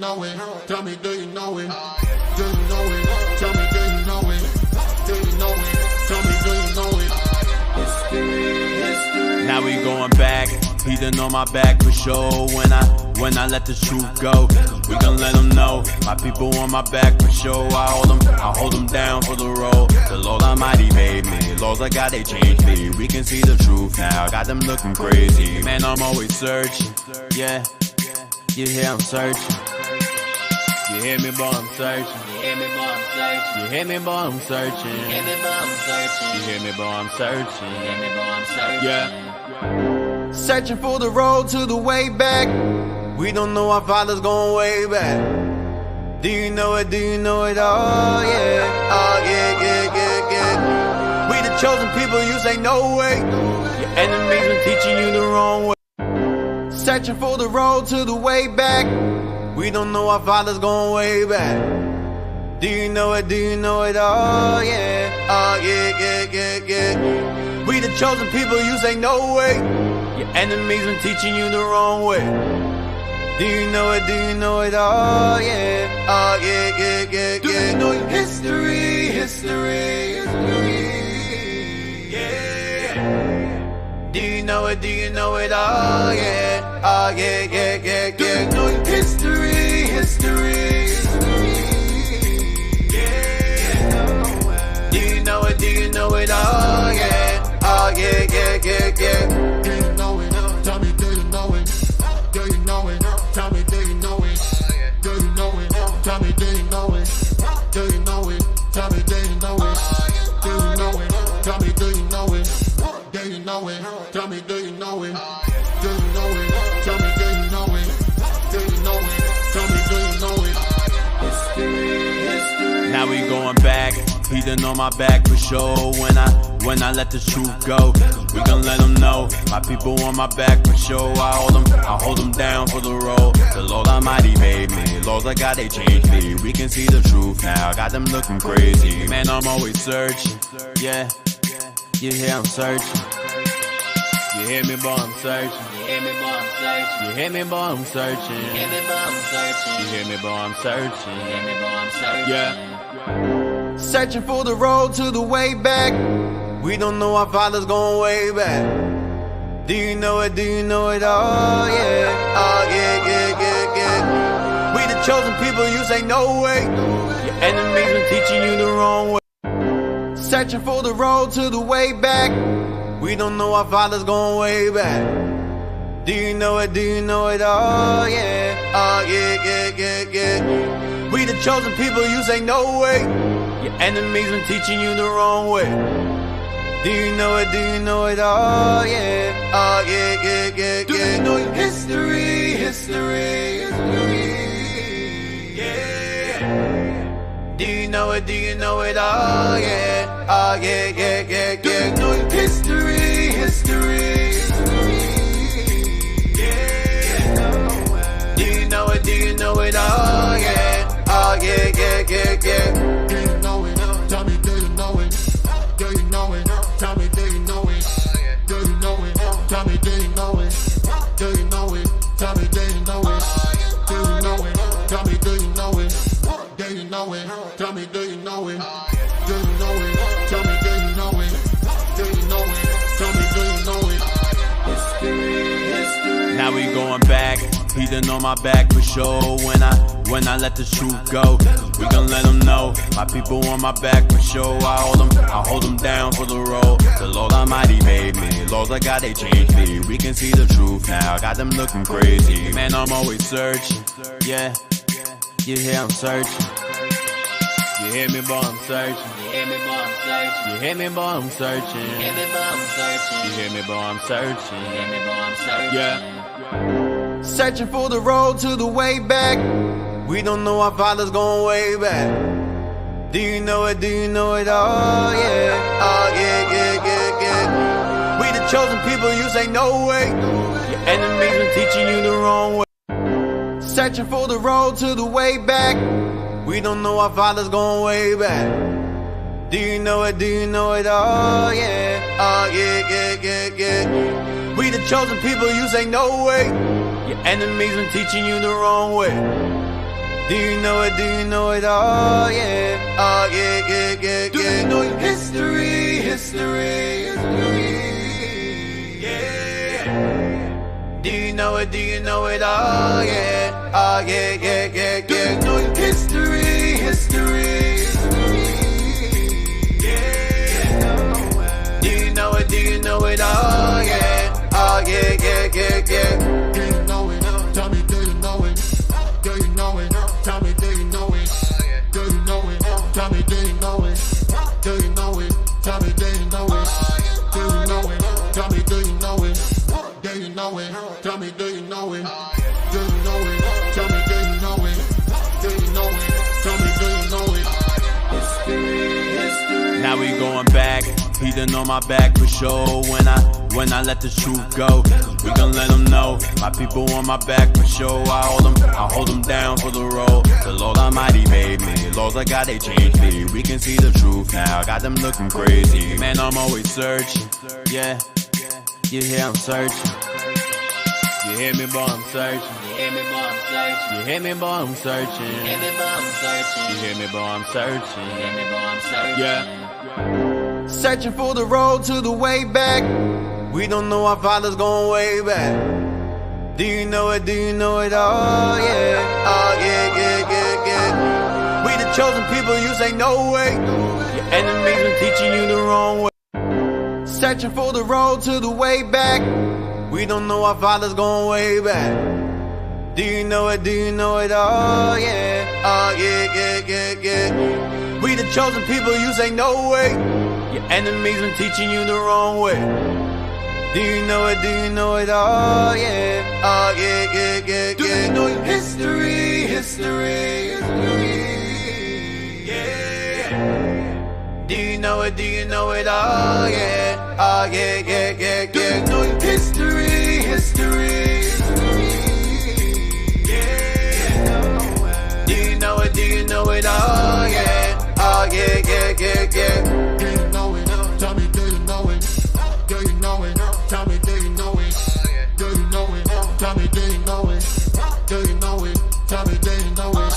know it? Tell me, do you know it? Do you know it? Tell me, do you know it? Do you know it? Tell me, do you know it? History. Now we going back. He done on my back for sure. When I let the truth go, we gon' let them know. My people on my back for sure. I hold them down for the road. The Lord Almighty made me. Laws I got, they changed me. We can see the truth now. Got them looking crazy. Man, I'm always searching. Yeah, you hear I'm searching. You hear me, boy, I'm searching. You hear me, boy, I'm searching. You hear me, boy, I'm searching. You hear me, boy, I'm searching. You hear me, boy, I'm searching. You hear me, boy, I'm searching. Yeah. Searching for the road to the way back. We don't know our fathers going way back. Do you know it? Do you know it? Oh yeah. Oh yeah, yeah, yeah, yeah. We the chosen people, you say no way. Your enemies been teaching you the wrong way. Searching for the road to the way back. We don't know our fathers going way back. Do you know it? Do you know it? Oh yeah. Oh yeah, yeah, yeah, yeah. We the chosen people, you say no way. Your enemies been teaching you the wrong way. Do you know it? Do you know it? Oh yeah. Oh yeah, yeah, yeah, yeah. Do you know your history? History. Yeah. Do you know it? Do you know it? Oh yeah. Oh yeah, yeah, yeah, yeah. Do you know your history? History. Yeah. Do you know it? Do you know it? Oh yeah. Oh yeah, yeah, yeah, yeah. Do you know it? Tell me, do you know it? Do you know it? Tell me, do you know it? Do you know it? Tell me, do you know it? Do you know it? Tell me, do you know it? Do you know it? Tell me, do you know it? Do you know it? Tell me, do you know it? Do you know it? Tell me, do you know it? Do you know it? Tell me, do you know it? History. Now we going back. He done on my back for sure. When I let the truth go, we gon' let them know. My people on my back for sure. I hold them down for the road. The Lord Almighty made me. Laws I got, they changed me. We can see the truth now. Got them looking crazy. Man, I'm always searching. Yeah, you hear I'm searching. You hear me, boy, I'm searching. You hear me, boy, I'm searching. You hear me, boy, I'm searching. You hear me, boy, I'm searching. You hear me, boy, I'm searching. You hear me, boy, I'm searching. Yeah. Searching for the road to the way back. We don't know our fathers going way back. Do you know it? Do you know it? Oh yeah. Oh yeah, yeah, yeah, yeah. We the chosen people, you say no way. Your enemies been teaching you the wrong way. Searching for the road to the way back. We don't know our fathers going way back. Do you know it? Do you know it? Oh yeah. Oh yeah, yeah, yeah, yeah. We the chosen people, you say no way. Your enemies been teaching you the wrong way. Do you know it? Do you know it? Oh yeah. Oh yeah, yeah, yeah, yeah. Do you know your history? History. Yeah. Do you know it? Do you know it? Oh yeah. Oh yeah, yeah, yeah, yeah. Do you know your history? History. Yeah. Do you know it? Do you know it? Oh yeah. Oh yeah, yeah, yeah, yeah. Do you know it? Tell me, do you know it? Do you know it? Tell me, do you know it? Do you know it? Tell me, do you know it? Do you know it? Tell me, do you know it? Do you know it? Tell me, do you know it? Do you know it? Tell me, do you know it? Do you know it? Tell me, do you know it? Do you know it? Tell me, do you know it? History. Now we going back. He done on my back for sure. When I let the truth go, we gon' let them know. My people on my back for sure. I hold them down for the road. The Lord Almighty made me. Laws I got, they changed me. We can see the truth now. Got them looking crazy. Man, I'm always searching. Yeah, you hear I'm searching. You hear me, boy, I'm searching. You hear me, boy, I'm searching. You hear me, boy, I'm searching. You hear me, boy, I'm searching. You hear me, boy, I'm searching. You hear me, boy, I'm searching. Yeah. Searching for the road to the way back. We don't know our fathers going way back. Do you know it? Do you know it? Oh yeah. Oh yeah, yeah, yeah, yeah. We the chosen people, you say no way. Your enemies been teaching you the wrong way. Searching for the road to the way back. We don't know our fathers going way back. Do you know it? Do you know it? Oh yeah. Oh yeah, yeah, yeah, yeah. We the chosen people, you say no way. Your enemies been teaching you the wrong way. Do you know it? Do you know it? Oh yeah, oh yeah, yeah, yeah, Do yeah. you know your history, history, yeah. Do you know it? Do you know it? Oh yeah, oh yeah, yeah, yeah, Do yeah. you know your history, history, yeah. Do you know it? Do you know it? Oh yeah, oh yeah, yeah, yeah, yeah. Do you know it? Tell me, do you know it? Do you know it? Tell me, do you know it? Do you know it? Tell me, do you know it? Do you know it? Tell me, do you know it? Do you know it? Tell me, do you know it? Do you know it? Tell me, do you know it? Do you know it? Tell me, do you know it? Do you know it? Tell me, do you know it? History, history. Now we going back, Peter on my back for sure. When I let the truth go, we gon' let them know. My people on my back for sure. I hold them down for the road. The Lord Almighty made me. Laws I got, they changed me. We can see the truth now. Got them looking crazy. Man, I'm always searching. Yeah, you hear I'm searching. You hear me, boy, I'm searching. You hear me, boy, I'm searching. You hear me, boy, I'm searching. You hear me, boy, I'm searching. You hear me, boy, I'm searching. You hear me, boy, I'm searching. Yeah. Searching for the road to the way back. We don't know our fathers going way back. Do you know it? Do you know it? Oh yeah, oh yeah, yeah, yeah, yeah. We the chosen people, you say no way. Your enemies been teaching you the wrong way. Searching for the road to the way back. We don't know our fathers going way back. Do you know it? Do you know it? Oh yeah, oh yeah, yeah, yeah, yeah. We the chosen people, you say no way. Your enemies been teaching you the wrong way. Do you know it? Do you know it? Oh yeah, oh yeah, yeah, yeah, yeah. Do you know your history, history, yeah. Do you know it? Do you know it? Oh yeah, oh yeah, yeah, yeah, yeah. Do you know your history, history, yeah. Do you know it? Do you know it? Oh yeah, oh yeah, yeah, yeah, yeah. Do you know it? Tell me, do you know it? Do you know it? Tell me, do you know it? Do you know it? Tell me, do you know it? Do you know it? Tell me, do you know it?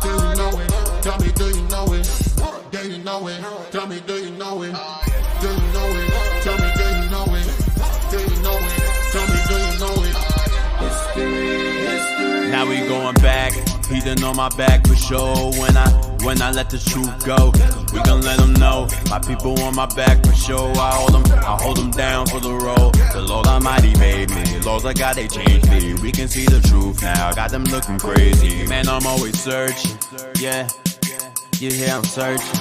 Do you know it? Tell me, do you know it? Do you know it? Tell me, do you know it? Do you know it? Tell me, do you know it? Do you know it? Tell me, do you know it? History, history. Now we going back, Peter on my back for sure. When I let the truth go, we gon' let them know. My people on my back for sure. I hold them down for the road. The Lord Almighty made me. Laws I got, they changed me. We can see the truth now. Got them looking crazy. Man, I'm always searching. Yeah, you hear I'm searching.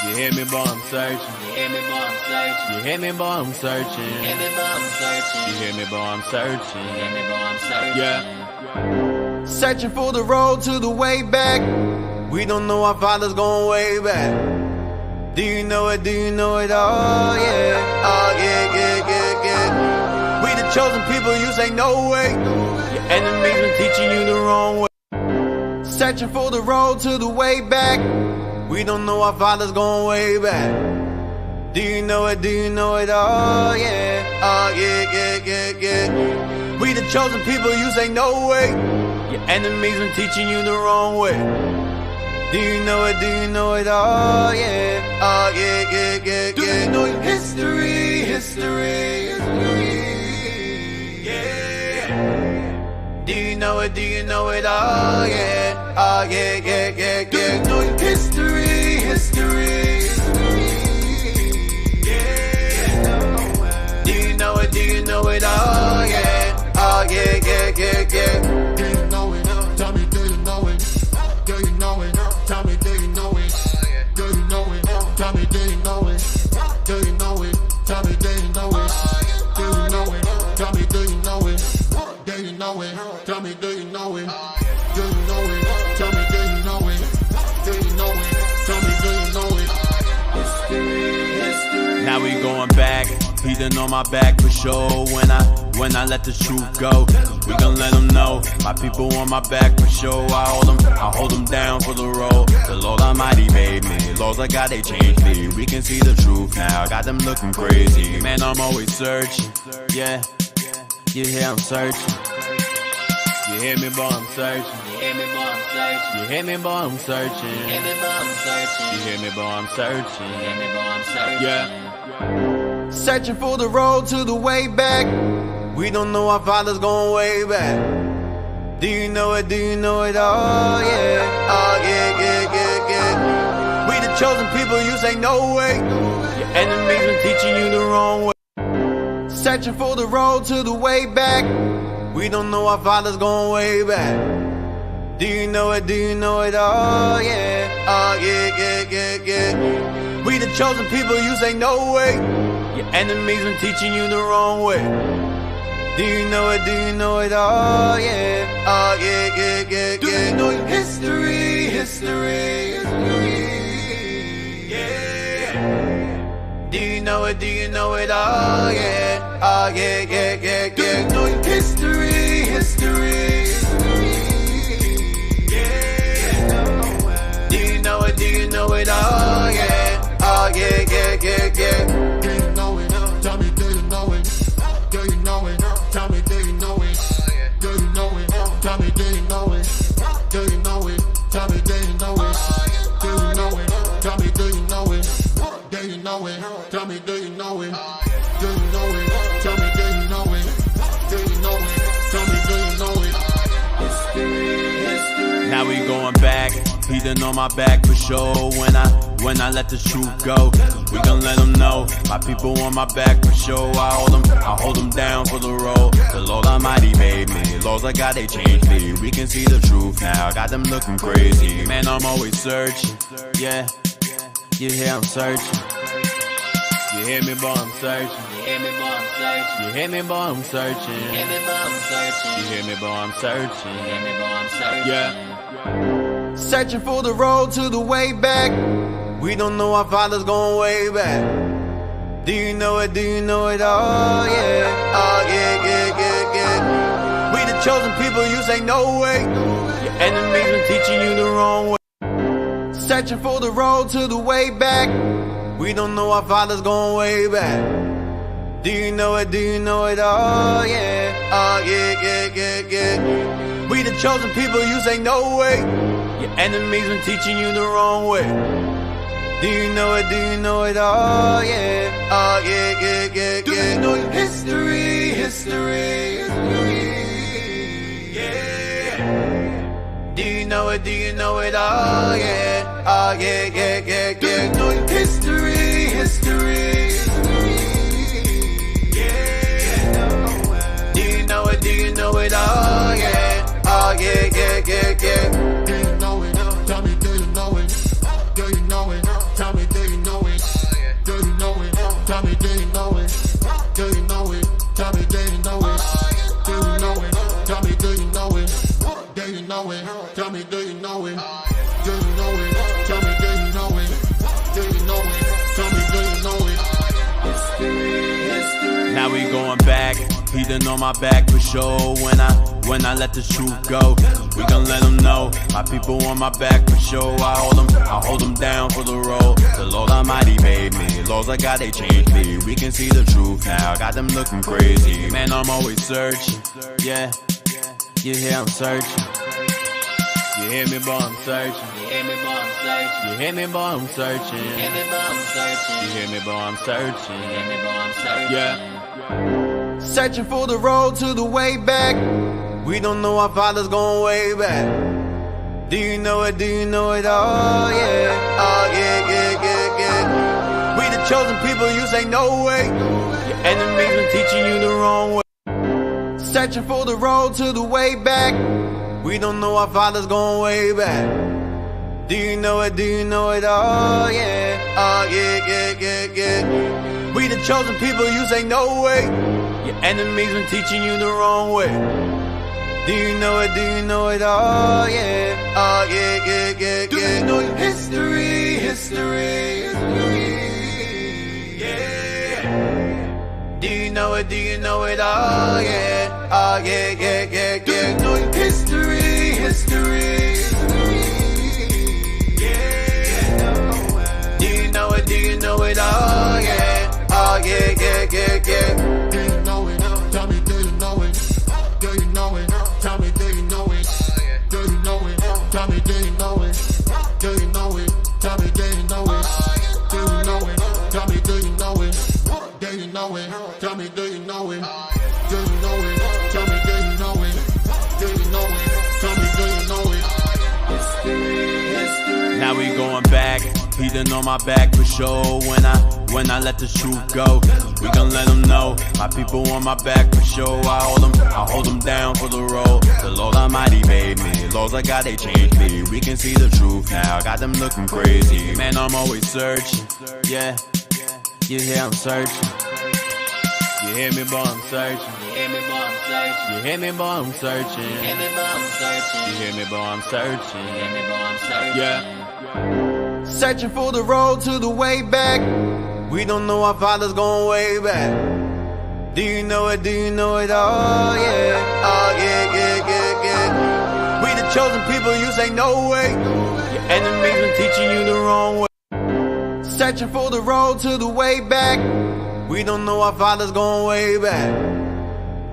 You hear me, boy, I'm searching. You hear me, boy, I'm searching. You hear me, boy, I'm searching. You hear me, boy, I'm searching. You hear me, boy, I'm searching. You hear me, boy, I'm searching. Yeah. Searching for the road to the way back. We don't know our fathers going way back. Do you know it? Do you know it? Oh yeah, oh yeah, yeah, yeah, yeah. We the chosen people, you say no way. Your enemies been teaching you the wrong way. Searching for the road to the way back. We don't know our fathers going way back. Do you know it? Do you know it? Oh yeah, oh yeah, yeah, yeah, yeah. We the chosen people, you say no way. Your enemies been teaching you the wrong way. Do you know it? Do you know it? Oh yeah, oh yeah, yeah, yeah, Do yeah. you know your history, history, yeah. Do you know it? Do you know it? Oh yeah, oh yeah, yeah, yeah, Do yeah. you know your history, history, yeah. Do you know it? Do you know it? Oh yeah, oh yeah, yeah, yeah, yeah. Do you know it? Tell me, do you know it? Do you know it? Tell me, do you know it? Do you know it? Tell me, do you know it? Do you know it? Tell me, do you know it? Do you know it? Tell me, do you know it? Do you know it? Tell me, do you know it? Do you know it? Tell me, do you know it? Do you know it? Tell me, do you know it? History, history. Now we going back, Peter on my back for sure. When I let the truth go, we gon' let them know. My people on my back for sure. I hold them down for the road. The Lord Almighty made me. Laws I got, they changed me. We can see the truth now. Got them looking crazy. Man, I'm always searching. Yeah, you hear I'm searching. You hear me, boy, I'm searching. You hear me, boy, I'm searching. You hear me, boy, I'm searching. You hear me, boy, I'm searching. You hear me, boy, I'm searching. You hear me, boy, I'm searching. Yeah. Searching for the road to the way back. We don't know our father's going way back. Do you know it? Do you know it? Oh yeah. Oh yeah, yeah, yeah, yeah. We the chosen people, you say no way. Your enemies been teaching you the wrong way. Searching for the road to the way back. We don't know our father's going way back. Do you know it? Do you know it? Oh yeah. Oh yeah, yeah, yeah, yeah. We the chosen people, you say no way. Your enemies been teaching you the wrong way. Do you know it? Do you know it? Oh yeah. Oh yeah, yeah, yeah, yeah. Do you know your history? History. Yeah. Do you know it? Do you know it? Oh yeah. Oh yeah, yeah, yeah, yeah. Do you know your history? History. Yeah. Do you know it? Do you know it? Oh yeah. Oh yeah, yeah, yeah, yeah. Do you know it? Tell me, do you know it? Do you know it? Tell me, do you know it? Do you know it? Tell me, do you know it? Do you know it? Tell me, do you know it? Do you know it? Tell me, do you know it? Do you know it? Tell me, do you know it? Do you know it? Tell me, do you know it? Do you know it? Tell me, do you know it? History, history. Now we going back. He done on my back for sure. When I let the truth go, we gon' let them know. My people on my back for sure. I hold them down for the road. The Lord Almighty made me. Laws I got, they changed me. We can see the truth now. Got them looking crazy. Man, I'm always searching. Yeah, you hear I'm searching. You hear me, boy, I'm searching. You hear me, boy, I'm searching. You hear me, boy, I'm searching. You hear me, boy, I'm searching. You hear me, boy, I'm searching. You hear me, boy, I'm searching. Yeah. Searching for the road to the way back. We don't know our father's going way back. Do you know it? Do you know it? Oh yeah. Oh yeah, yeah, yeah, yeah. We the chosen people, you say no way. Your enemies been teaching you the wrong way. Searching for the road to the way back. We don't know our father's going way back. Do you know it? Do you know it? Oh yeah. Oh yeah, yeah, yeah, yeah. We the chosen people, you say no way. Your enemies been teaching you the wrong way. Do you know it? Do you know it? Oh yeah. Oh yeah, yeah, yeah, yeah. Do you know your history? History. Yeah. Do you know it? Do you know it? Oh yeah. Oh yeah, yeah, yeah, yeah. Do you know your history? History. Yeah. Do you know it? Do you know it? Oh yeah. Oh yeah, yeah, yeah, yeah. Do you know it? Tell me, do you know it? Do you know it? Tell me, do you know it? Do you know it? Tell me, do you know it? Do you know it? Tell me, do you know it? Do you know it? Tell me, do you know it? Do you know it? Tell me, do you know it? Do you know it? Tell me, do you know it? Do you know it? Tell me, do you know it? History, history. Now we going back. He done on my back for sure. When I let the truth go, we gon' let them know. My people on my back for sure. I hold them down for the road. The Lord Almighty made me. Laws I got, they changed me. We can see the truth now. Got them looking crazy. Man, I'm always searching. Yeah, you hear I'm searching. You hear me, boy, I'm searching. You hear me, boy, I'm searching. You hear me, boy, I'm searching. You hear me, boy, I'm searching. You hear me, boy, I'm searching. You hear me, boy, I'm searching. Yeah. Searching for the road to the way back. We don't know our father's going way back. Do you know it? Do you know it? Oh yeah. Oh yeah, yeah, yeah, yeah. We the chosen people, you say no way. Your enemies been teaching you the wrong way. Searching for the road to the way back. We don't know our father's going way back. Do you know it? Do you know it? Oh yeah. Oh yeah, yeah, yeah, yeah. We the chosen people, you say no way. Your enemies been teaching you the wrong way. Do you know it? Do you know it? Oh yeah. Oh yeah, yeah, yeah, yeah. Do you know your history? History. Yeah. Do you know it? Do you know it? Oh yeah. Oh yeah, yeah, yeah, yeah. Do you know your history? History. Yeah. Do you know it? Do you know it? Oh yeah. Oh yeah, yeah, yeah, yeah. Do you know it? Tell me, do you know it? Do you know it? Tell me, do you know it? He done on my back for sure when I let the truth go. We gon' let them know. My people on my back for sure. I hold them down for the road. The Lord Almighty made me. Laws I got, they changed me. We can see the truth now. Got them looking crazy. Man, I'm always searching. Yeah, you hear I'm searching. You hear me, boy, I'm searching. You hear me, boy, I'm searching. You hear me, boy, I'm searching. You hear me, boy, I'm searching. You hear me, boy, I'm searching. You hear me, boy, I'm searching. Yeah. Searching for the road to the way back. We don't know our father's going way back. Do you know it? Do you know it? Oh yeah. Oh yeah, yeah, yeah, yeah. We the chosen people, you say no way. Your enemies been teaching you the wrong way. Searching for the road to the way back. We don't know our father's going way back.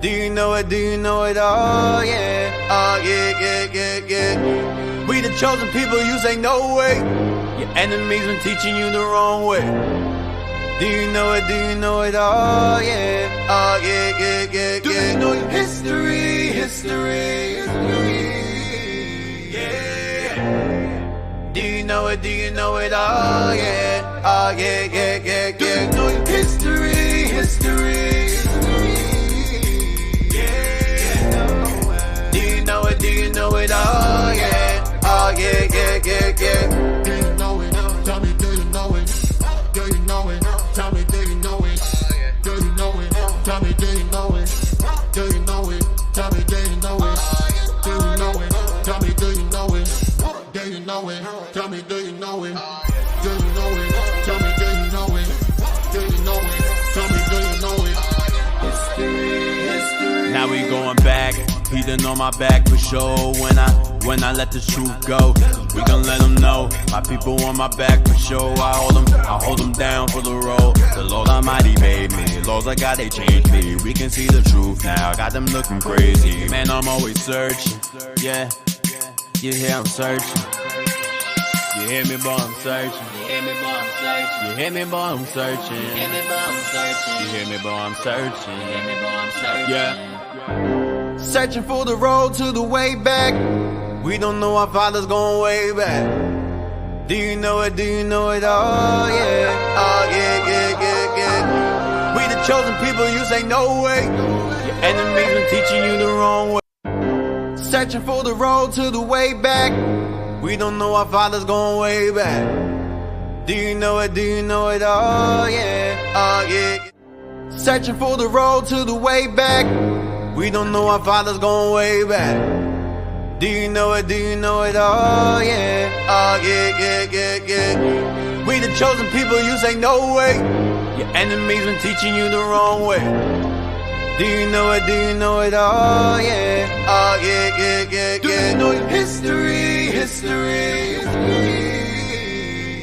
Do you know it? Do you know it? Oh yeah. Oh yeah, yeah, yeah, yeah. We the chosen people, you say no way. Your enemies been teaching you the wrong way. Do you know it? Do you know it? Oh yeah. Oh yeah, yeah, yeah, yeah. Do you know your history? History. Yeah. Do you know it? Do you know it? Oh yeah. Oh yeah, yeah, yeah, yeah. Do you know your history? History. Yeah. Do you know it? Do you know it? Oh yeah. Oh yeah, yeah, yeah, yeah. Do you know it? Tell me, do you know it? Do you know it? Tell me, do you know it? Do you know it? Tell me, do you know it? Do you know it? Tell me, do you know it? Do you know it? Tell me, do you know it? Do you know it? Tell me, do you know it? Do you know it? Tell me, do you know it? Do you know it? Tell me, do you know it? History, history. Now we going back. He done on my back for sure when I let the truth go. We gon' let them know. My people on my back for sure. I hold them down for the road. The Lord Almighty made me. Laws I got, they changed me. We can see the truth now. Got them looking crazy. Man, I'm always searching. Yeah, you hear I'm searching. You hear me, boy, I'm searching. You hear me, boy, I'm searching. You hear me, boy, I'm searching. You hear me, boy, I'm searching. You hear me, boy, I'm searching. You hear me, boy, I'm searching. Yeah. Searching for the road to the way back. We don't know our father's going way back. Do you know it? Do you know it? Oh yeah. Oh yeah, yeah, yeah, yeah. We the chosen people, you say no way. Your enemies been teaching you the wrong way. Searching for the road to the way back. We don't know our father's going way back. Do you know it? Do you know it? Oh yeah. Oh yeah. Searching for the road to the way back. We don't know our father's going way back. Do you know it? Do you know it? Oh yeah. Oh yeah, yeah, yeah, yeah. We the chosen people, you say no way. Your enemies been teaching you the wrong way. Do you know it? Do you know it? Oh yeah. Oh yeah, yeah, yeah, yeah. Do you know your history? History.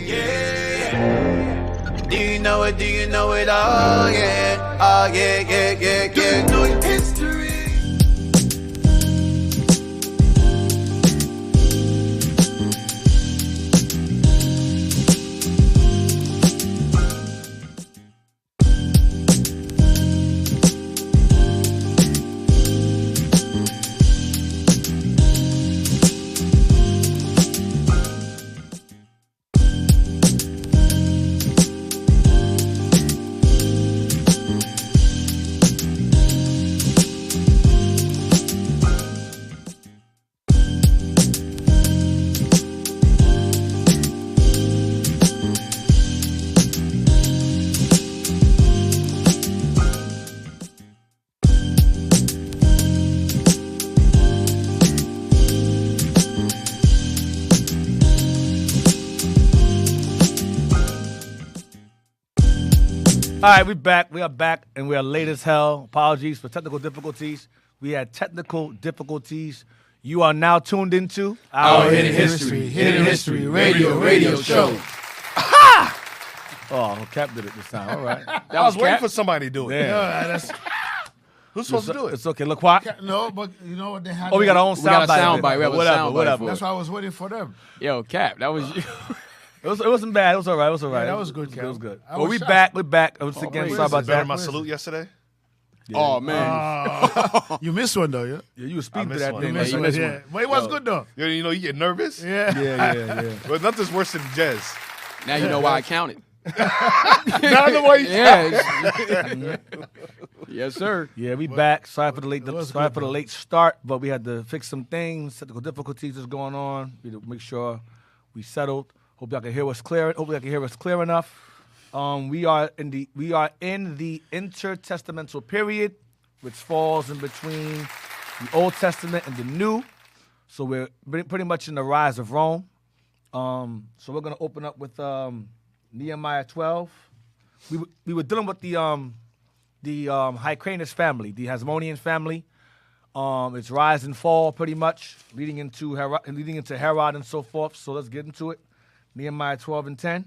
Yeah. Do you know it? Do you know it? Oh yeah. Oh yeah, yeah, yeah, yeah. Do you know your history? All right, we back. We are back, and we are late as hell. Apologies for technical difficulties. We had technical difficulties. You are now tuned into Our Hidden History radio show. Oh, Cap did it this time. All right. I was waiting for somebody to do it. Yeah. Who's supposed to do it? It's okay. Look, what? No, but you know what they had? Oh, we got our own sound bite. We have a sound bite for it. That's why I was waiting for them. Yo, Cap, that was you. It wasn't bad. It was all right. It was all right. Yeah, that was good, Cap. It was good. I Well, was we shocked. back. We're back. Once again, wait, sorry is about it Better that. than my salute yesterday? Oh, man. You missed one though, yeah. Yeah, you were speaking to missed that one. thing. You missed man. one. Yeah, but it was good though. You know, you get nervous? Yeah. Yeah. But nothing's worse than jazz. Now you know why I counted. Now the way Yeah. Yes, sir. Yeah, we back. Sorry for the late start, but we had to fix some things. Technical difficulties is going on. We had to make sure we settled. Hope y'all can hear us clear. Hopefully, y'all can hear us clear enough. We are in the Inter-testamental Period, which falls in between the Old Testament and the New. So we're pretty much in the rise of Rome. So we're gonna open up with Nehemiah 12. We were dealing with the Hyrcanus family, the Hasmonean family. It's rise and fall, pretty much, leading into Herod and so forth. So let's get into it. Nehemiah 12 and 10.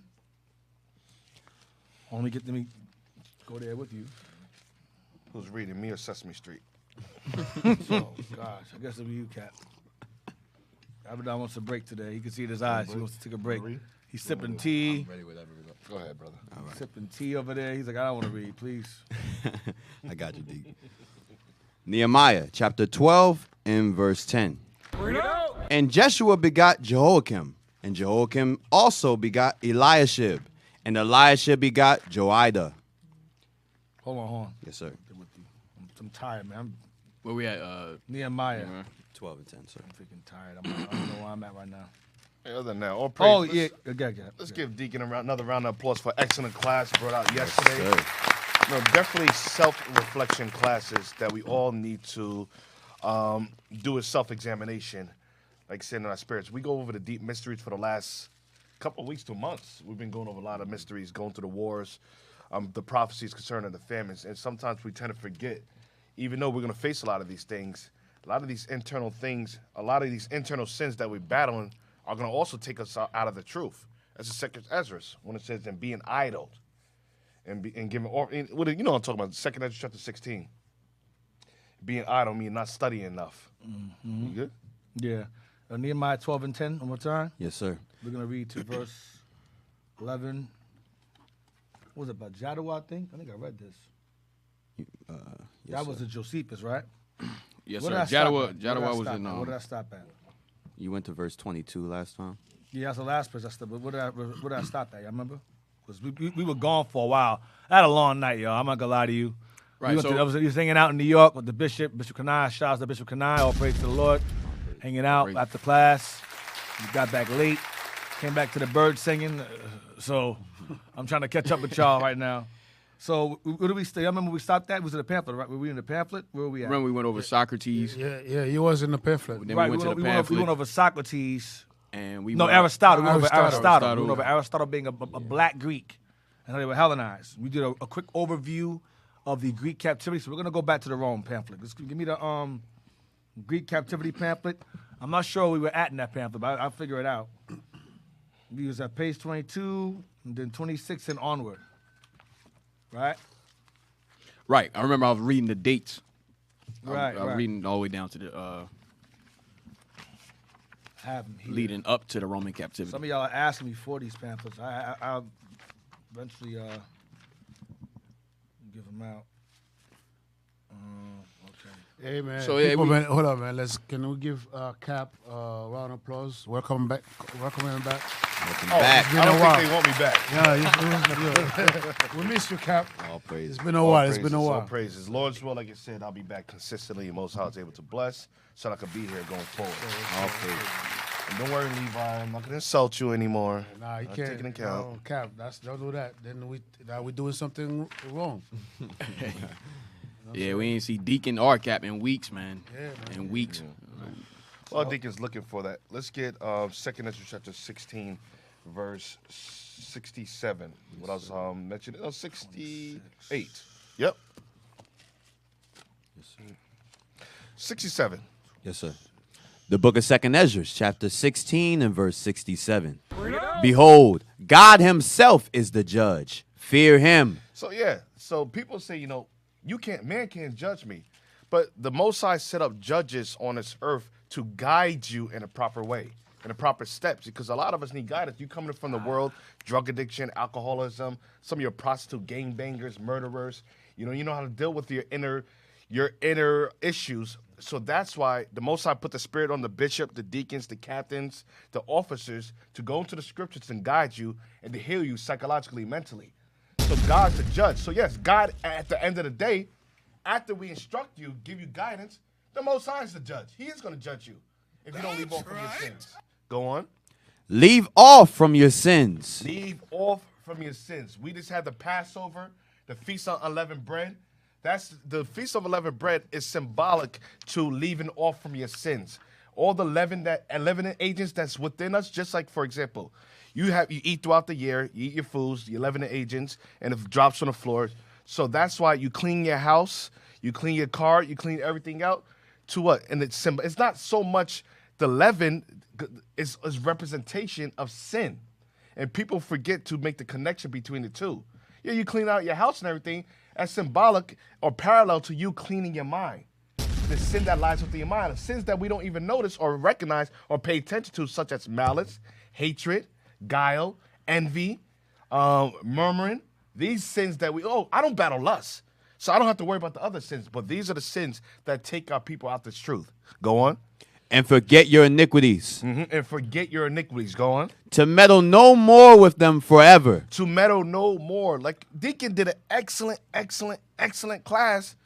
Let me go there with you. Who's reading, me or Sesame Street? Oh gosh, I guess it'll be you, Cap. Abaddon wants a break today. You can see it in his eyes. He wants to take a break. He's sipping tea. Ready with every result. Go ahead, brother. Sipping tea over there. He's like, I don't want to read, please. I got you, D. Nehemiah chapter 12 and verse 10. And Jeshua begot Jehoiakim, and Jehoiakim also begot Eliashib, and Eliashib begot Joiada. Hold on. Yes, sir. I'm tired, man. Where we at? Nehemiah. 12 and 10, sir. I'm freaking tired. I don't know where I'm at right now. Hey, other than that, all praise. Oh, yeah. Let's give Deacon another round of applause for excellent class brought out yesterday. Sir. No, definitely self-reflection classes that we all need to do a self-examination, like I said, in our spirits. We go over the deep mysteries for the last couple of weeks to months. We've been going over a lot of mysteries, going through the wars, the prophecies concerning the famines, and sometimes we tend to forget, even though we're going to face a lot of these things, a lot of these internal things, a lot of these internal sins that we're battling are going to also take us out of the truth. That's the second Ezra, when it says, and being idle. And giving, or you know what I'm talking about, 2nd Ezra chapter 16. Being idle means not studying enough. Mm-hmm. You good? Yeah. Nehemiah 12 and 10, one more time. Yes, sir. We're going to read to verse 11. What was it, about Jadua, I think? I think I read this. Yes, that was the Josephus, right? Yes, What sir. did I stop Jadua at? was in. What did I stop at? You went to verse 22 last time. Yeah, that's the last place I stopped. But what did I stop at? Y'all remember? Because we were gone for a while. I had a long night, y'all. I'm not going to lie to you. Right, We was hanging out in New York with the Bishop Kanai. Shout out to Bishop Kanai. All praise to the Lord. Hanging out after class. We got back late. Came back to the bird singing. So I'm trying to catch up with y'all right now. So where did we stay? I remember we stopped at. Was it a pamphlet, right? Were we in the pamphlet? Where were we at? Remember we went over Socrates. Yeah, he was in the pamphlet. Then Right, we went to the pamphlet. we went over Socrates. And we No, went Aristotle. We went over Aristotle. Aristotle. We went over Aristotle being a black Greek and how they were Hellenized. We did a quick overview of the Greek captivity. So we're going to go back to the Rome pamphlet. Just give me the Greek captivity pamphlet. I'm not sure where we were at in that pamphlet, but I'll figure it out. We was at page 22 and then 26 and onward. Right? Right. I remember I was reading the dates. Right, I was reading all the way down to the Have 'em here. leading up to the Roman captivity. Some of y'all are asking me for these pamphlets. I'll eventually give them out. Okay. Hey man, So, yeah, people, we- man, hold on, man. Can we give Cap a round of applause? Welcome back. Welcome him back. Welcome Oh, back. been I don't a think while. they want me back. We missed you, Cap. All praise. It's been a All while. It's praises, been a all while. praises. Lord's will, like I said, I'll be back consistently. Most High is able to bless, so I could be here going forward. All praise. And don't worry, Levi. I'm not gonna insult you anymore. Nah, you I'll can't. take it into account. No, Cap, don't do that. Then we doing something wrong. Yeah, we ain't see Deacon or Cap in weeks, man. Yeah, man. In weeks. Well, Deacon's looking for that. Let's get 2nd Ezra chapter 16, verse 67. What I was mentioning? 68. Yep. 67. Yes, sir. The book of 2nd Ezra, chapter 16 and verse 67. Behold, God himself is the judge. Fear him. So yeah, so people say, man can't judge me, but the Most High set up judges on this earth to guide you in a proper way, in the proper steps, because a lot of us need guidance. You coming from the world, drug addiction, alcoholism, some of your prostitute gangbangers, murderers. You know how to deal with your inner issues. So that's why the Most High put the Spirit on the bishop, the deacons, the captains, the officers to go into the scriptures and guide you and to heal you psychologically, mentally. So God's the judge. So yes, God at the end of the day, after we instruct you, give you guidance, the Most High is the judge. He is going to judge you if you don't leave off from your sins. Go on. Leave off from your sins. Leave off from your sins. We just had the Passover, the Feast of Unleavened Bread. That's the Feast of Unleavened Bread is symbolic to leaving off from your sins. All the leavening agents that's within us, just like, for example, you eat throughout the year, you eat your foods, your leavening agents, and it drops on the floor. So that's why you clean your house, you clean your car, you clean everything out to what? And it's not so much the leaven is representation of sin. And people forget to make the connection between the two. Yeah, you clean out your house and everything. That's symbolic or parallel to you cleaning your mind. The sin that lies within your mind. The sins that we don't even notice or recognize or pay attention to, such as malice, hatred, guile, envy, murmuring. These sins that I don't battle lust. So I don't have to worry about the other sins. But these are the sins that take our people out this truth. Go on. And forget your iniquities. And forget your iniquities. Go on. To meddle no more with them forever. To meddle no more. Like Deacon did an excellent class.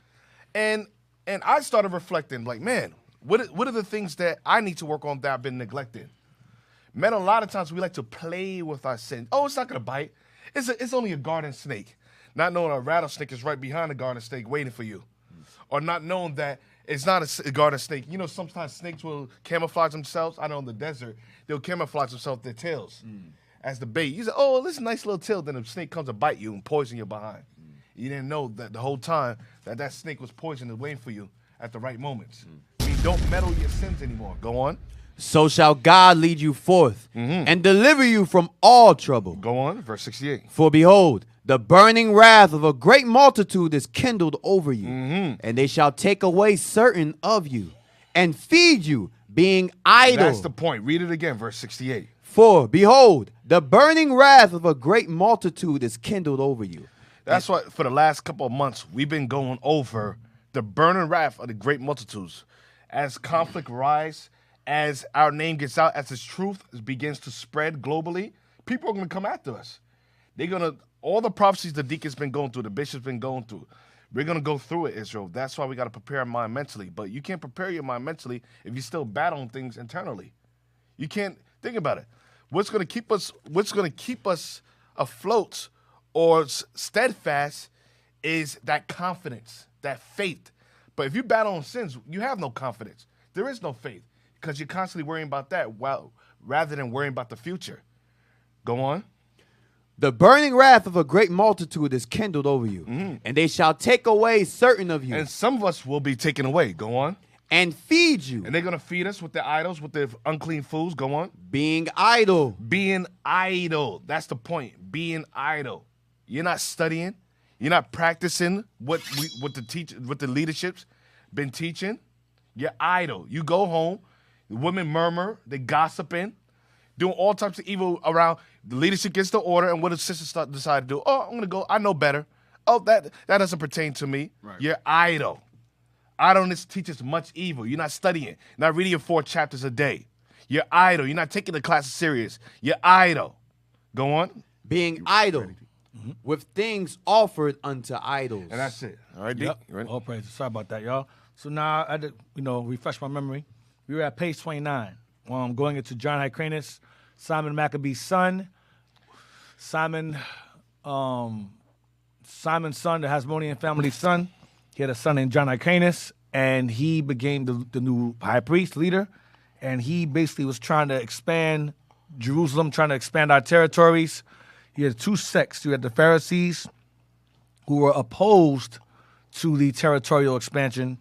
And I started reflecting, like, man, what are the things that I need to work on that I've been neglecting? Men, a lot of times we like to play with our sin. Oh, it's not going to bite. It's only a garden snake. Not knowing a rattlesnake is right behind the garden snake waiting for you. Or not knowing that it's not a garden snake. You know, sometimes snakes will camouflage themselves. I know in the desert, they'll camouflage themselves with their tails as the bait. You say, oh, this is a nice little tail. Then the snake comes to bite you and poison your behind. You didn't know that the whole time that snake was poisoned and waiting for you at the right moments. I mean, don't meddle your sins anymore. Go on. So shall God lead you forth and deliver you from all trouble. Go on, verse 68. For behold, the burning wrath of a great multitude is kindled over you, and they shall take away certain of you and feed you, being idle. That's the point. Read it again, verse 68. For behold, the burning wrath of a great multitude is kindled over you. That's why for the last couple of months, we've been going over the burning wrath of the great multitudes. As conflict rise, as our name gets out, as this truth begins to spread globally, people are going to come after us. They're going to, all the prophecies the deacon's been going through, the bishop's been going through, we're going to go through it, Israel. That's why we got to prepare our mind mentally. But you can't prepare your mind mentally if you're still battling things internally. You can't, think about it. What's going to keep us afloat or steadfast is that confidence, that faith. But if you battle on sins, you have no confidence. There is no faith because you're constantly worrying about that rather than worrying about the future. Go on. The burning wrath of a great multitude is kindled over you, and they shall take away certain of you. And some of us will be taken away. Go on. And feed you. And they're going to feed us with their idols, with their unclean foods. Go on. Being idle. Being idle. That's the point. Being idle. You're not studying. You're not practicing what the leadership's been teaching. You're idle. You go home. The women murmur. They gossiping. Doing all types of evil around. The leadership gets the order, and what does sister decide to do? Oh, I'm going to go. I know better. Oh, that doesn't pertain to me. Right. You're idle. Idleness teaches much evil. You're not studying. Not reading your 4 chapters a day. You're idle. You're not taking the classes serious. You're idle. Go on. Being idle with things offered unto idols. And that's it. All right, D? Yep. You ready? All praises. Sorry about that, y'all. So now I had to, refresh my memory. We were at page 29. Going into John Hyrcanus, Simon Maccabee's son. Simon's son, the Hasmonean family's son. He had a son named John Hyrcanus, and he became the new high priest leader. And he basically was trying to expand Jerusalem, trying to expand our territories. He had 2 sects. You had the Pharisees, who were opposed to the territorial expansion,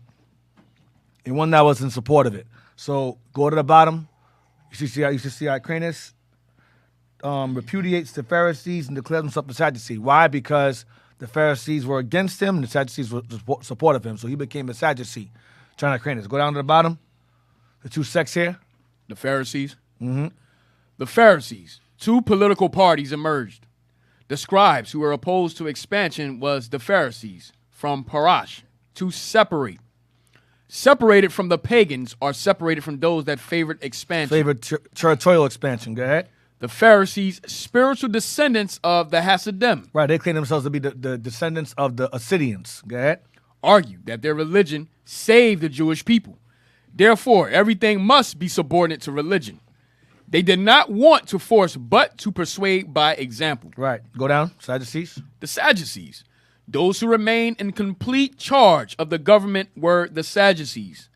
and one that was in support of it. So go to the bottom. You should see Hyrcanus repudiates the Pharisees and declares himself a Sadducee. Why? Because the Pharisees were against him, and the Sadducees were supportive of him. So he became a Sadducee. John Hyrcanus. Go down to the bottom. The 2 sects here. The Pharisees. The Pharisees. 2 political parties emerged. The scribes who were opposed to expansion was the Pharisees from Parash to separate. separated from the pagans or separated from those that favored expansion. Favored territorial expansion. Go ahead. The Pharisees, spiritual descendants of the Hasidim, Right, they claim themselves to be the descendants of the Assyrians. Go ahead. argued that their religion saved the Jewish people. Therefore, everything must be subordinate to religion. They did not want to force, but to persuade by example. Right. Go down. Sadducees. The Sadducees, those who remained in complete charge of the government, were the Sadducees.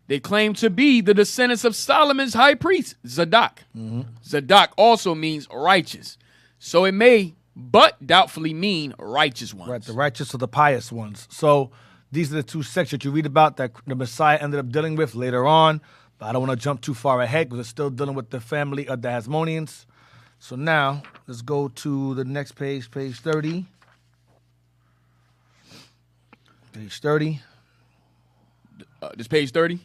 They claimed to be the descendants of Solomon's high priest, Zadok. Zadok also means righteous. So it may, but doubtfully mean righteous ones. Right, the righteous or the pious ones. So these are the two sects that you read about that the Messiah ended up dealing with later on. But I don't want to jump too far ahead because it's still dealing with the family of the Hasmoneans. So now, let's go to the next page, page 30. Page 30. This page 30?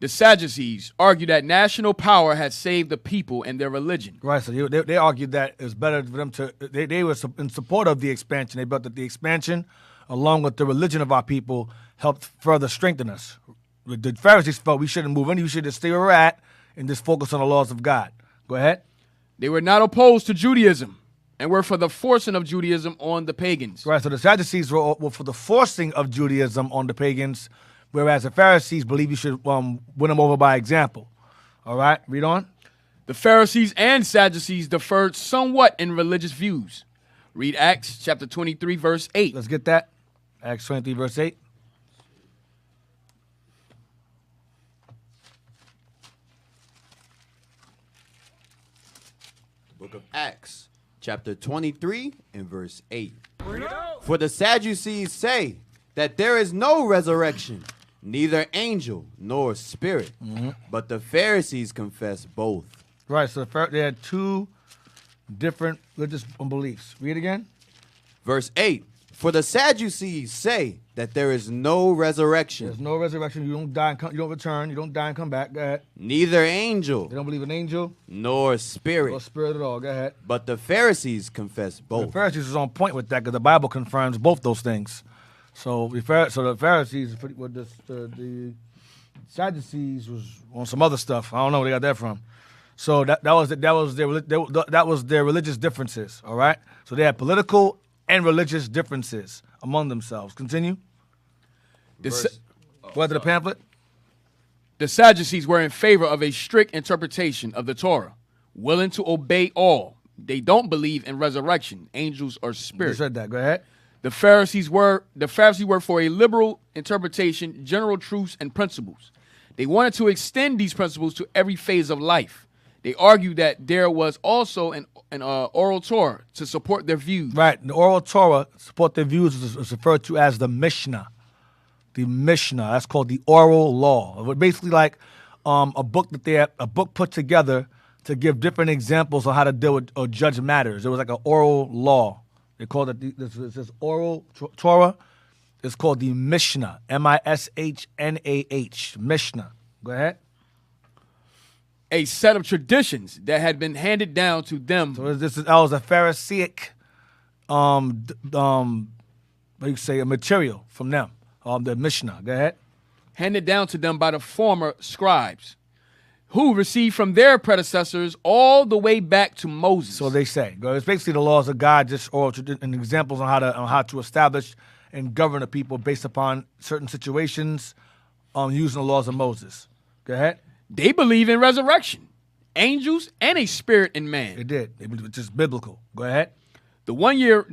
The Sadducees argued that national power had saved the people and their religion. Right, so they argued that it's better for them to, they were in support of the expansion. They felt that the expansion, along with the religion of our people, helped further strengthen us. The Pharisees felt we shouldn't move in, we should just stay where we're at and just focus on the laws of God. Go ahead. They were not opposed to Judaism and were for the forcing of Judaism on the pagans. Right, so the Sadducees were for the forcing of Judaism on the pagans, whereas the Pharisees believe you should win them over by example. All right, read on. The Pharisees and Sadducees differed somewhat in religious views. Read Acts chapter 23, verse 8. Let's get that. Acts 23, verse 8. Book of Acts, chapter 23 and verse 8. For the Sadducees say that there is no resurrection, neither angel nor spirit, but the Pharisees confess both. Right, so they had two different religious beliefs. Read again. Verse 8. For the Sadducees say that there is no resurrection, There's no resurrection. You don't die and you don't return. You don't die and come back. Go ahead. neither angel They don't believe in angel nor spirit, or spirit at all. Go ahead. but the Pharisees confess The both. Pharisees is on point with that because the Bible confirms both those things. So the Pharisees, the Sadducees was on some other stuff. I don't know where they got that from. So that was their religious differences. All right. So they had political and religious differences among themselves. Continue. Go ahead to the pamphlet. The Sadducees were in favor of a strict interpretation of the Torah, willing to obey all. They don't believe in resurrection, angels, or You spirits. said that. Go ahead. The Pharisees were for a liberal interpretation, general truths, and principles. They wanted to extend these principles to every phase of life. They argued that there was also an oral Torah to support their views. Right. The oral Torah support their views is referred to as the Mishnah. The Mishnah. That's called the oral law. It was basically like a book put together to give different examples on how to deal with or judge matters. It was like an oral law. They called it this oral Torah. It's called the Mishnah. Mishnah. Mishnah. Go ahead. A set of traditions that had been handed down to them. So that was a Pharisaic, a material from them. The Mishnah. Go ahead. Handed down to them by the former scribes, who received from their predecessors all the way back to Moses. So they say. It's basically the laws of God, just oral and examples on how to establish and govern a people based upon certain situations, using the laws of Moses. Go ahead. They believe in resurrection, angels, and a spirit in man. They did. It's just biblical. Go ahead. The one year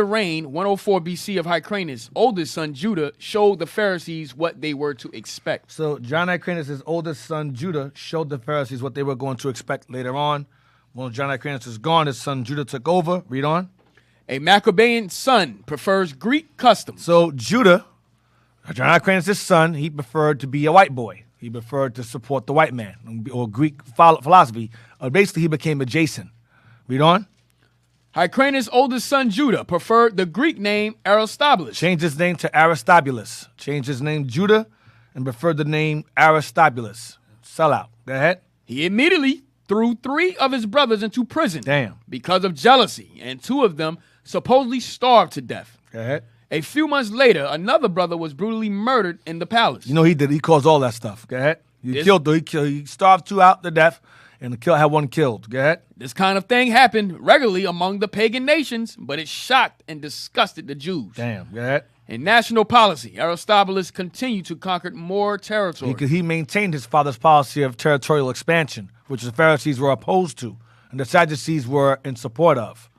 reign, 104 BC of Hyrcanus, oldest son Judah, showed the Pharisees what they were to expect. So John Hyrcanus' oldest son Judah showed the Pharisees what they were going to expect later on. When John Hyrcanus is gone, his son Judah took over. Read on. A Maccabean son prefers Greek customs. So Judah, John Hyrcanus' son, he preferred to be a white boy. He preferred to support the white man or Greek philosophy. Basically, he became adjacent. Read on. Hyrcanus' oldest son Judah preferred the Greek name Aristobulus. Changed his name to Aristobulus. Changed his name Judah and preferred the name Aristobulus. Sell out. Go ahead. He immediately threw 3 of his brothers into prison. Damn. Because of jealousy, and 2 of them supposedly starved to death. Go ahead. A few months later, another brother was brutally murdered in the palace. You know he did. He caused all that stuff. Go ahead. He This- killed. He starved two out to death, and had one killed. Go ahead. This kind of thing happened regularly among the pagan nations, but it shocked and disgusted the Jews. Damn. Go ahead. In national policy, Aristobulus continued to conquer more territory. He maintained his father's policy of territorial expansion, which the Pharisees were opposed to, and the Sadducees were in support of.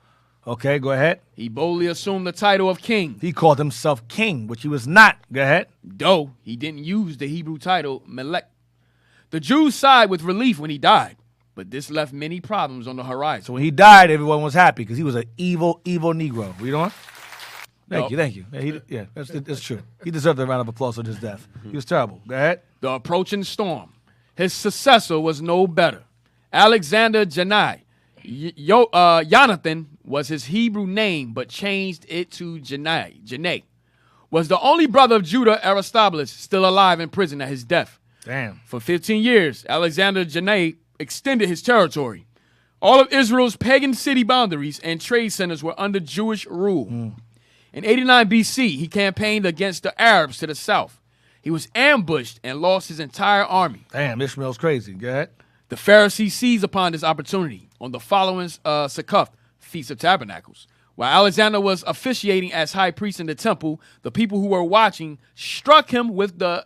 Okay, go ahead. He boldly assumed the title of king, He called himself king, which he was not. Go ahead. though he didn't use the Hebrew title Melech. The Jews sighed with relief when he died, but this left many problems on the horizon. So when he died, everyone was happy because he was an evil, evil Negro. Read on. Thank you. Yeah, that's true. He deserved a round of applause for his death. He was terrible. Go ahead. The approaching storm. His successor was no better. Alexander Jannaeus. Jonathan was his Hebrew name, but changed it to Jannaeus. Was the only brother of Judah, Aristobulus, still alive in prison at his death. Damn. For 15 years, Alexander Jannaeus extended his territory. All of Israel's pagan city boundaries and trade centers were under Jewish rule. In 89 BC, he campaigned against the Arabs to the south. He was ambushed and lost his entire army. Damn, Ishmael's crazy. Go ahead. The Pharisees seized upon this opportunity on the following Sukkot, Feast of Tabernacles. While Alexander was officiating as high priest in the temple, the people who were watching struck him with the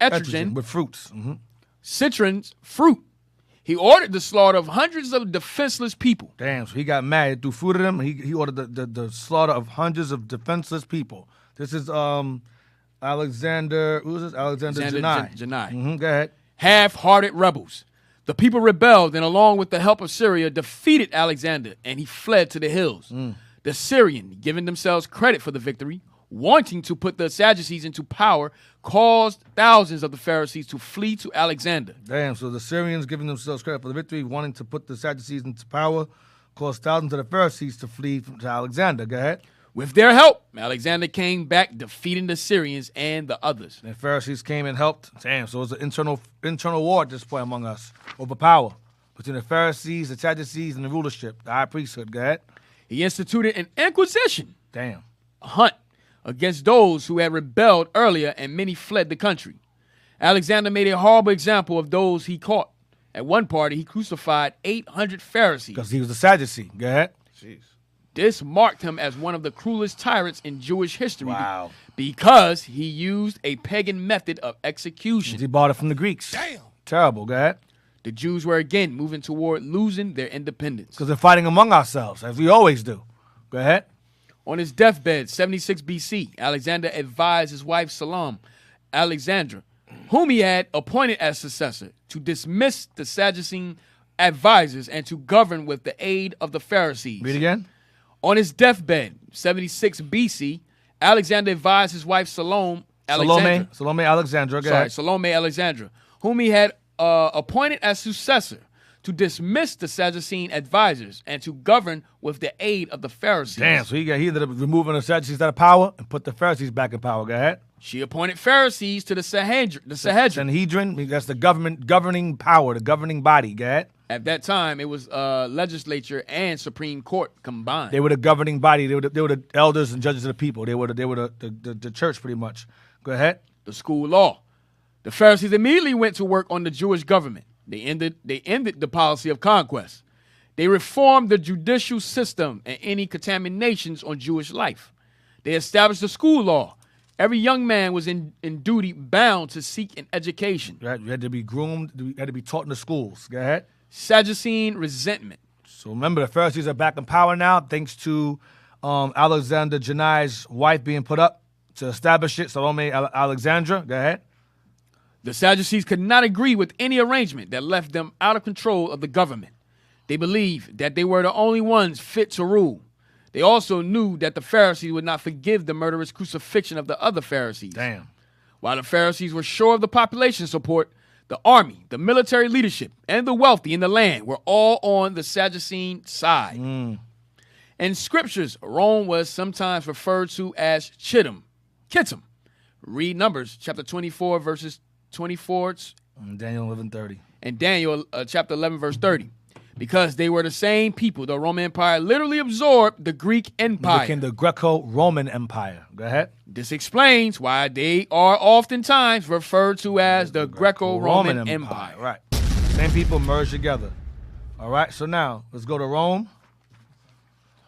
etruscan, With fruits. citron's fruit. He ordered the slaughter of hundreds of defenseless people. Damn, so he got mad. He threw food at him. He ordered the slaughter of hundreds of defenseless people. This is Alexander, who is this? Alexander Jannaeus. Jannaeus. Go ahead. Half-hearted rebels. The people rebelled and, along with the help of Syria, defeated Alexander, and he fled to the hills. The Syrian, giving themselves credit for the victory, wanting to put the Sadducees into power, caused thousands of the Pharisees to flee to Alexander. Damn, so the Syrians giving themselves credit for the victory, wanting to put the Sadducees into power, caused thousands of the Pharisees to flee to Alexander. Go ahead. With their help, Alexander came back, defeating the Syrians and the others. And the Pharisees came and helped. Damn, so it was an internal war at this point among us over power between the Pharisees, the Sadducees, and the rulership, the high priesthood. Go ahead. He instituted an inquisition, Damn. a hunt, against those who had rebelled earlier, and many fled the country. Alexander made a horrible example of those he caught. At one party, he crucified 800 Pharisees. Because he was a Sadducee. Go ahead. Jeez. This marked him as one of the cruelest tyrants in Jewish history. Wow. Because he used a pagan method of execution. He bought it from the Greeks. Damn. Terrible. Go ahead. The Jews were again moving toward losing their independence. Because they're fighting among ourselves, as we always do. Go ahead. On his deathbed, 76 BC, Alexander advised his wife Salome Alexandra, whom he had appointed as successor, to dismiss the Sadducean advisors and to govern with the aid of the Pharisees. Read again. On his deathbed, 76 BC, Alexander advised his wife Salome Alexandra. Salome Alexandra. Go ahead. Salome Alexandra, whom he had appointed as successor, to dismiss the Sadducean advisors and to govern with the aid of the Pharisees. Damn, so he ended up removing the Sadducees out of power and put the Pharisees back in power. Go ahead. She appointed Pharisees to the Sanhedrin. Sanhedrin, that's the governing power, the governing body. Go ahead. At that time, it was legislature and Supreme Court combined. They were the governing body. They were the elders and judges of the people. They were the church, pretty much. Go ahead. The school law. The Pharisees immediately went to work on the Jewish government. They ended the policy of conquest. They reformed the judicial system and any contaminations on Jewish life. They established the school law. Every young man was in duty bound to seek an education. You had to be groomed. You had to be taught in the schools. Go ahead. Sadducean resentment. So remember, the Pharisees are back in power now, thanks to Alexander Jannaeus' wife being put up to establish it. Salome Alexandra. Go ahead. The Sadducees could not agree with any arrangement that left them out of control of the government. They believed that they were the only ones fit to rule. They also knew that the Pharisees would not forgive the murderous crucifixion of the other Pharisees. Damn. While the Pharisees were sure of the population support, the army, the military leadership, and the wealthy in the land were all on the Sadducean side. In scriptures, Rome was sometimes referred to as Kittim. Read Numbers chapter 24, verses 24 Daniel 11:30. and Daniel chapter 11, verse 30. because they were the same people. The Roman Empire literally absorbed the Greek It Empire. became the Greco-Roman Empire. Go ahead. This explains why they are oftentimes referred to as the Greco-Roman Empire. Right. Same people merged together. All right. So now let's go to Rome.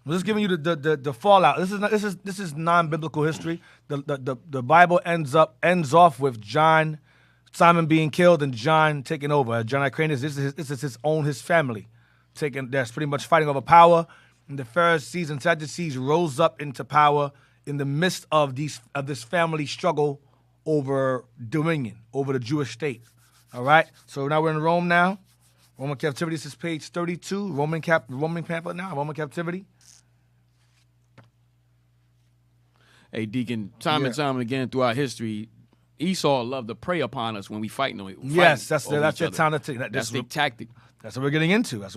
I'm just giving you the fallout. This is non-biblical history. The Bible ends off with Simon being killed and John taking over. John Hyrcanus, this is his family that's pretty much fighting over power. And the Pharisees and Sadducees rose up into power in the midst of this family struggle over dominion, over the Jewish state. All right. So now we're in Rome now. Roman captivity. This is page 32. Roman pamphlet now. Roman captivity. Hey, Deacon, time and time again throughout history, Esau loved to prey upon us when we fighting. Yes, that's their time to take. That's the tactic. That's what we're getting into. That's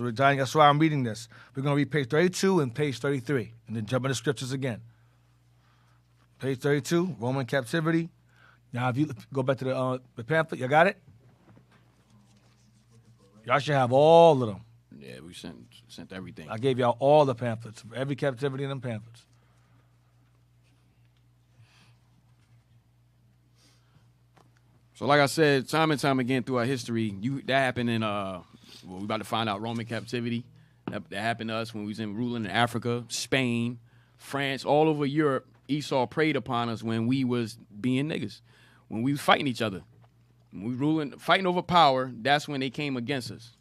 why I'm reading this. We're going to read page 32 and page 33, and then jump into scriptures again. Page 32, Roman captivity. Now, if you go back to the pamphlet, you got it? Y'all should have all of them. Yeah, we sent everything. I gave y'all all the pamphlets, every captivity in them pamphlets. So like I said, time and time again throughout history, that happened in, we about to find out Roman captivity. That happened to us when we was ruling in Africa, Spain, France, all over Europe. Esau preyed upon us when we was being niggas, when we was fighting each other. When we fighting over power, that's when they came against us.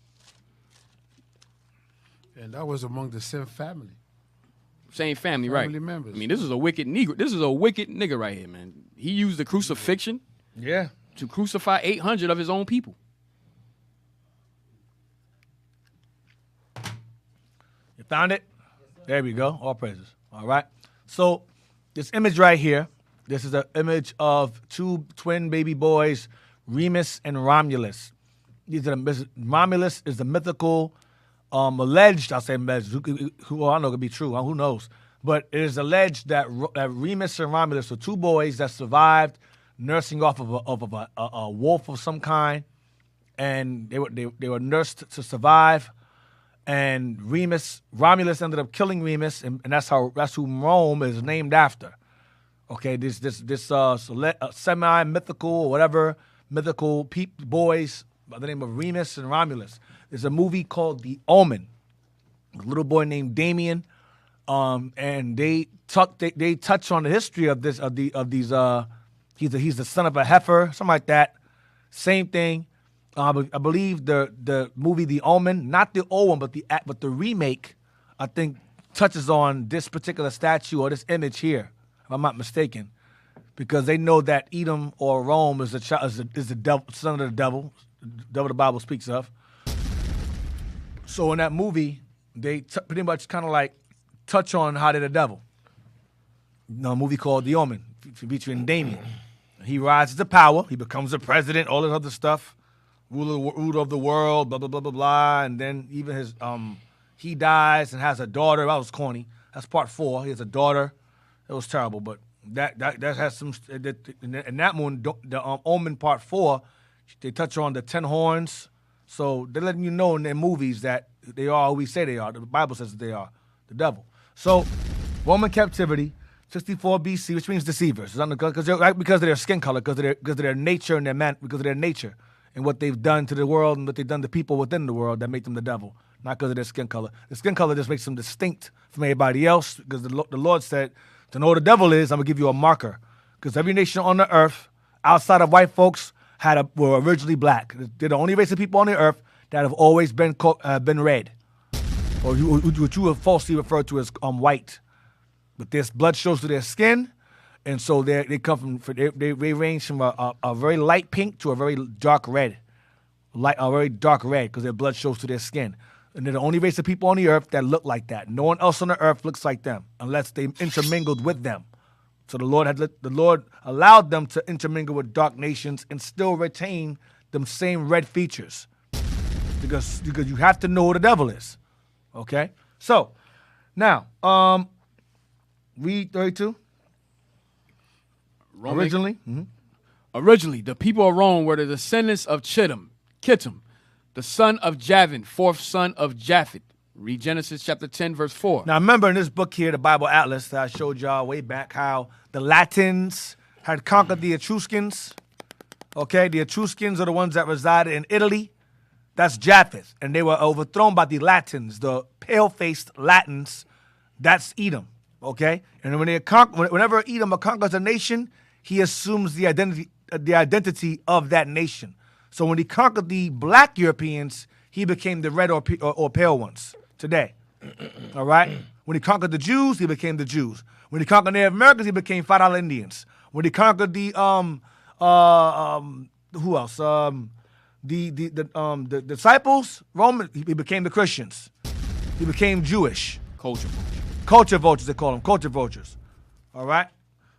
And that was among the same family. Same family, right? Family members. I mean, this is a wicked Negro. This is a wicked nigga right here, man. He used the crucifixion. Yeah. To crucify 800 of his own people. You found it? There we go. All praises. All right. So this image right here, this is an image of two twin baby boys, Remus and Romulus. Romulus is the mythical, alleged, I'll say alleged, who I don't know could be true, who knows. But it is alleged that Remus and Romulus are two boys that survived nursing off of a wolf of some kind, and they were nursed to survive. And Romulus ended up killing Remus, and that's who Rome is named after. Okay, this semi-mythical or whatever mythical boys by the name of Remus and Romulus. There's a movie called The Omen. A little boy named Damien, and they touch on the history of these. He's the son of a heifer, something like that. Same thing. I believe the movie The Omen, not the old one, but the remake, I think touches on this particular statue or this image here, if I'm not mistaken, because they know that Edom or Rome is the devil, son of the devil the Bible speaks of. So in that movie, they pretty much kind of like touch on how they're the devil. A movie called The Omen, featuring Damien. He rises to power. He becomes the president, all this other stuff, ruler of the world, blah, blah, blah, blah, blah. And then even he dies and has a daughter. That was corny. That's part 4. He has a daughter. It was terrible, but that has some. In that one, the Omen part 4, they touch on the 10 horns. So they're letting you know in their movies that they are who we say they are. The Bible says that they are the devil. So Roman captivity. 64 BC, which means deceivers, because of their skin color, because of their nature and because of their nature and what they've done to the world and what they've done to people within the world that make them the devil, not because of their skin color. The skin color just makes them distinct from everybody else, because the Lord said, to know what the devil is, I'm gonna give you a marker, because every nation on the earth, outside of white folks, were originally black. They're the only race of people on the earth that have always been red, or what you have falsely referred to as white. But this blood shows through their skin, and so they come from they range from a very light pink to a very dark red, because their blood shows through their skin. And they're the only race of people on the earth that look like that. No one else on the earth looks like them unless they intermingled with them. So the Lord allowed them to intermingle with dark nations and still retain them same red features, because you have to know who the devil is. Okay, so now read 32. Originally, Originally, the people of Rome were the descendants of Kittim, the son of Javan, fourth son of Japhet. Read Genesis chapter 10, verse 4. Now, remember in this book here, the Bible Atlas that I showed y'all way back, how the Latins had conquered the Etruscans. Okay, the Etruscans are the ones that resided in Italy. That's Japheth. And they were overthrown by the Latins, the pale-faced Latins. That's Edom. Okay? And when whenever Edom conquers a nation, he assumes the identity of that nation. So when he conquered the black Europeans, he became the red or pale ones today. All right? When he conquered the Jews, he became the Jews. When he conquered Native Americans, he became $5 Indians. When he conquered the who else? The disciples, Roman, he became the Christians. He became Jewish. Culture vultures, they call them, culture vultures. All right?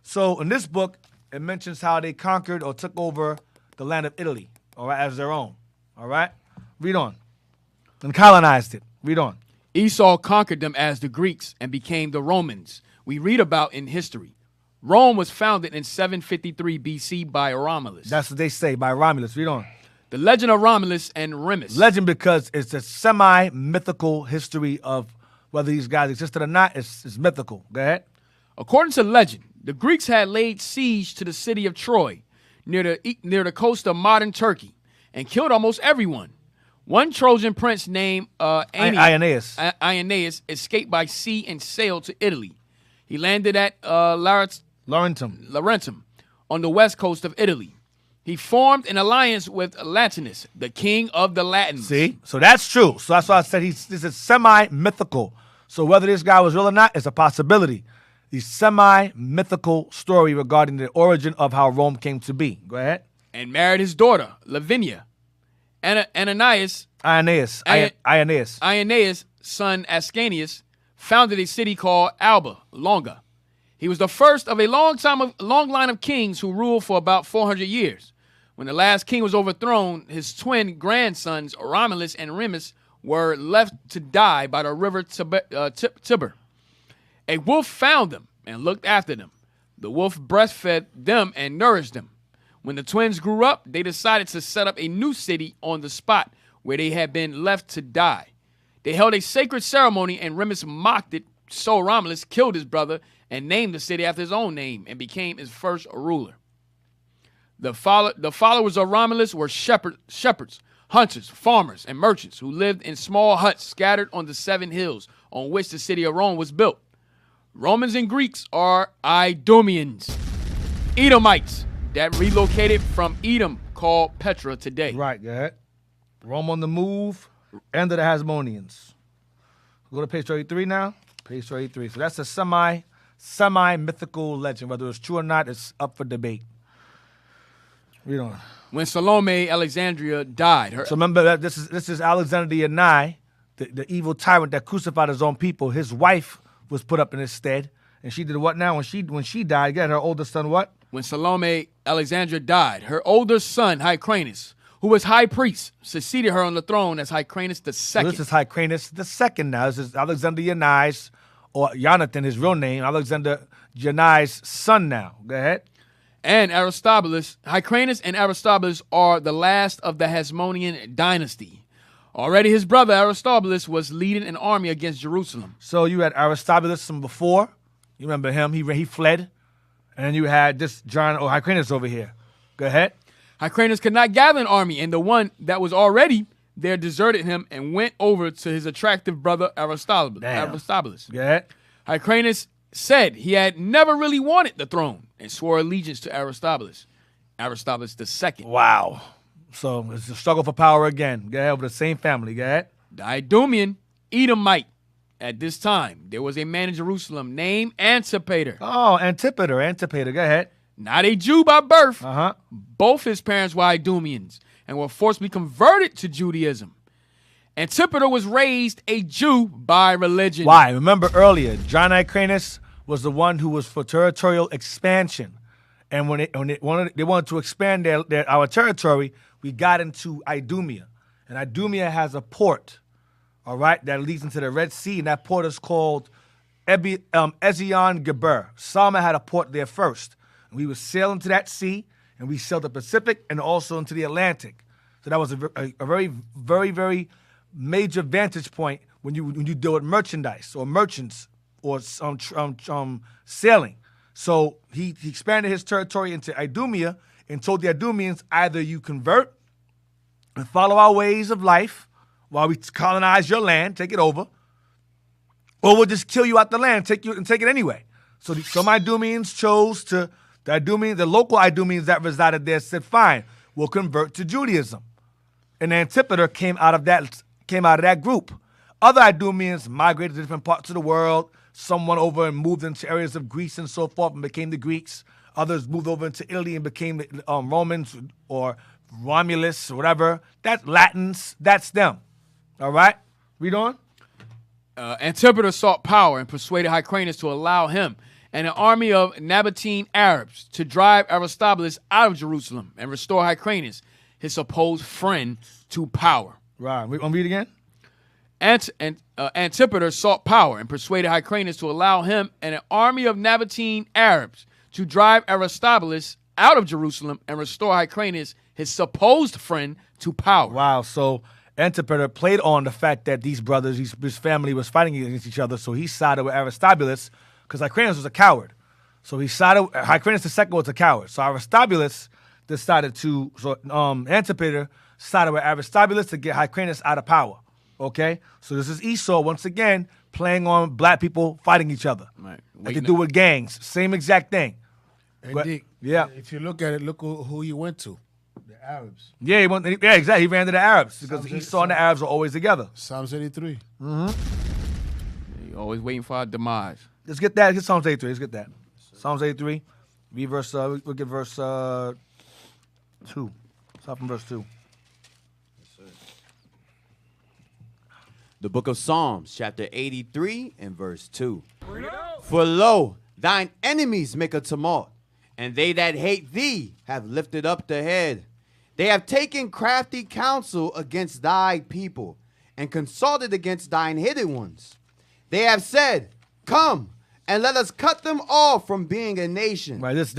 So in this book, it mentions how they conquered or took over the land of Italy, all right, as their own. All right? Read on. And colonized it. Read on. Esau conquered them as the Greeks and became the Romans we read about in history. Rome was founded in 753 BC by Romulus. That's what they say, by Romulus. Read on. The legend of Romulus and Remus. Legend because it's a semi-mythical history of whether these guys existed or not. It's mythical. Go ahead. According to legend, the Greeks had laid siege to the city of Troy near the coast of modern Turkey and killed almost everyone. One Trojan prince named Aeneas escaped by sea and sailed to Italy. He landed at Laurentum on the west coast of Italy. He formed an alliance with Latinus, the king of the Latins. See? So that's true. So that's why I said this is semi-mythical. So whether this guy was real or not is a possibility. The semi-mythical story regarding the origin of how Rome came to be. Go ahead. And married his daughter, Lavinia. Aeneas, son Ascanius, founded a city called Alba Longa. He was the first of a long line of kings who ruled for about 400 years. When the last king was overthrown, his twin grandsons, Romulus and Remus, were left to die by the river Tiber. A wolf found them and looked after them. The wolf breastfed them and nourished them. When the twins grew up, they decided to set up a new city on the spot where they had been left to die. They held a sacred ceremony and Remus mocked it, so Romulus killed his brother and named the city after his own name and became its first ruler. The followers of Romulus were shepherds, hunters, farmers, and merchants who lived in small huts scattered on the 7 hills on which the city of Rome was built. Romans and Greeks are Idumeans, Edomites that relocated from Edom, called Petra today. Right, go ahead. Rome on the move, end of the Hasmoneans. Go to page 33 now. Page 33. So that's a semi-mythical legend. Whether it's true or not, it's up for debate. Read on. When Salome Alexandra died, so remember that this is Alexander the Jannaeus, the evil tyrant that crucified his own people. His wife was put up in his stead, and she did what now? When she died, again, her older son what? When Salome Alexandra died, her older son Hyrcanus, who was high priest, succeeded her on the throne as Hyrcanus II. So this is Hyrcanus II now. This is Alexander Jannaeus, or Jonathan, his real name, Alexander Jannaeus' son now. Go ahead. And Aristobulus, Hyrcanus and Aristobulus are the last of the Hasmonean dynasty. Already his brother Aristobulus was leading an army against Jerusalem. So you had Aristobulus from before. You remember him. He fled. And then you had this Hyrcanus over here. Go ahead. Hyrcanus could not gather an army, and the one that was already there deserted him and went over to his attractive brother Aristobulus. Go ahead. Hyrcanus said he had never really wanted the throne and swore allegiance to Aristobulus II. Wow. So it's a struggle for power again. Go ahead, over the same family. Go ahead. The Idumean Edomite. At this time, there was a man in Jerusalem named Antipater. Oh, Antipater. Go ahead. Not a Jew by birth. Uh-huh. Both his parents were Idumeans and were forcibly converted to Judaism. Antipater was raised a Jew by religion. Why? Remember earlier, John Hyrcanus was the one who was for territorial expansion. And when they wanted to expand our territory, we got into Idumea. And Idumea has a port, all right, that leads into the Red Sea, and that port is called Ezion Geber. Solomon had a port there first. And we would sail into that sea, and we sailed the Pacific and also into the Atlantic. So that was a very, very, very major vantage point when you deal with merchandise or merchants or sailing. So he expanded his territory into Idumea and told the Idumeans, either you convert and follow our ways of life while we colonize your land, take it over, or we'll just kill you out the land, take it anyway. So some Idumeans chose to, the local Idumeans that resided there said, fine, we'll convert to Judaism. And Antipater came out of that group. Other Idumeans migrated to different parts of the world. Some went over and moved into areas of Greece and so forth and became the Greeks. Others moved over into Italy and became the Romans or Romulus or whatever. That's Latins. That's them. All right? Read on. Antipater sought power and persuaded Hyrcanus to allow him and an army of Nabatean Arabs to drive Aristobulus out of Jerusalem and restore Hyrcanus, his supposed friend, to power. Right. We want to read again? Antipater sought power and persuaded Hyrcanus to allow him and an army of Nabatean Arabs to drive Aristobulus out of Jerusalem and restore Hyrcanus, his supposed friend, to power. Wow. So Antipater played on the fact that these brothers, his family was fighting against each other, so he sided with Aristobulus because Hyrcanus was a coward. So Hyrcanus II was a coward. So Aristobulus decided to, Antipater sided with Aristobulus to get Hyrcanus out of power. Okay? So this is Esau, once again, playing on black people fighting each other. Right. Like they do with gangs. Same exact thing. Indeed. Yeah. If you look at it, look who he went to. The Arabs. Yeah, exactly. He ran to the Arabs because Esau and the Arabs were always together. Psalms 83. You're always waiting for our demise. Let's get that. Let's get Psalms 83. Let's get that. Psalms 83. Read verse, we'll get verse 2. Start from verse 2. The book of Psalms, chapter 83 and verse 2. For lo, thine enemies make a tumult, and they that hate thee have lifted up the head. They have taken crafty counsel against thy people, and consulted against thine hidden ones. They have said, come, and let us cut them off from being a nation. Right, these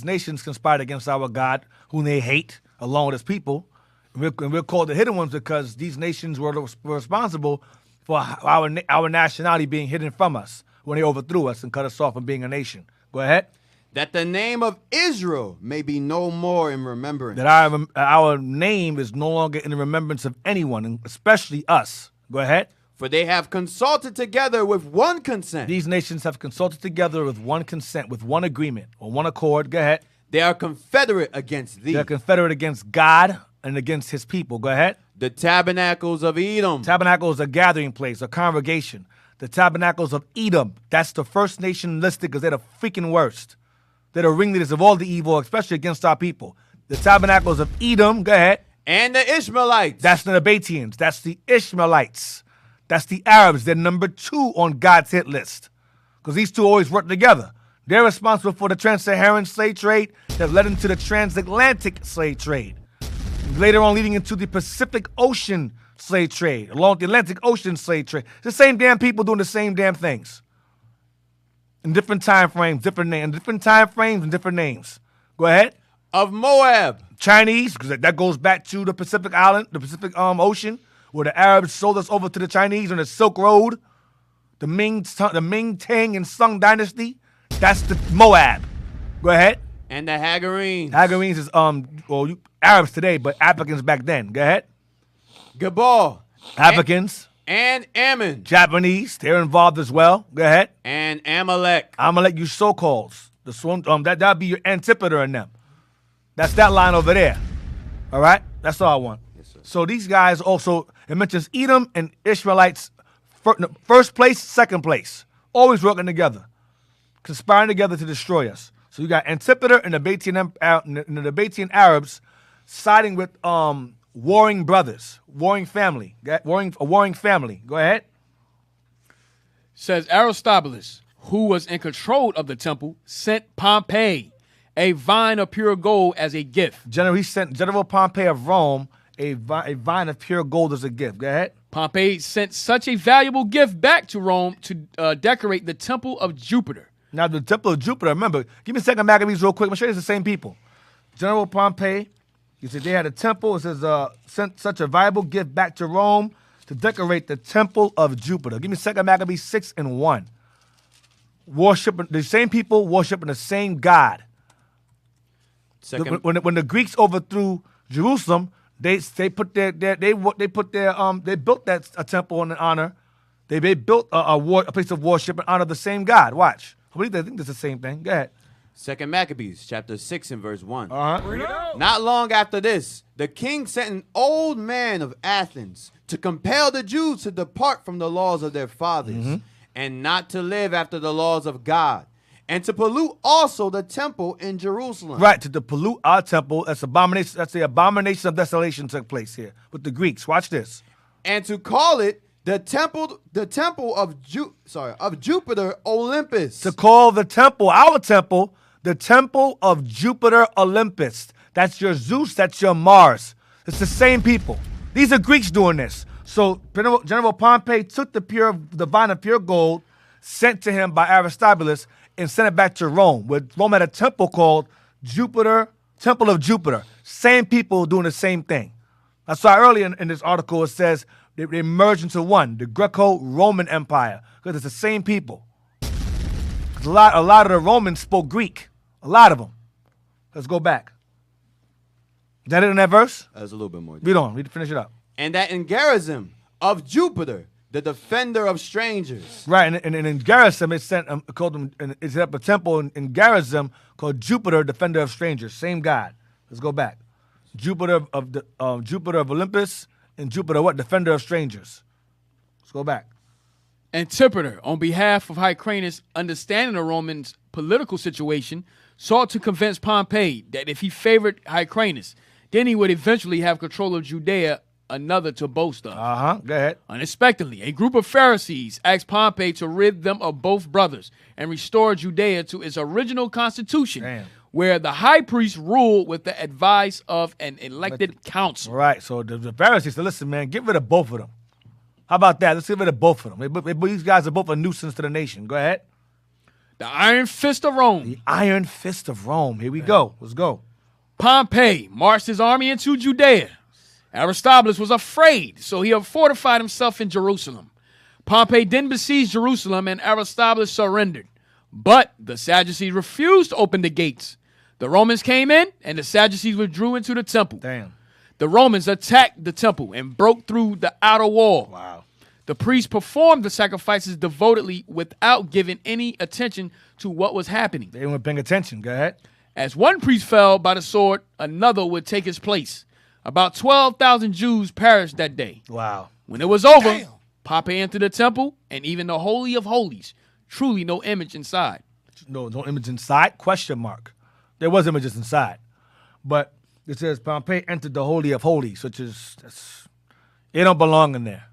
nations conspired against our God, whom they hate, along with his people. And we're called the hidden ones because these nations were responsible for our nationality being hidden from us when they overthrew us and cut us off from being a nation. Go ahead. That the name of Israel may be no more in remembrance. That our name is no longer in the remembrance of anyone, and especially us. Go ahead. For they have consulted together with one consent. These nations have consulted together with one consent, with one agreement, or one accord. Go ahead. They are confederate against thee. They're confederate against God and against his people. Go ahead. The tabernacles of Edom. Tabernacle is a gathering place, a congregation. The tabernacles of Edom, that's the first nation listed because they're the freaking worst. They're the ringleaders of all the evil, especially against our people. The tabernacles of Edom, go ahead. And the Ishmaelites. That's the Nabateans. That's the Ishmaelites. That's the Arabs. They're number 2 on God's hit list because these two always work together. They're responsible for the trans-Saharan slave trade that led into the transatlantic slave trade. Later on, leading into the Pacific Ocean slave trade, along with the Atlantic Ocean slave trade. It's the same damn people doing the same damn things. In different time frames, different names. Different time frames and different names. Go ahead. Of Moab. Chinese, because that goes back to the Pacific Island, the Pacific Ocean, where the Arabs sold us over to the Chinese on the Silk Road. The Ming, Tang, and Sung dynasty. That's the Moab. Go ahead. And the Hagarenes. Hagarenes is Arabs today, but Africans back then. Go ahead. Gabal. Africans. And Ammon. Japanese, they're involved as well. Go ahead. And Amalek. Amalek, you so-calls. That'd be your Antipater in them. That's that line over there. All right? That's all I want. Yes, sir. So these guys also, it mentions Edom and Ishmaelites, first place, second place. Always working together. Conspiring together to destroy us. So you got Antipater and the Nabatean Arabs siding with warring brothers, warring family. A warring family. Go ahead. Says Aristobulus, who was in control of the temple, sent Pompey a vine of pure gold as a gift. He sent General Pompey of Rome a vine of pure gold as a gift. Go ahead. Pompey sent such a valuable gift back to Rome to decorate the temple of Jupiter. Now, the temple of Jupiter, remember, give me a second, Maccabees, real quick. I'm sure it's the same people. General Pompey You see, they had a temple. It says, sent such a valuable gift back to Rome to decorate the temple of Jupiter. Give me 2 Maccabees 6 and 1. Worshiping the same people, worshiping the same God. When the Greeks overthrew Jerusalem, they built a temple in honor. They built a place of worship in honor of the same God. Watch. I think that's the same thing. Go ahead. 2 Maccabees, chapter 6 and verse 1. Uh-huh. Not long after this, the king sent an old man of Athens to compel the Jews to depart from the laws of their fathers and not to live after the laws of God, and to pollute also the temple in Jerusalem. Right, to pollute our temple. That's abomination. That's the abomination of desolation took place here with the Greeks. Watch this. And to call it the temple of Jupiter Olympus. To call the temple, our temple, the temple of Jupiter Olympus. That's your Zeus, that's your Mars. It's the same people. These are Greeks doing this. So General Pompey took the divine and pure gold sent to him by Aristobulus and sent it back to Rome, where Rome had a temple called Jupiter, Temple of Jupiter. Same people doing the same thing. That's why earlier in this article it says they merged into one, the Greco-Roman Empire, because it's the same people. A lot of the Romans spoke Greek. A lot of them. Let's go back. Is that it in that verse? There's a little bit more. Read on. Finish it up. And that in Gerizim of Jupiter, the defender of strangers. Right, and in Gerizim, it set up a temple in Gerizim called Jupiter, defender of strangers. Same God. Let's go back. Jupiter of Olympus and Jupiter what? Defender of strangers. Let's go back. Antipater, on behalf of Hyrcanus, understanding the Romans' political situation, sought to convince Pompey that if he favored Hyrcanus, then he would eventually have control of Judea, another to boast of. Go ahead. Unexpectedly, a group of Pharisees asked Pompey to rid them of both brothers and restore Judea to its original constitution, where the high priest ruled with the advice of an elected council. Right, so the Pharisees said, listen, man, get rid of both of them. How about that? Let's get rid of both of them. These guys are both a nuisance to the nation. Go ahead. The Iron Fist of Rome. The Iron Fist of Rome. Here we go. Let's go. Pompey marched his army into Judea. Aristobulus was afraid, so he fortified himself in Jerusalem. Pompey then besieged Jerusalem, and Aristobulus surrendered. But the Sadducees refused to open the gates. The Romans came in, and the Sadducees withdrew into the temple. Damn. The Romans attacked the temple and broke through the outer wall. Wow. The priests performed the sacrifices devotedly without giving any attention to what was happening. They weren't paying attention. Go ahead. As one priest fell by the sword, another would take his place. About 12,000 Jews perished that day. Wow. When it was over, Pompey entered the temple, and even the Holy of Holies, truly no image inside. No image inside? Question mark. There was images inside. But it says Pompey entered the Holy of Holies, which is, it don't belong in there.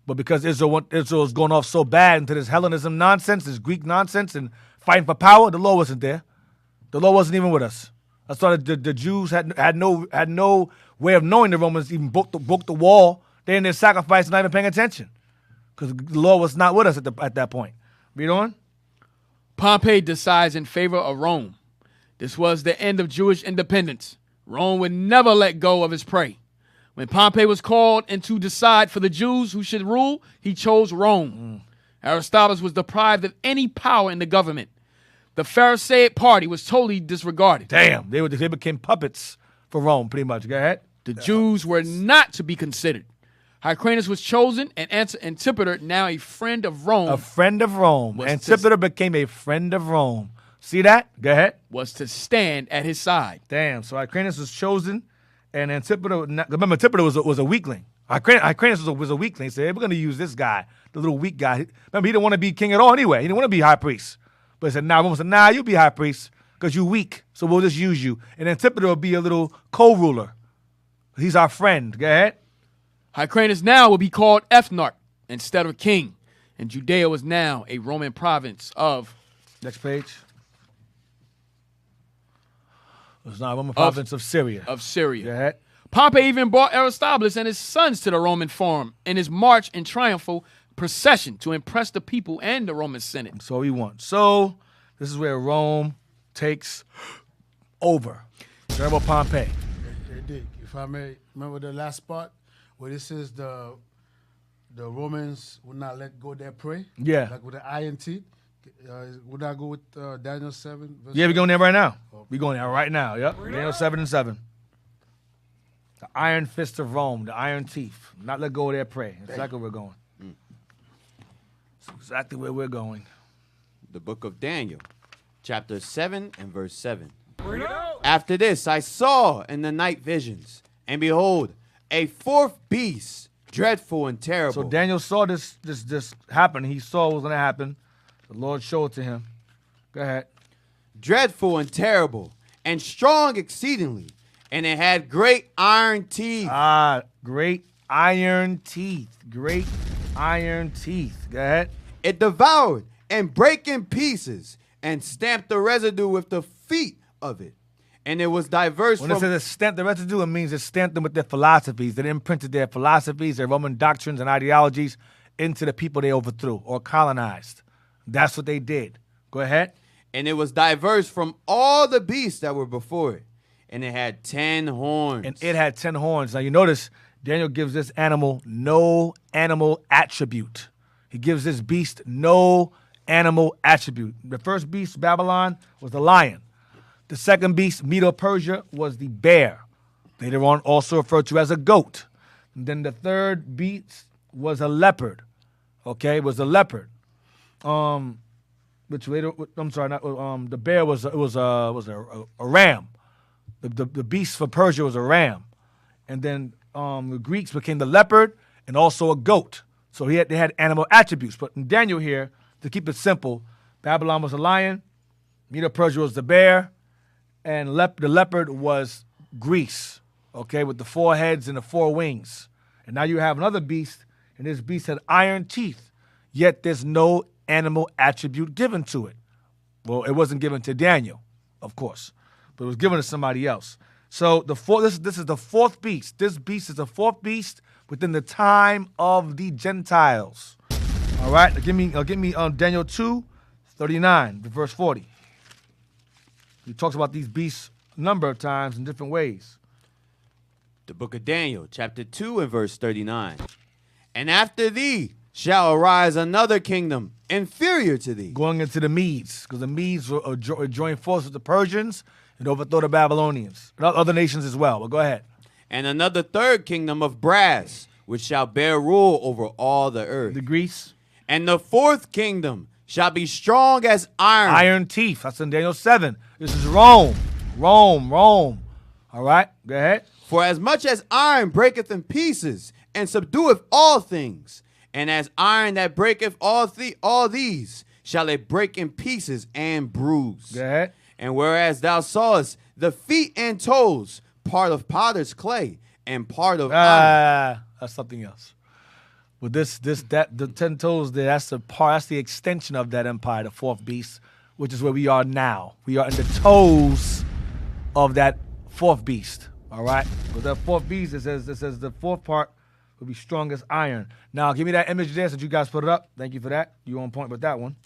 But because Israel was going off so bad into this Hellenism nonsense, this Greek nonsense, and fighting for power, the law wasn't there. The law wasn't even with us. That's why the Jews had no way of knowing the Romans even broke the wall. They in their sacrifice, not even paying attention, because the law was not with us at that point. Read on. Pompey decides in favor of Rome. This was the end of Jewish independence. Rome would never let go of his prey. When Pompey was called in to decide for the Jews who should rule, he chose Rome. Aristobulus was deprived of any power in the government. The Pharisaic party was totally disregarded. Damn, they became puppets for Rome, pretty much. Go ahead. The Jews were not to be considered. Hyrcanus was chosen, and Antipater, now a friend of Rome. A friend of Rome. Antipater became a friend of Rome. See that? Go ahead. Was to stand at his side. Damn, so Hyrcanus was chosen, and Antipater, remember, Antipater was a weakling. Hyrcanus was a weakling. He said, hey, we're going to use this guy, the little weak guy. Remember, he didn't want to be king at all anyway. He didn't want to be high priest. But he said, Rome said, you'll be high priest because you're weak, so we'll just use you. And Antipater will be a little co-ruler. He's our friend. Go ahead. Hyrcanus now will be called ethnarch instead of king, and Judea was now a Roman province of... Next page. It was now a Roman province of Syria. Of Syria. Go ahead. Pompey even brought Aristobulus and his sons to the Roman forum in his march in triumphal procession to impress the people and the Roman Senate. So he won. So this is where Rome takes over. General Pompey. They did. if I may, remember the last part where this is the Romans would not let go their prey. Yeah. Like with the iron teeth. Would I go with Daniel 7? Verse Yeah, we're 7? going there right now. We're going there right now. Yep. Daniel 7 and 7. The iron fist of Rome, the iron teeth. Not let go of their prey. That's exactly where we're going. That's exactly where we're going. The book of Daniel, chapter 7 and verse 7. After this, I saw in the night visions, and behold, a fourth beast, dreadful and terrible. So Daniel saw this happen. He saw what was going to happen. The Lord showed it to him. Go ahead. Dreadful and terrible, and strong exceedingly, and it had great iron teeth. Great iron teeth. Great iron teeth. Go ahead. It devoured and brake in pieces, and stamped the residue with the feet of it. And it was diverse When from... it says it stamped the residue, it means it stamped them with their philosophies. They imprinted their philosophies, their Roman doctrines and ideologies into the people they overthrew or colonized. That's what they did. Go ahead. And it was diverse from all the beasts that were before it. And it had 10 horns. And it had 10 horns. Now you notice Daniel gives this animal no animal attribute. He gives this beast no animal attribute. The first beast, Babylon, was the lion. The second beast, Medo-Persia, was the bear. Later on, also referred to as a goat. And then the third beast was a leopard. Okay, was a leopard. Which later, I'm sorry, not the bear was a ram. The beast for Persia was a ram, and then the Greeks became the leopard and also a goat. So they had animal attributes. But in Daniel here, to keep it simple, Babylon was a lion, Medo-Persia was the bear, and the leopard was Greece, okay, with the 4 heads and the 4 wings. And now you have another beast, and this beast had iron teeth, yet there's no animal attribute given to it. Well, it wasn't given to Daniel, of course, but it was given to somebody else. So this is the fourth beast. This beast is the fourth beast within the time of the Gentiles. All right, give me Daniel 2:39 to verse 40. He talks about these beasts a number of times in different ways. The book of Daniel, chapter 2 and verse 39. And after thee shall arise another kingdom inferior to thee. Going into the Medes, because the Medes joined forces with the Persians and overthrow the Babylonians, and other nations as well. But go ahead. And another third kingdom of brass, which shall bear rule over all the earth. The Greece. And the fourth kingdom shall be strong as iron. Iron teeth. That's in Daniel 7. This is Rome. Rome. All right, go ahead. For as much as iron breaketh in pieces, and subdueth all things, and as iron that breaketh all these, shall it break in pieces and bruise. Go ahead. And whereas thou sawest the feet and toes, part of potter's clay, and part of iron. That's something else. But the 10 toes there, that's the extension of that empire, the fourth beast, which is where we are now. We are in the toes of that fourth beast. All right? With that fourth beast, it says the fourth part will be strong as iron. Now, give me that image there since you guys put it up. Thank you for that. You on point with that one.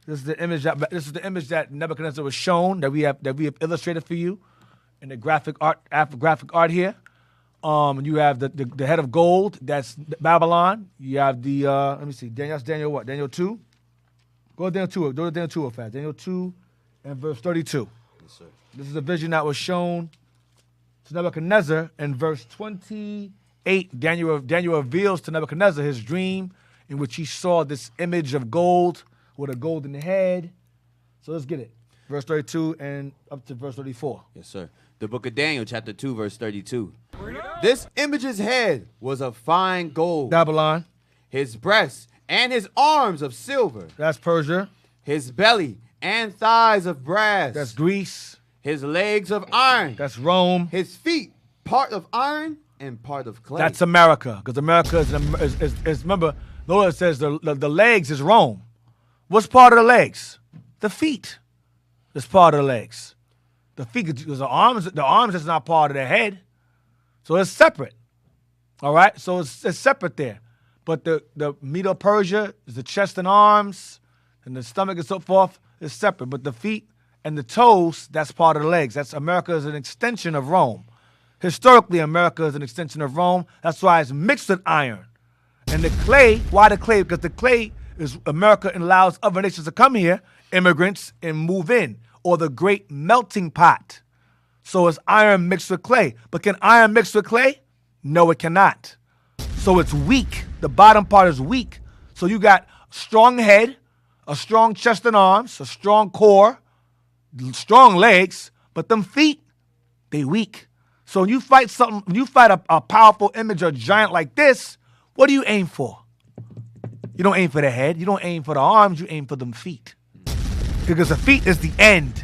This is the image that Nebuchadnezzar was shown that we have illustrated for you in the graphic art here. You have the head of gold. That's Babylon. You have the let me see. Daniel what? Daniel 2. Go to Daniel 2. Go to Daniel 2 real fast. Daniel 2 and verse 32. Yes, sir. This is a vision that was shown to Nebuchadnezzar in verse 28. Daniel reveals to Nebuchadnezzar his dream in which he saw this image of gold with a golden head. So let's get it. Verse 32 and up to verse 34. Yes, sir. The book of Daniel, chapter 2, verse 32. This image's head was of fine gold. Babylon. His breasts and his arms of silver. That's Persia. His belly and thighs of brass. That's Greece. His legs of iron. That's Rome. His feet, part of iron and part of clay. That's America, because America is remember, though it says the legs is Rome. What's part of the legs? The feet is part of the legs. The feet, because the arms is not part of the head. So it's separate. All right? So it's separate there. But the Medo-Persia is the chest and arms, and the stomach and so forth is separate. But the feet and the toes, that's part of the legs. That's America is an extension of Rome. Historically, America is an extension of Rome. That's why it's mixed with iron. And the clay, why the clay? Because the clay is America and allows other nations to come here, immigrants, and move in. Or the great melting pot. So it's iron mixed with clay. But can iron mix with clay? No, it cannot. So it's weak. The bottom part is weak. So you got strong head, a strong chest and arms, a strong core, strong legs, but them feet, they weak. So when you fight something, when you fight a powerful image or giant like this, what do you aim for? You don't aim for the head. You don't aim for the arms. You aim for them feet. Because the feet is the end.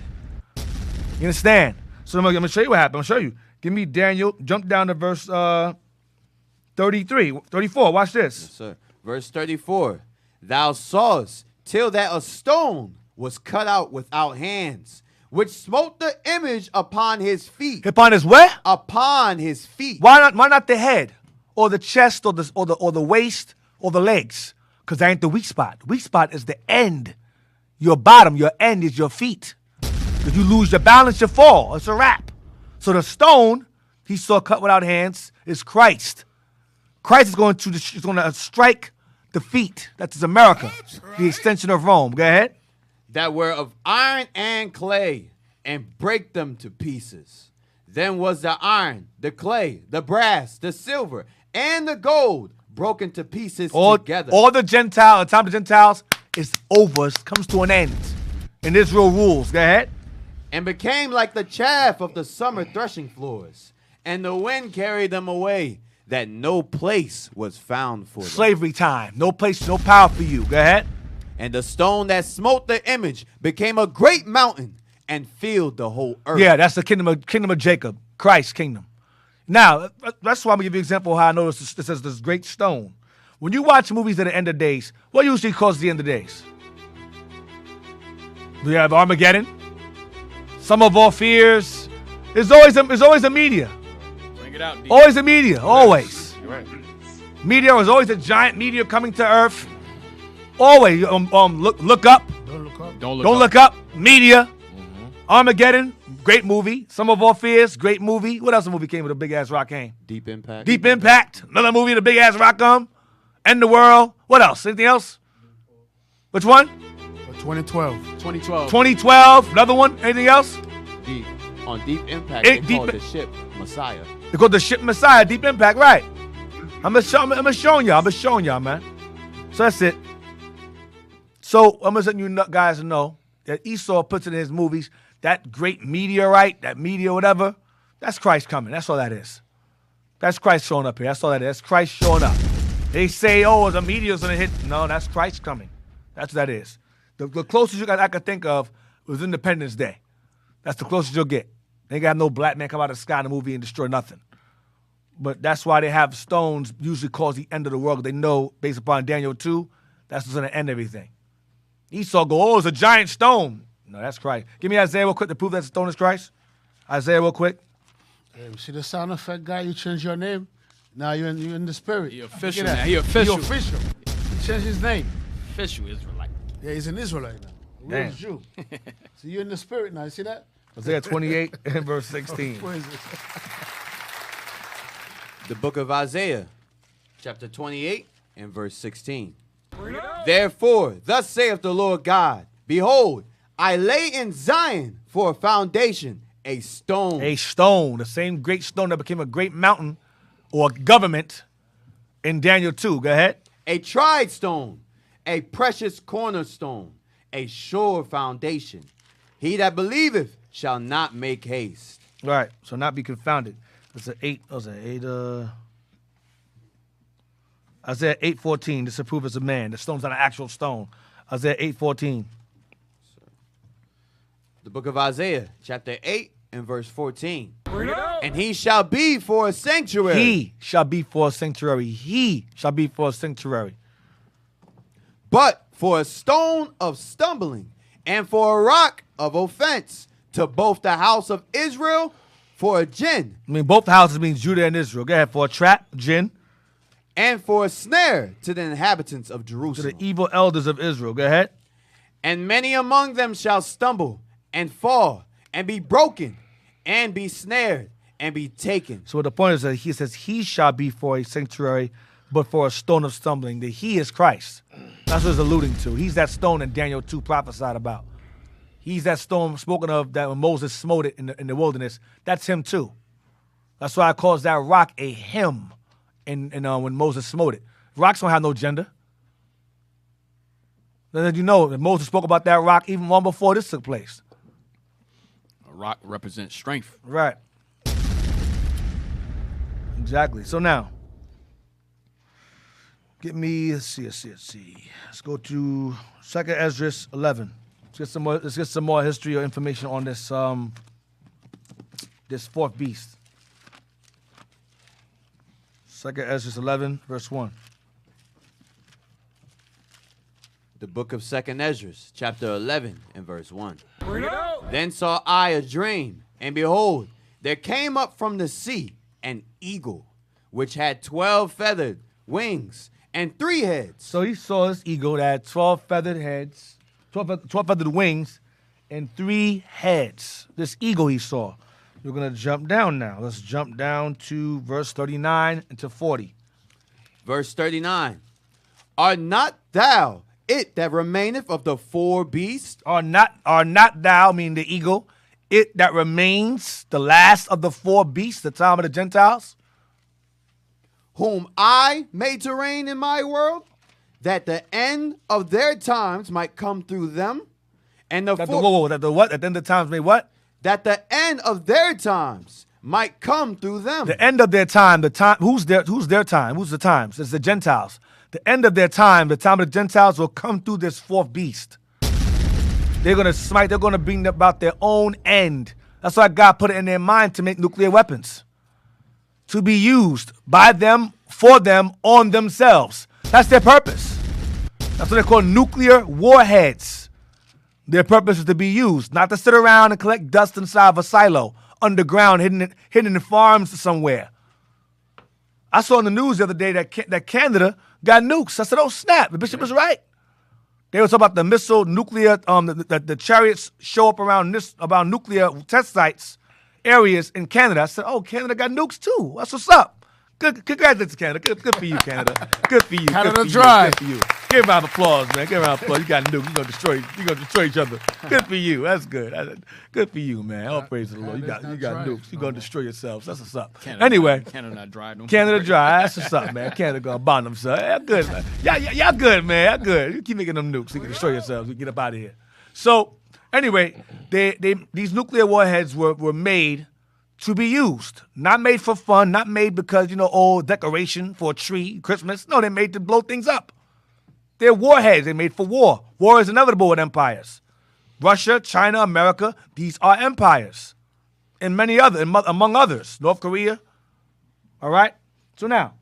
You understand? So I'm going to show you what happened. I'm going to show you. Give me Daniel. Jump down to verse 34. Watch this. Yes, sir. Verse 34. Thou sawest till that a stone was cut out without hands, which smote the image upon his feet. Upon his what? Upon his feet. Why not the head or the chest or the waist or the legs? Because that ain't the weak spot. The weak spot is the end. Your bottom, your end is your feet. If you lose your balance, you fall. It's a wrap. So the stone he saw cut without hands is Christ. Christ is going to strike the feet. That's America, the extension of Rome. Go ahead. That were of iron and clay, and break them to pieces. Then was the iron, the clay, the brass, the silver, and the gold broken to pieces together. All the Gentiles, the time of the Gentiles is over. It comes to an end. And Israel rules. Go ahead. And became like the chaff of the summer threshing floors, and the wind carried them away, that no place was found for them. Slavery time. No place, no power for you. Go ahead. And the stone that smote the image became a great mountain and filled the whole earth. Yeah, that's the kingdom of Jacob, Christ's kingdom. Now, that's why I'm going to give you an example of how I know this is this great stone. When you watch movies at the end of days, what usually causes the end of days? We have Armageddon, Some of Our Fears. It's always a media. Bring it out, D. Always a media, always. You're right. Meteor is always a giant meteor coming to Earth. Always, look up. Don't look up. Don't Look up. Media. Armageddon, great movie. Some of Our Fears, great movie. What else a movie came with a big ass rock came? Deep Impact. Deep Impact, another movie, the big ass rock come. End the World. What else? Anything else? Which one? 2012. 2012. 2012. Another one? Anything else? On Deep Impact, It- they Deep- called the ship Messiah. They called the ship Messiah, Deep Impact, right? I'm showing y'all, man. So that's it. So I'm just letting you guys know that Esau puts it in his movies, that great meteorite, that meteor, whatever, that's Christ coming. That's all that is. That's Christ showing up here. That's all that is. That's Christ showing up. They say, oh, the meteor's going to hit. No, that's Christ coming. That's what that is. The closest I could think of was Independence Day. That's the closest you'll get. They ain't got no black man come out of the sky in a movie and destroy nothing. But that's why they have stones usually cause the end of the world. They know, based upon Daniel 2, that's what's going to end everything. Esau go, oh, it's a giant stone. No, that's Christ. Give me Isaiah real quick to prove that the stone is Christ. Isaiah real quick. Hey, see the sound effect guy? You change your name. Now you're in the spirit. He official Look at that. now. He official. He official. He changed his name. Official Israelite. Yeah, he's an Israelite now. A real Damn. Jew. So you're in the spirit now. You see that? Isaiah 28 and verse 16. Praise it. The book of Isaiah, chapter 28 and verse 16. Therefore, thus saith the Lord God, behold, I lay in Zion for a foundation a stone. A stone, the same great stone that became a great mountain or government in Daniel 2. Go ahead. A tried stone, a precious cornerstone, a sure foundation. He that believeth shall not make haste. All right, so not be confounded. That's an 8. That was an 8. Isaiah 8:14. Disapprove as a man. The stone's not an actual stone. Isaiah 8:14. The book of Isaiah, chapter 8 and verse 14. And he shall be for a sanctuary. He shall be for a sanctuary. He shall be for a sanctuary. But for a stone of stumbling and for a rock of offense to both the house of Israel, for a gin, I mean, both houses means Judah and Israel. Go ahead. For a trap, jinn, and for a snare to the inhabitants of to Jerusalem. the evil elders of Israel. Go ahead. And many among them shall stumble and fall and be broken and be snared and be taken. So the point is that he says he shall be for a sanctuary, but for a stone of stumbling. The he is Christ. That's what it's alluding to. He's that stone that Daniel 2 prophesied about. He's that stone spoken of that when Moses smote it in the wilderness. That's him too. That's why I calls that rock a him when Moses smote it. Rocks don't have no gender. Then you know that Moses spoke about that rock even long before this took place. A rock represents strength. Right. Exactly. So now, let's see. Let's go to 2nd Esdras 11. Let's get some more history or information on this this fourth beast. 2nd Esdras 11, verse 1. The book of 2nd Esdras, chapter 11 and verse 1. Then saw I a dream, and behold, there came up from the sea an eagle, which had 12 feathered wings and 3 heads. So he saw this eagle that had 12 feathered heads, 12 feathered wings, and 3 heads. This eagle he saw. We're going to jump down now. Let's jump down to verse 39 and to 40. Verse 39. Art not thou it that remaineth of the 4 beasts? Are not thou, meaning the eagle, it that remains, the last of the 4 beasts, the time of the Gentiles? Whom I made to reign in my world, that the end of their times might come through them, and the That the what? At the end of times made what? that the end of their times might come through them. The end of their time, who's their time? Who's the times? It's the Gentiles. The end of their time, the time of the Gentiles will come through this 4th beast. They're going to smite, they're going to bring about their own end. That's why God put it in their mind to make nuclear weapons. To be used by them, for them, on themselves. That's their purpose. That's what they call nuclear warheads. Their purpose is to be used, not to sit around and collect dust inside of a silo, underground, hidden in farms somewhere. I saw in the news the other day that Canada got nukes. I said, oh, snap. The bishop was right. They were talking about the missile, nuclear, the chariots show up around nuclear test sites, areas in Canada. I said, oh, Canada got nukes too. That's what's up. Good, congratulations, Canada. Good for you, Canada. Good for you. Canada good for dry. You. Good for you. Give a round of applause, man. Give a round of applause. You got nukes. You're gonna destroy each other. Good for you. That's good. Good for you, man. All praise to the Lord. You got Canada's not nukes. dry. You're gonna destroy yourselves. That's what's up. Canada, Anyway. Canada not dry. No Canada more. dry. That's what's up, man. Canada gonna bond themselves. Yeah, good, man. Y'all good, man. Y'all good. You keep making them nukes. You can destroy yourselves. We get up out of here. So, anyway, these nuclear warheads were made to be used. Not made for fun, not made because, decoration for a tree, Christmas. No, they're made to blow things up. They're warheads. They're made for war. War is inevitable with empires. Russia, China, America, these are empires. And among others. North Korea. All right? So now,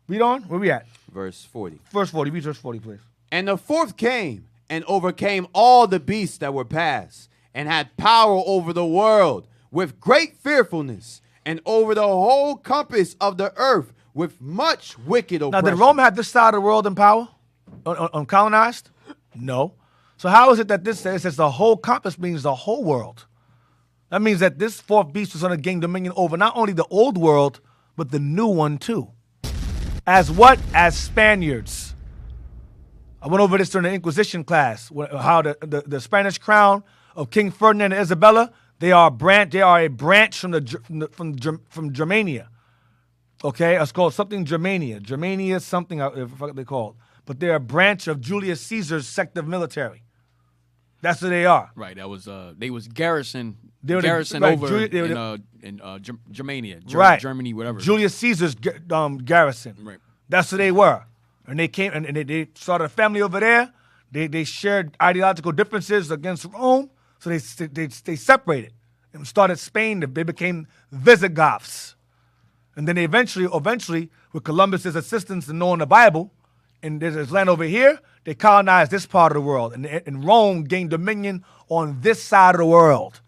read on. Where we at? Verse 40. Verse 40. Read verse 40, please. And the 4th came and overcame all the beasts that were past, and had power over the world with great fearfulness, and over the whole compass of the earth with much wicked oppression. Now, did Rome have this side of the world in power? Uncolonized? No. So how is it that this says the whole compass means the whole world? That means that this 4th beast was going to gain dominion over not only the old world, but the new one too. As what? As Spaniards. I went over this during the Inquisition class, how the Spanish crown of King Ferdinand and Isabella, they are a branch from Germania. Okay, it's called something Germania. Germania something, I forgot they called. But they're a branch of Julius Caesar's sect of military. That's what they are. Right. That was they was garrison Right, over in Germania, Germany, whatever. Julius Caesar's garrison. Right. That's what they were. And they came and they started a family over there. They shared ideological differences against Rome. So they separated and started Spain. They became Visigoths. And then they eventually, with Columbus's assistance in knowing the Bible, and there's this land over here, they colonized this part of the world. And Rome gained dominion on this side of the world.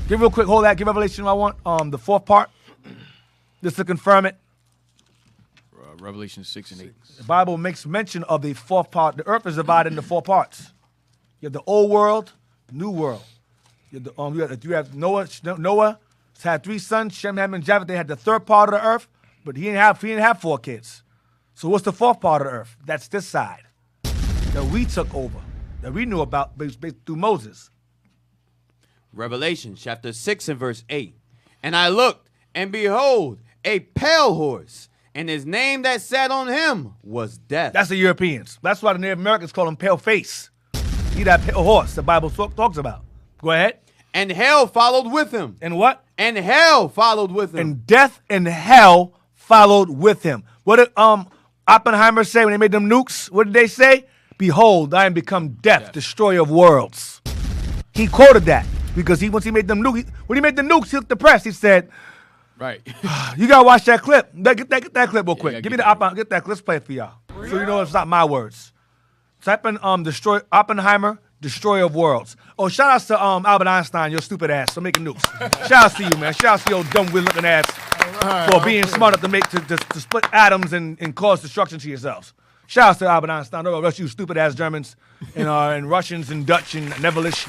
Give real quick, hold that, give Revelation I want, the 4th part, just to confirm it. Revelation 6 and 8. The Bible makes mention of the 4th part. The earth is divided into 4 parts. You have the old world, new world. You have Noah had 3 sons, Shem, Ham, and Japheth. They had the third part of the earth, but he didn't have 4 kids. So what's the 4th part of the earth? That's this side that we took over, that we knew about based through Moses. Revelation chapter 6 and verse 8. And I looked, and behold, a pale horse, and his name that sat on him was Death. That's the Europeans. That's why the Native Americans call him pale face. He that pale horse the Bible talks about. Go ahead. And hell followed with him. And what? And hell followed with him. And death and hell followed with him. What did Oppenheimer say when they made them nukes? What did they say? Behold, I am become death, destroyer of worlds. He quoted that because once he made them nukes, when he made the nukes, he looked depressed. He said, Right. "You gotta watch that clip. Get that clip real quick. yeah, Give me get the get that clip. Let's play it for y'all, so you know it's not my words." Type in Oppenheimer, destroyer of worlds. Oh, shout out to Albert Einstein, your stupid ass, for making nukes. Shout out to you, man. Shout out to your dumb, weird-looking ass for being smart enough to split atoms and cause destruction to yourselves. Shout out to Albert Einstein. Don't rush you stupid-ass Germans and Russians and Dutch and Netherlandish.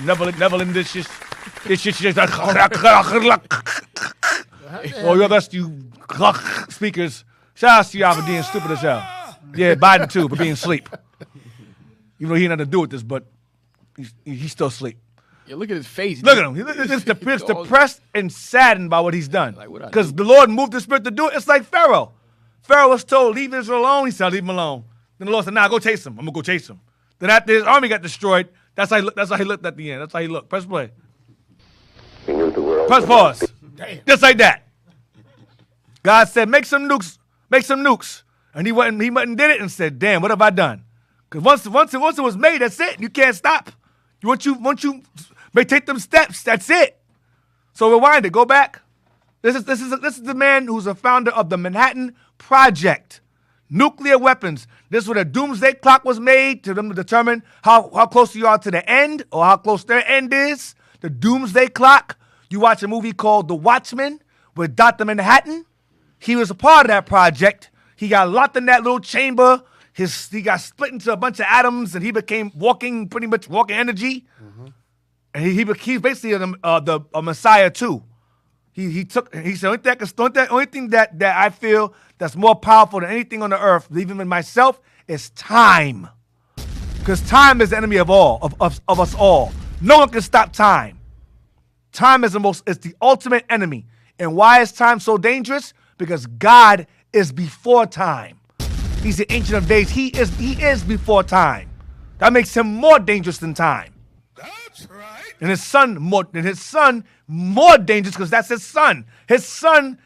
Oh, the rest of you speakers. Shout out to y'all for being stupid as hell. Yeah, Biden too, for being asleep. You know, he had nothing to do with this, but he's still asleep. Yeah, look at his face. Look at him. He's depressed and saddened by what he's done. Like, what I Because do? the Lord moved the Spirit to do it. It's like Pharaoh. Pharaoh was told, leave Israel alone. He said, leave him alone. Then the Lord said, nah, go chase him. I'm going to go chase him. Then after his army got destroyed, that's how he looked at the end. That's how he looked. Press play. He knew the world. Press pause. Just like that. God said, make some nukes. Make some nukes. And he went and did it and said, damn, what have I done? Because once it was made, that's it. You can't stop. Once you may take them steps, that's it. So rewind it. Go back. This is the man who's a founder of the Manhattan Project. Nuclear weapons. This is where the doomsday clock was made to them to determine how close you are to the end or how close their end is. The doomsday clock. You watch a movie called The Watchmen with Dr. Manhattan. He was a part of that project. He got locked in that little chamber. He got split into a bunch of atoms, and he became pretty much walking energy. Mm-hmm. And he's basically a Messiah too. He said the only thing that I feel that's more powerful than anything on the earth, even in myself, is time. Because time is the enemy of us all. No one can stop time. Time is the ultimate enemy. And why is time so dangerous? Because God is before time. He's the Ancient of Days. He is before time. That makes him more dangerous than time. That's right. And his son more dangerous because that's his son. His son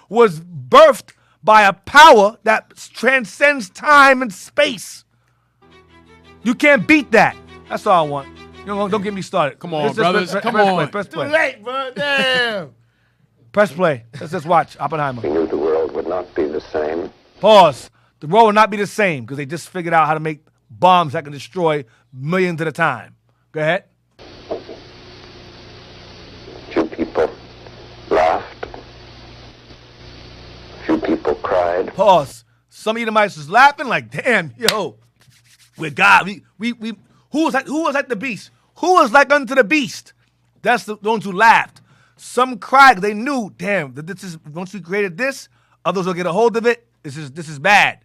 was birthed by a power that transcends time and space. You can't beat that. That's all I want. Don't get me started. Come on, brothers. Come on. Press play. Too late, bro. Damn. Press play. Let's just watch Oppenheimer. He knew the world would not be the same. Pause. The world will not be the same because they just figured out how to make bombs that can destroy millions at a time. Go ahead. Few people laughed. Few people cried. Pause. Some Edomites was laughing like, damn, yo, we're God. Who was like the beast? Who was like unto the beast? That's the ones who laughed. Some cried. They knew, damn, once we created this, others will get a hold of it. This is bad.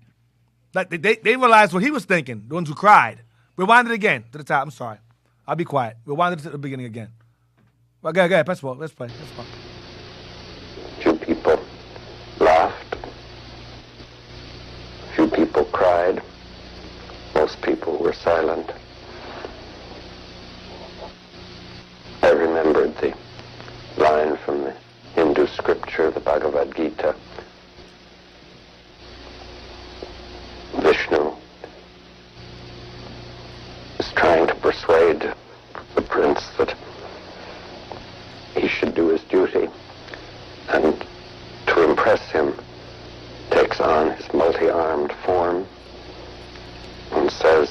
Like they realized what he was thinking. The ones who cried. Rewind it again to the top. I'm sorry. I'll be quiet. Rewind it to the beginning again. Well, go ahead. Let's play. Let's play. Few people laughed. Few people cried. Most people were silent. I remembered the line from the Hindu scripture, the Bhagavad Gita. Vishnu is trying to persuade the prince that he should do his duty, and to impress him takes on his multi-armed form and says,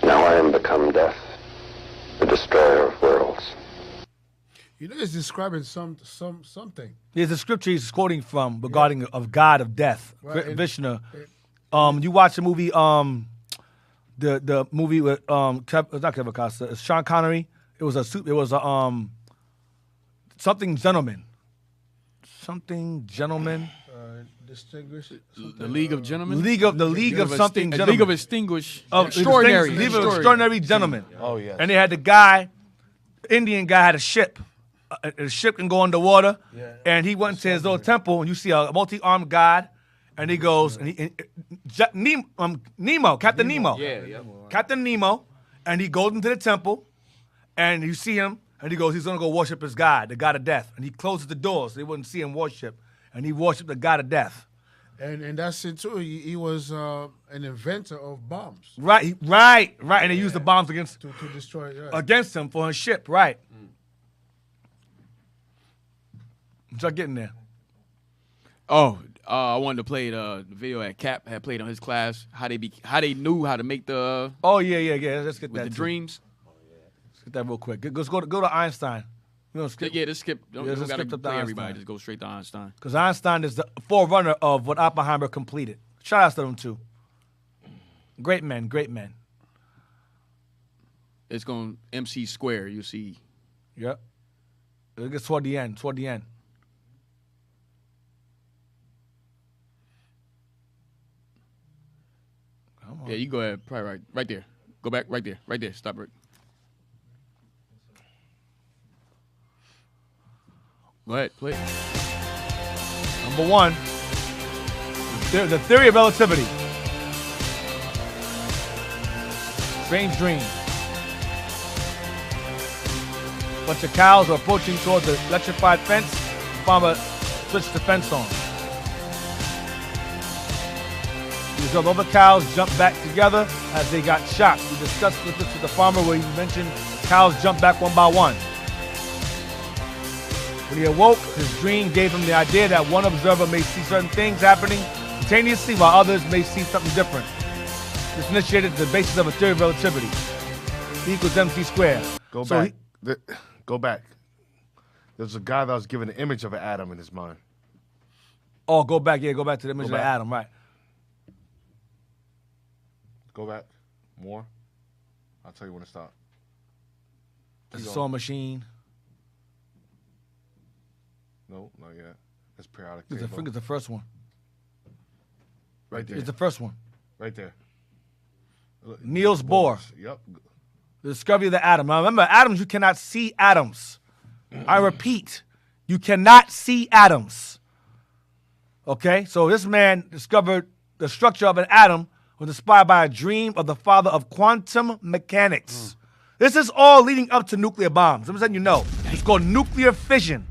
"Now I am become death, the destroyer of worlds." You know, it's describing something. There's a scripture he's quoting from regarding of God of death, Right, Vishnu. You watch the movie, the movie with not Kevin Costner, it's Sean Connery. It was a something gentlemen. Something gentlemen. Distinguished. The League of Gentlemen. League of something League gentlemen. of Extinguished. Of Extraordinary. League of extraordinary gentlemen. Oh, yes. And they had the guy, Indian guy had a ship. The ship can go underwater. Yeah. And he went to his little temple, and you see a multi-armed god, and he goes, Nemo, Captain Nemo. Captain Nemo, and he goes into the temple, and you see him, and he goes, he's going to go worship his god, the god of death. And he closes the doors so they wouldn't see him worship. And he worshiped the god of death. And that's it too. He was an inventor of bombs Right. And they used the bombs against to destroy. Yeah. against him for his ship, right. What y'all getting there? Oh, I wanted to play the video that Cap had played on his class. How they knew how to make the Oh, yeah. Let's get with that the too. dreams. Let's get that real quick. Let's go to Einstein. You know, skip. Yeah, just skip. Don't just gotta skip up to play everybody. Einstein. Just go straight to Einstein. Because Einstein is the forerunner of what Oppenheimer completed. Shout out to them, too. Great men. It's going MC square. You see. Yep. It gets toward the end. Come on. Yeah, you go ahead. Probably right there. Go back right there. Stop it. Go ahead, play. Number one, the theory of relativity. Strange dream. Bunch of cows are approaching towards the electrified fence. The farmer switched the fence on. He observed all the cows jump back together as they got shocked. We discussed this with the farmer where he mentioned cows jump back one by one. When he awoke, his dream gave him the idea that one observer may see certain things happening simultaneously while others may see something different. This initiated the basis of a theory of relativity. E equals MC squared. Go So back. Go back. There's a guy that was given an image of an atom in his mind. Go back to the image of Adam, right. Go back. More. I'll tell you when to stop. It's a sewing machine. No, not yet. It's periodic I table. think it's the first one. Right there. It's the first one. Right there. Niels Bohr. Yep. The discovery of the atom. Now remember, atoms, you cannot see atoms. I repeat, you cannot see atoms. Okay? So this man discovered the structure of an atom was inspired by a dream of the father of quantum mechanics. This is all leading up to nuclear bombs. I'm letting you know. It's called nuclear fission.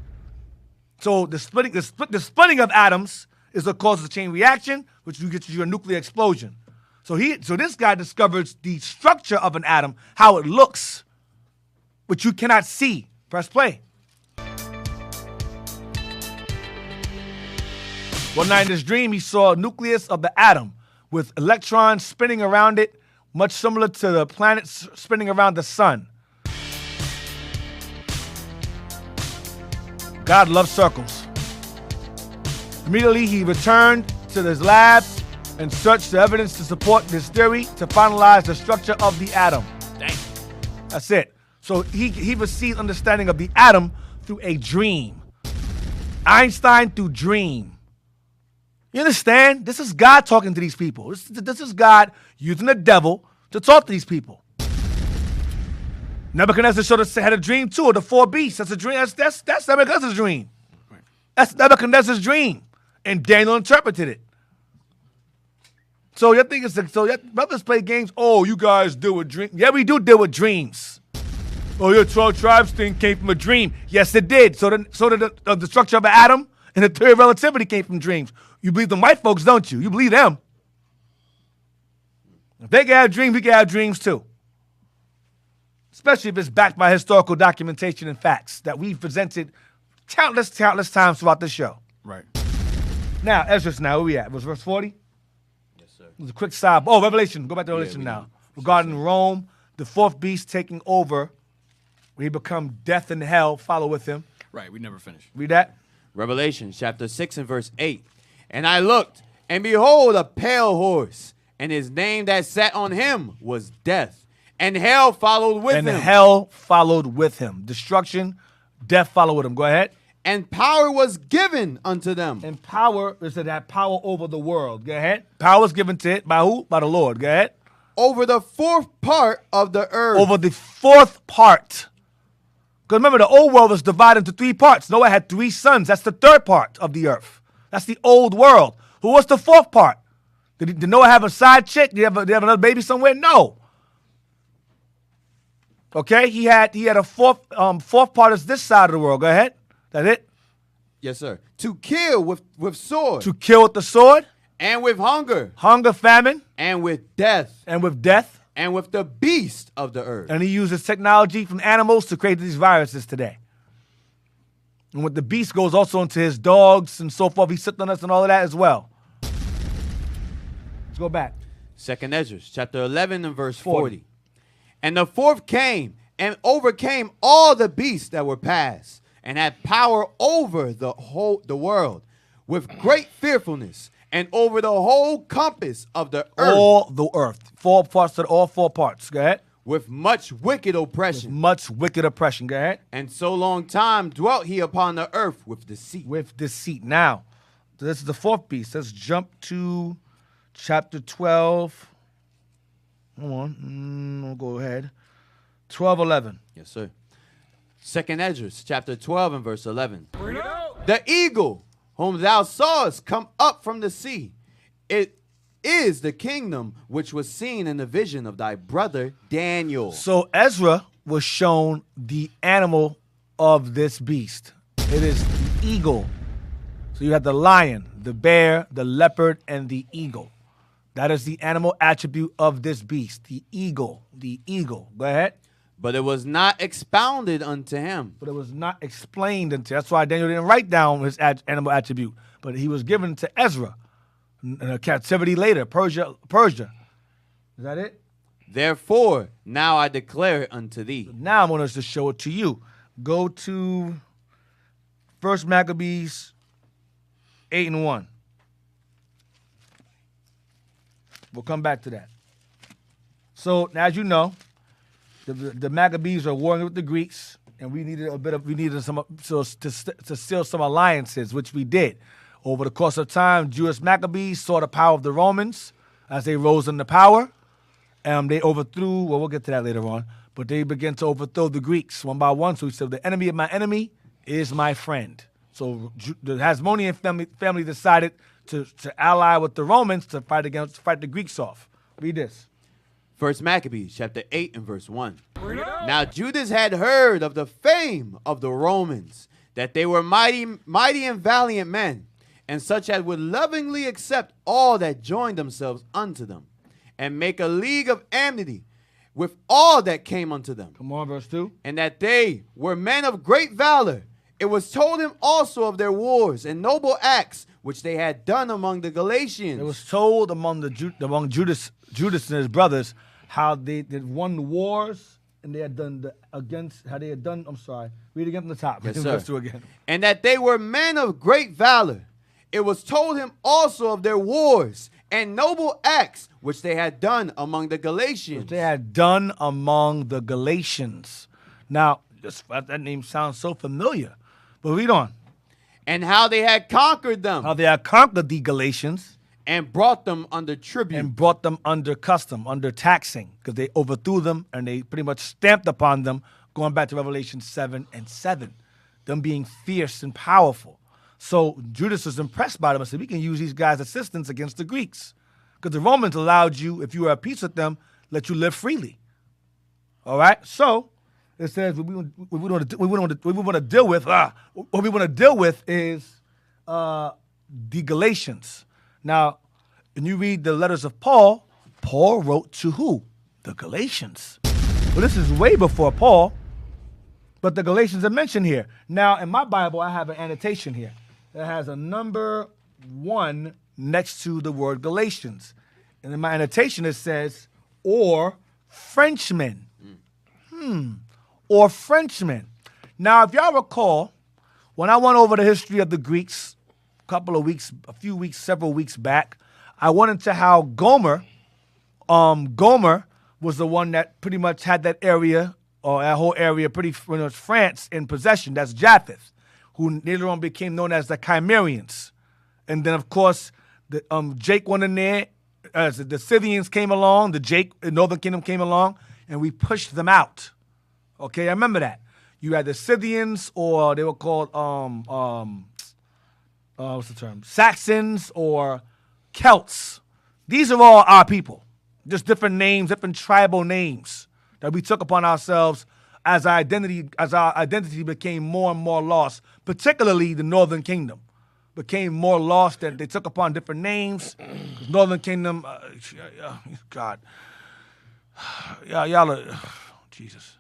So the splitting of atoms is what causes a chain reaction, which you get you a nuclear explosion. So this guy discovers the structure of an atom, how it looks, which you cannot see. Press play. One night in his dream, he saw a nucleus of the atom with electrons spinning around it, much similar to the planets spinning around the sun. God loves circles. Immediately, he returned to his lab and searched the evidence to support this theory to finalize the structure of the atom. Dang. That's it. So he received understanding of the atom through a dream. Einstein through dream. You understand? This is God talking to these people. This is God using the devil to talk to these people. Nebuchadnezzar had a dream too, of the four beasts. That's a dream. That's Nebuchadnezzar's dream. That's Nebuchadnezzar's dream. And Daniel interpreted it. So your thing is, your brothers play games. Oh, you guys deal with dreams. Yeah, we do deal with dreams. Oh, your 12 tribes thing came from a dream. Yes, it did. So did the structure of an atom and the theory of relativity came from dreams. You believe the white folks, don't you? You believe them. If they can have dreams, we can have dreams too. Especially if it's backed by historical documentation and facts that we've presented countless times throughout the show. Right. Now, Ezra, where we at? Was verse 40? Yes, sir. It was a quick side. Oh, Revelation. Go back to Revelation now. Regarding Rome, the fourth beast taking over, where he become death and hell follow with him. Right, we never finished. Read that. Revelation chapter 6 and verse 8. And I looked, and behold, a pale horse, and his name that sat on him was Death, and hell followed with him. And hell followed with him. Destruction, Death followed him. Go ahead. And power was given unto them. And power is that had power over the world. Go ahead. Power was given to it by who? By the Lord. Go ahead. Over the fourth part of the earth. Over the fourth part. Because remember, the old world was divided into 3 parts. Noah had 3 sons. That's the third part of the earth. That's the old world. Who was the fourth part? Did Noah have a side chick? Did he have another baby somewhere? No. Okay, he had a fourth part is this side of the world. Go ahead. That's it. Yes, sir. To kill with sword. To kill with the sword. And with hunger. Hunger, famine. And with death. And with death. And with the beast of the earth. And he uses technology from animals to create these viruses today. And with the beast goes also into his dogs and so forth. He sipped on us and all of that as well. Let's go back. 2nd Ezra, chapter 11 and verse 40. And the fourth came and overcame all the beasts that were past, and had power over the world with great fearfulness, and over the whole compass of the earth. All the earth. 4 parts to all 4 parts. Go ahead. With much wicked oppression. With much wicked oppression. Go ahead. And so long time dwelt he upon the earth with deceit. With deceit. Now, this is the 4th beast. Let's jump to chapter 12. Hold on. We'll go ahead. 12:11. Yes, sir. 2nd Ezra, chapter 12 and verse 11. The eagle whom thou sawest come up from the sea, it is the kingdom which was seen in the vision of thy brother Daniel. So Ezra was shown the animal of this beast. It is the eagle. So you have the lion, the bear, the leopard, and the eagle. That is the animal attribute of this beast, the eagle. The eagle. Go ahead. But it was not expounded unto him. But it was not explained unto. That's why Daniel didn't write down his animal attribute. But he was given to Ezra in a captivity later, Persia. Is that it? Therefore, now I declare it unto thee. Now I'm going to show it to you. Go to 1 Maccabees 8 and 1. We'll come back to that. So, as you know, the Maccabees are warring with the Greeks, and we needed some to seal some alliances, which we did. Over the course of time, Jewish Maccabees saw the power of the Romans as they rose into power. They overthrew, well, we'll get to that later on, but they began to overthrow the Greeks one by one. So he said, the enemy of my enemy is my friend. So the Hasmonean family decided to ally with the Romans to fight the Greeks off. Read this. 1 Maccabees, chapter 8 and verse 1. Now Judas had heard of the fame of the Romans, that they were mighty and valiant men, and such as would lovingly accept all that joined themselves unto them, and make a league of amity with all that came unto them. Come on, verse 2. And that they were men of great valor. It was told him also of their wars and noble acts which they had done among the Galatians. It was told among Judas and his brothers how they won the wars and they had done read again from the top. Yes, sir. Verse 2 again. And that they were men of great valor. It was told him also of their wars and noble acts which they had done among the Galatians. Now, that name sounds so familiar. But read on. And how they had conquered them. How they had conquered the Galatians. And brought them under tribute. And brought them under custom, under taxing. Because they overthrew them and they pretty much stamped upon them, going back to Revelation 7 and 7. Them being fierce and powerful. So Judas was impressed by them and said, we can use these guys' assistance against the Greeks. Because the Romans allowed you, if you were at peace with them, let you live freely. All right? So it says what we want to deal with is the Galatians. Now, when you read the letters of Paul, Paul wrote to who? The Galatians. Well, this is way before Paul, but the Galatians are mentioned here. Now, in my Bible, I have an annotation here that has a number 1 next to the word Galatians. And in my annotation, it says, or Frenchmen. Or Frenchmen. Now, if y'all recall, when I went over the history of the Greeks several weeks back, I went into how Gomer was the one that pretty much had that area or that whole area, pretty when it was France in possession. That's Japheth, who later on became known as the Cimmerians. And then, of course, the Jake went in there. As the Scythians came along, the Northern Kingdom came along, and we pushed them out. Okay, I remember that. You had the Scythians, or they were called what's the term? Saxons or Celts. These are all our people. Just different names, different tribal names that we took upon ourselves as our identity became more and more lost, particularly the Northern Kingdom became more lost, and they took upon different names. Northern Kingdom, God, y'all are, Jesus.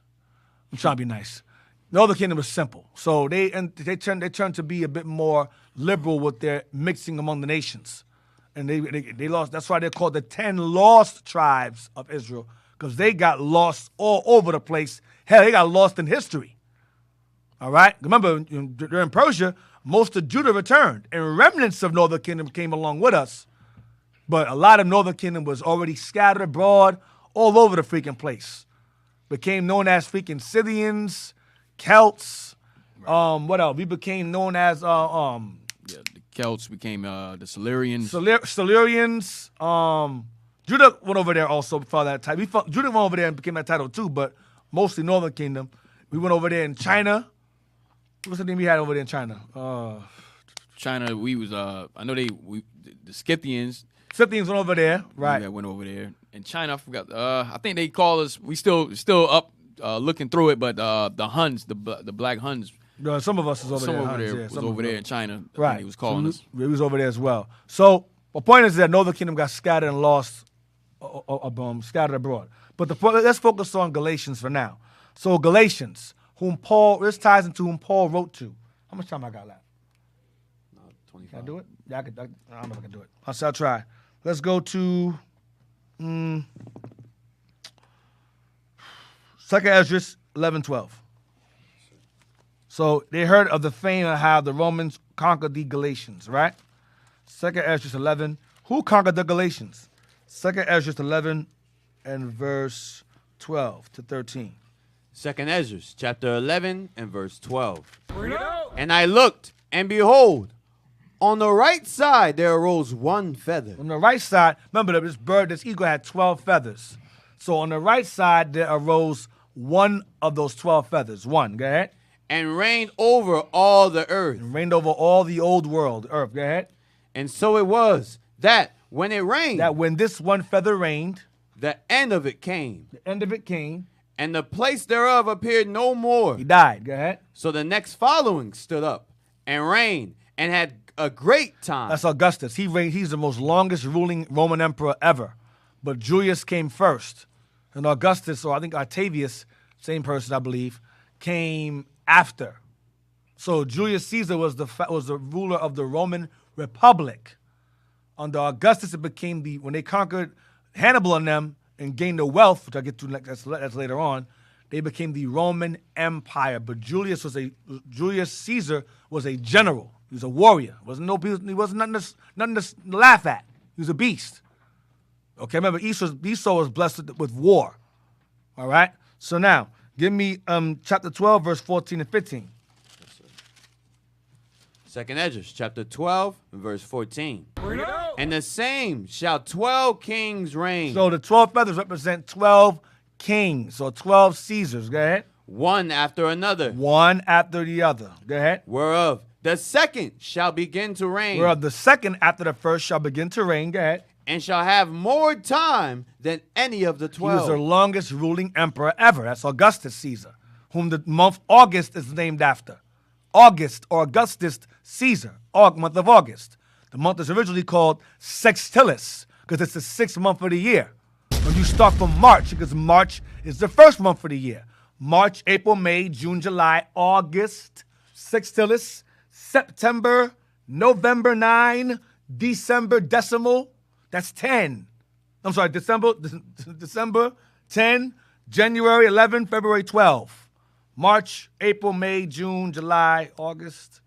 I'm trying to be nice. Northern Kingdom is simple, so they turned to be a bit more liberal with their mixing among the nations, and they lost. That's why they're called the 10 lost tribes of Israel, because they got lost all over the place. Hell, they got lost in history. All right, remember during Persia, most of Judah returned, and remnants of Northern Kingdom came along with us, but a lot of Northern Kingdom was already scattered abroad all over the freaking place. Became known as freaking Scythians, Celts. What else? We became known as the Celts became the Silurians. Silurians. Judah went over there also before that time. Judah went over there and became that title too, but mostly Northern Kingdom. We went over there in China. What's the name we had over there in China? China, we was the Scythians. Scythians went over there, right? Yeah, went over there. And China, I forgot. I think they call us. We still up looking through it, but the Huns, the black Huns. Some of us is over there. Some over Huns, there yeah, was some over of there in China. Right. He was calling us. We was over there as well. So my point is that Northern Kingdom got scattered and lost, scattered abroad. But let's focus on Galatians for now. So Galatians, this ties into whom Paul wrote to. How much time I got left? 25. Can I do it? Yeah, I don't know if I can do it. I'll try. Let's go to 2nd Esdras 11:12. So they heard of the fame of how the Romans conquered the Galatians, right? 2nd Esdras 11. Who conquered the Galatians? 2nd Esdras 11 and verse 12 to 13. 2nd Esdras, chapter 11 and verse 12. And I looked, and behold, on the right side there arose one feather. On the right side, remember this eagle had 12 feathers. So on the right side there arose one of those 12 feathers. One, go ahead. And reigned over all the earth. And reigned over all the old world, earth, go ahead. And so it was that when it rained, that when this one feather reigned, the end of it came. The end of it came. And the place thereof appeared no more. He died. Go ahead. So the next following stood up and reigned and had a great time. That's Augustus. He reigned. He's the most longest ruling Roman emperor ever. But Julius came first. And Augustus, or I think Octavius, same person I believe, came after. So Julius Caesar was the ruler of the Roman Republic. Under Augustus, it became when they conquered Hannibal and them and gained the wealth, which I get to that's later on, they became the Roman Empire. But Julius Caesar was a general. He was a warrior. He wasn't nothing to laugh at. He was a beast. Okay, remember Esau was blessed with war. All right. So now, give me chapter 12, verse 14 and 15. 2nd Esdras, chapter 12, verse 14. And the same shall 12 kings reign. So the 12 feathers represent 12 kings, or 12 Caesars. Go ahead. One after another. One after the other. Go ahead. Whereof the second shall begin to reign. Whereof the second after the first shall begin to reign. Go ahead. And shall have more time than any of the 12. He was the longest ruling emperor ever. That's Augustus Caesar, whom the month August is named after. August, or Augustus Caesar, month of August. The month is originally called Sextilis because it's the 6th month of the year. When you start from March, because March is the first month of the year. March, April, May, June, July, August, Sextilis, September, November 9, December decimal, that's 10. I'm sorry, December 10, January 11, February 12. March, April, May, June, July, August,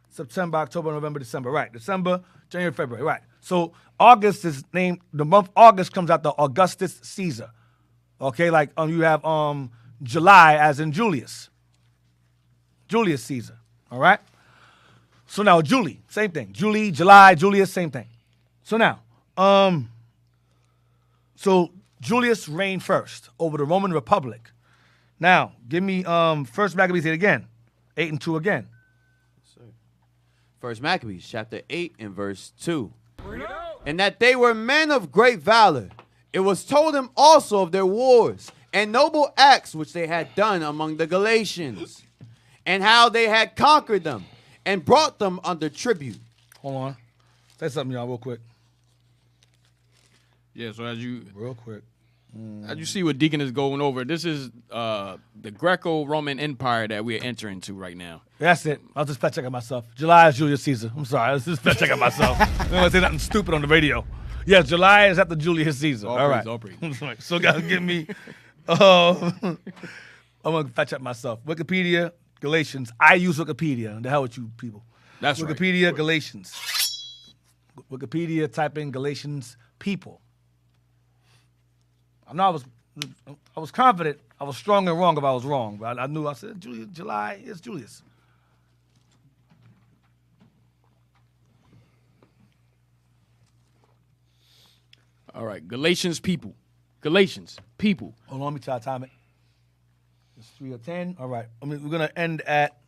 September, October, November, December. Right. December, January, February. Right. So August is named, the month August comes out to Augustus Caesar. Okay, like you have July as in Julius. Julius Caesar, all right? So now Julie, same thing. Julie, July, Julius, same thing. So now, so Julius reigned first over the Roman Republic. Now, give me First Maccabees 8 again. 8 and 2 again. First Maccabees, chapter 8 and verse 2. And that they were men of great valor. It was told them also of their wars and noble acts which they had done among the Galatians, and how they had conquered them and brought them under tribute. Hold on. Say something, y'all, real quick. Yeah, so Real quick. as you see what Deacon is going over, this is the Greco-Roman Empire that we're entering into right now. That's it. I'll just fact checking myself. July is Julius Caesar. I'm sorry. I was just fact checking myself. I don't want to say nothing stupid on the radio. Yes, July is after Julius Caesar. All right. All praise. So, guys, give me. I'm going to fact check myself. Wikipedia, Galatians. I use Wikipedia. The hell with you people. That's right. Wikipedia, Galatians. Wikipedia, type in Galatians people. I was confident. I was strong and wrong if I was wrong. But I knew I said July is Julius. All right, Galatians people. Galatians people. Hold on, let me try to time it. It's 3 or 10. All right. I mean, we're gonna end at,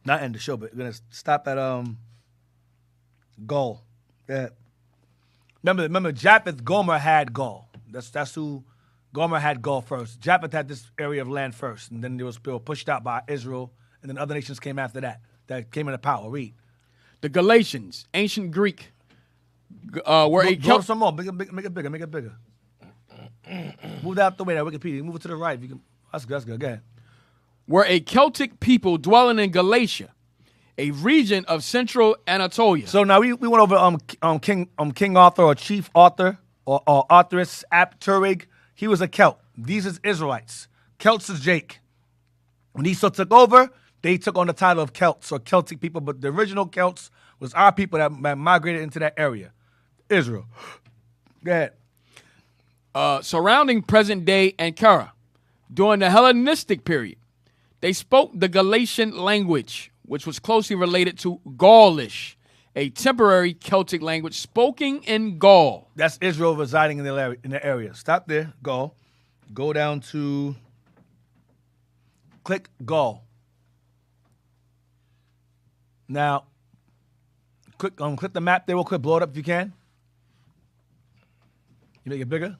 not end the show, but we're gonna stop at Gaul. Yeah. Remember, Japheth, Gomer had Gaul. That's who Gomer had Gaul first. Japheth had this area of land first, and then they were pushed out by Israel, and then other nations came after that. That came into power. Read. The Galatians, ancient Greek, were a Go some more. Make it bigger. Move out the way, that Wikipedia. Move it to the right. If you can. That's good. Go ahead. were a Celtic people dwelling in Galatia, a region of central Anatolia. So now we went over King Arthur or Chief Arthur or Arthurus ap Turig. He was a Celt. These is Israelites. Celts is Jake. When Esau took over, they took on the title of Celts or Celtic people, but the original Celts was our people that migrated into that area. Israel. Go ahead. Surrounding present-day Ankara, during the Hellenistic period, they spoke the Galatian language, which was closely related to Gaulish, a temporary Celtic language spoken in Gaul. That's Israel residing in the area. Stop there, Gaul. Go down to, click Gaul. Now, click the map there real quick. Blow it up if you can. You make it bigger,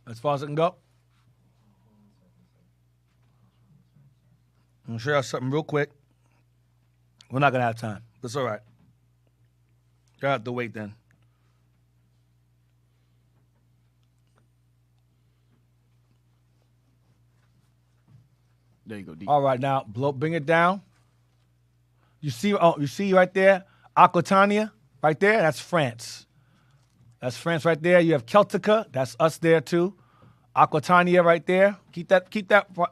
as far as it can go. I'm going to show you something real quick. We're not going to have time. That's all right. You have to wait then. There you go, D. All right, now bring it down. You see right there, Aquitania, right there. That's France. That's France right there. You have Celtica. That's us there too. Aquitania right there. Keep that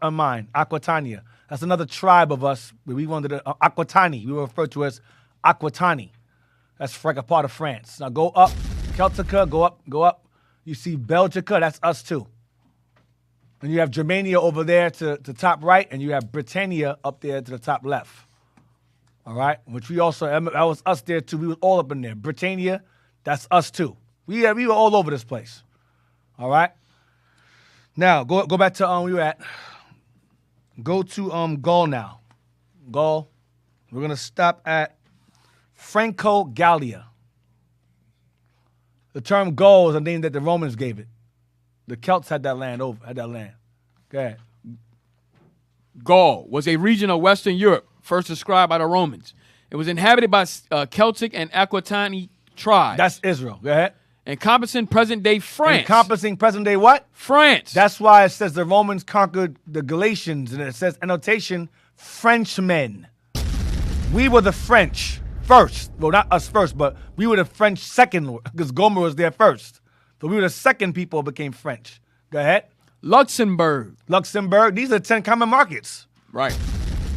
in mind. Aquitania. That's another tribe of us. We wanted to Aquitani. We were referred to as Aquitani. That's like a part of France. Now go up, Celtica. Go up. You see Belgica. That's us too. And you have Germania over there to top right, and you have Britannia up there to the top left. All right, which we also, that was us there too. We was all up in there. Britannia, that's us too. We were all over this place. All right. Now go back to where we were at. Go to Gaul now. Gaul. We're gonna stop at Franco-Gallia. The term Gaul is a name that the Romans gave it. The Celts had that land. Go ahead. Gaul was a region of Western Europe, first described by the Romans. It was inhabited by Celtic and Aquitani tribes. That's Israel. Go ahead. Encompassing present-day France. Encompassing present-day what? France. That's why it says the Romans conquered the Galatians, and it says, annotation, Frenchmen. We were the French first. Well, not us first, but we were the French second, because Gomer was there first. So we were the second people who became French. Go ahead. Luxembourg. These are the 10 common markets. Right.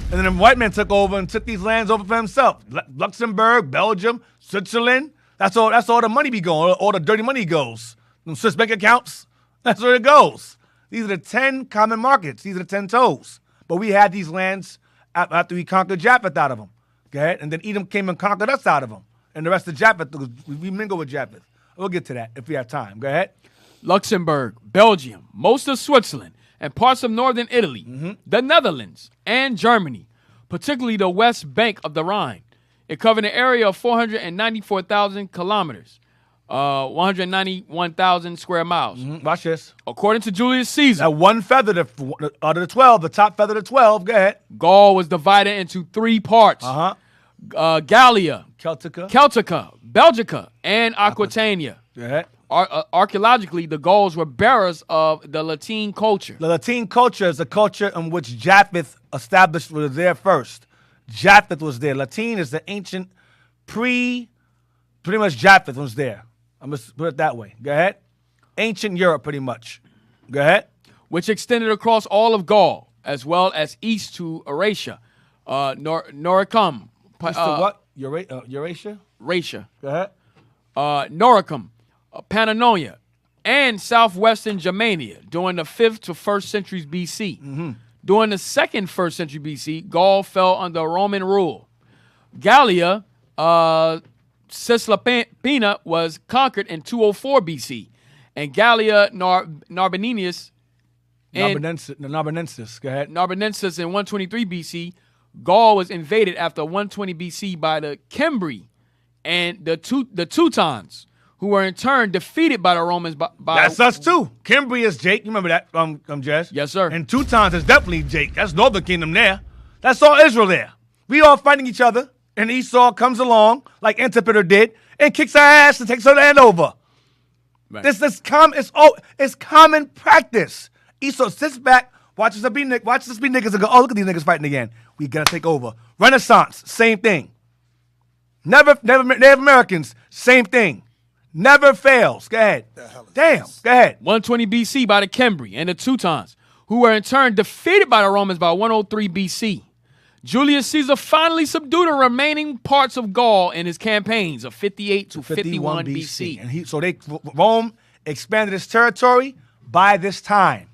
And then the white man took over and took these lands over for himself. Luxembourg, Belgium, Switzerland. That's all the money be going. All the dirty money goes. Them Swiss bank accounts. That's where it goes. These are the 10 common markets. These are the 10 toes. But we had these lands after we conquered Japheth out of them. Okay? And then Edom came and conquered us out of them. And the rest of Japheth, we mingle with Japheth. We'll get to that if we have time. Go ahead. Luxembourg, Belgium, most of Switzerland, and parts of northern Italy, the Netherlands, and Germany, particularly the west bank of the Rhine. It covered an area of 494,000 kilometers, 191,000 square miles. Watch this. According to Julius Caesar, That one feather out of the 12, the top feather of the 12, go ahead. Gaul was divided into 3 parts. Gallia, Celtica, Belgica, and Aquitania. Go ahead. Archaeologically, the Gauls were bearers of the Latin culture. The Latin culture is a culture in which Japheth established was there first. Japheth was there. Latin is the ancient pretty much Japheth was there. I'm going to put it that way. Go ahead. Ancient Europe, pretty much. Go ahead. Which extended across all of Gaul, as well as east to Eurasia, Noricum. East to what? Eurasia? Ratia. Go ahead. Noricum, Pannonia, and southwestern Germania during the 5th to 1st centuries BC. During the 2nd 1st century BC, Gaul fell under Roman rule. Gallia, Cisalpina was conquered in 204 BC, and Gallia Narbonensis Go ahead. Narbonensis in 123 BC. Gaul was invaded after 120 BC by the Cimbri and the Teutons, who were in turn defeated by the Romans by That's us too. Cimbri is Jake. You remember that, Jess? Yes, sir. And Teutons is definitely Jake. That's Northern Kingdom there. That's all Israel there. We all fighting each other, and Esau comes along like Antipater did and kicks our ass and takes our land over. Right. This is it's common practice. Esau sits back, watches us be niggas and go, oh, look at these niggas fighting again. We gotta take over. Renaissance, same thing. Never Native Americans, same thing. Never fails. Go ahead. Damn. Go ahead. 120 BC by the Cimbri and the Teutons, who were in turn defeated by the Romans by 103 BC. Julius Caesar finally subdued the remaining parts of Gaul in his campaigns of 58 to 51 BC. And Rome expanded its territory by this time,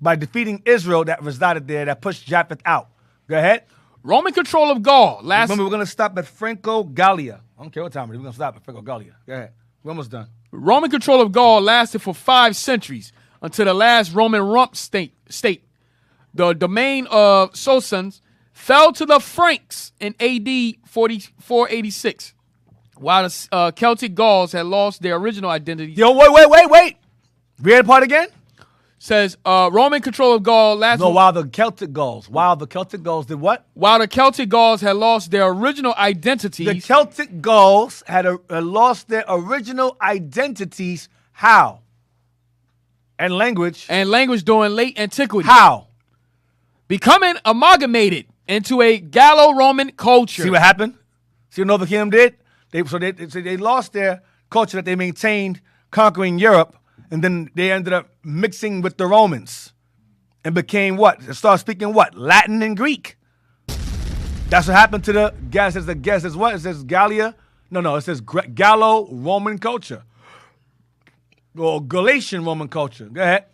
by defeating Israel that resided there, that pushed Japheth out. Go ahead. Roman control of Gaul lasted. Remember, we're going to stop at Franco Gallia. I don't care what time it is. We're going to stop at Franco Gallia. Go ahead. We're almost done. Roman control of Gaul lasted for 5 centuries until the last Roman rump state. The domain of Sosans fell to the Franks in AD 486, while the Celtic Gauls had lost their original identity. Yo, wait. Read the part again? Says Roman control of Gaul lasted. No, while the Celtic Gauls did what? While the Celtic Gauls had lost their original identities. The Celtic Gauls had lost their original identities. How? And language. During late antiquity. How? Becoming amalgamated into a Gallo-Roman culture. See what happened? See what Northern Kingdom did? They lost their culture that they maintained conquering Europe, and then they ended up mixing with the Romans and became what? They started speaking what? Latin and Greek. That's what happened to the guess. It says what? It says Gallia. No. It says Gallo-Roman culture. Or Galatian Roman culture. Go ahead.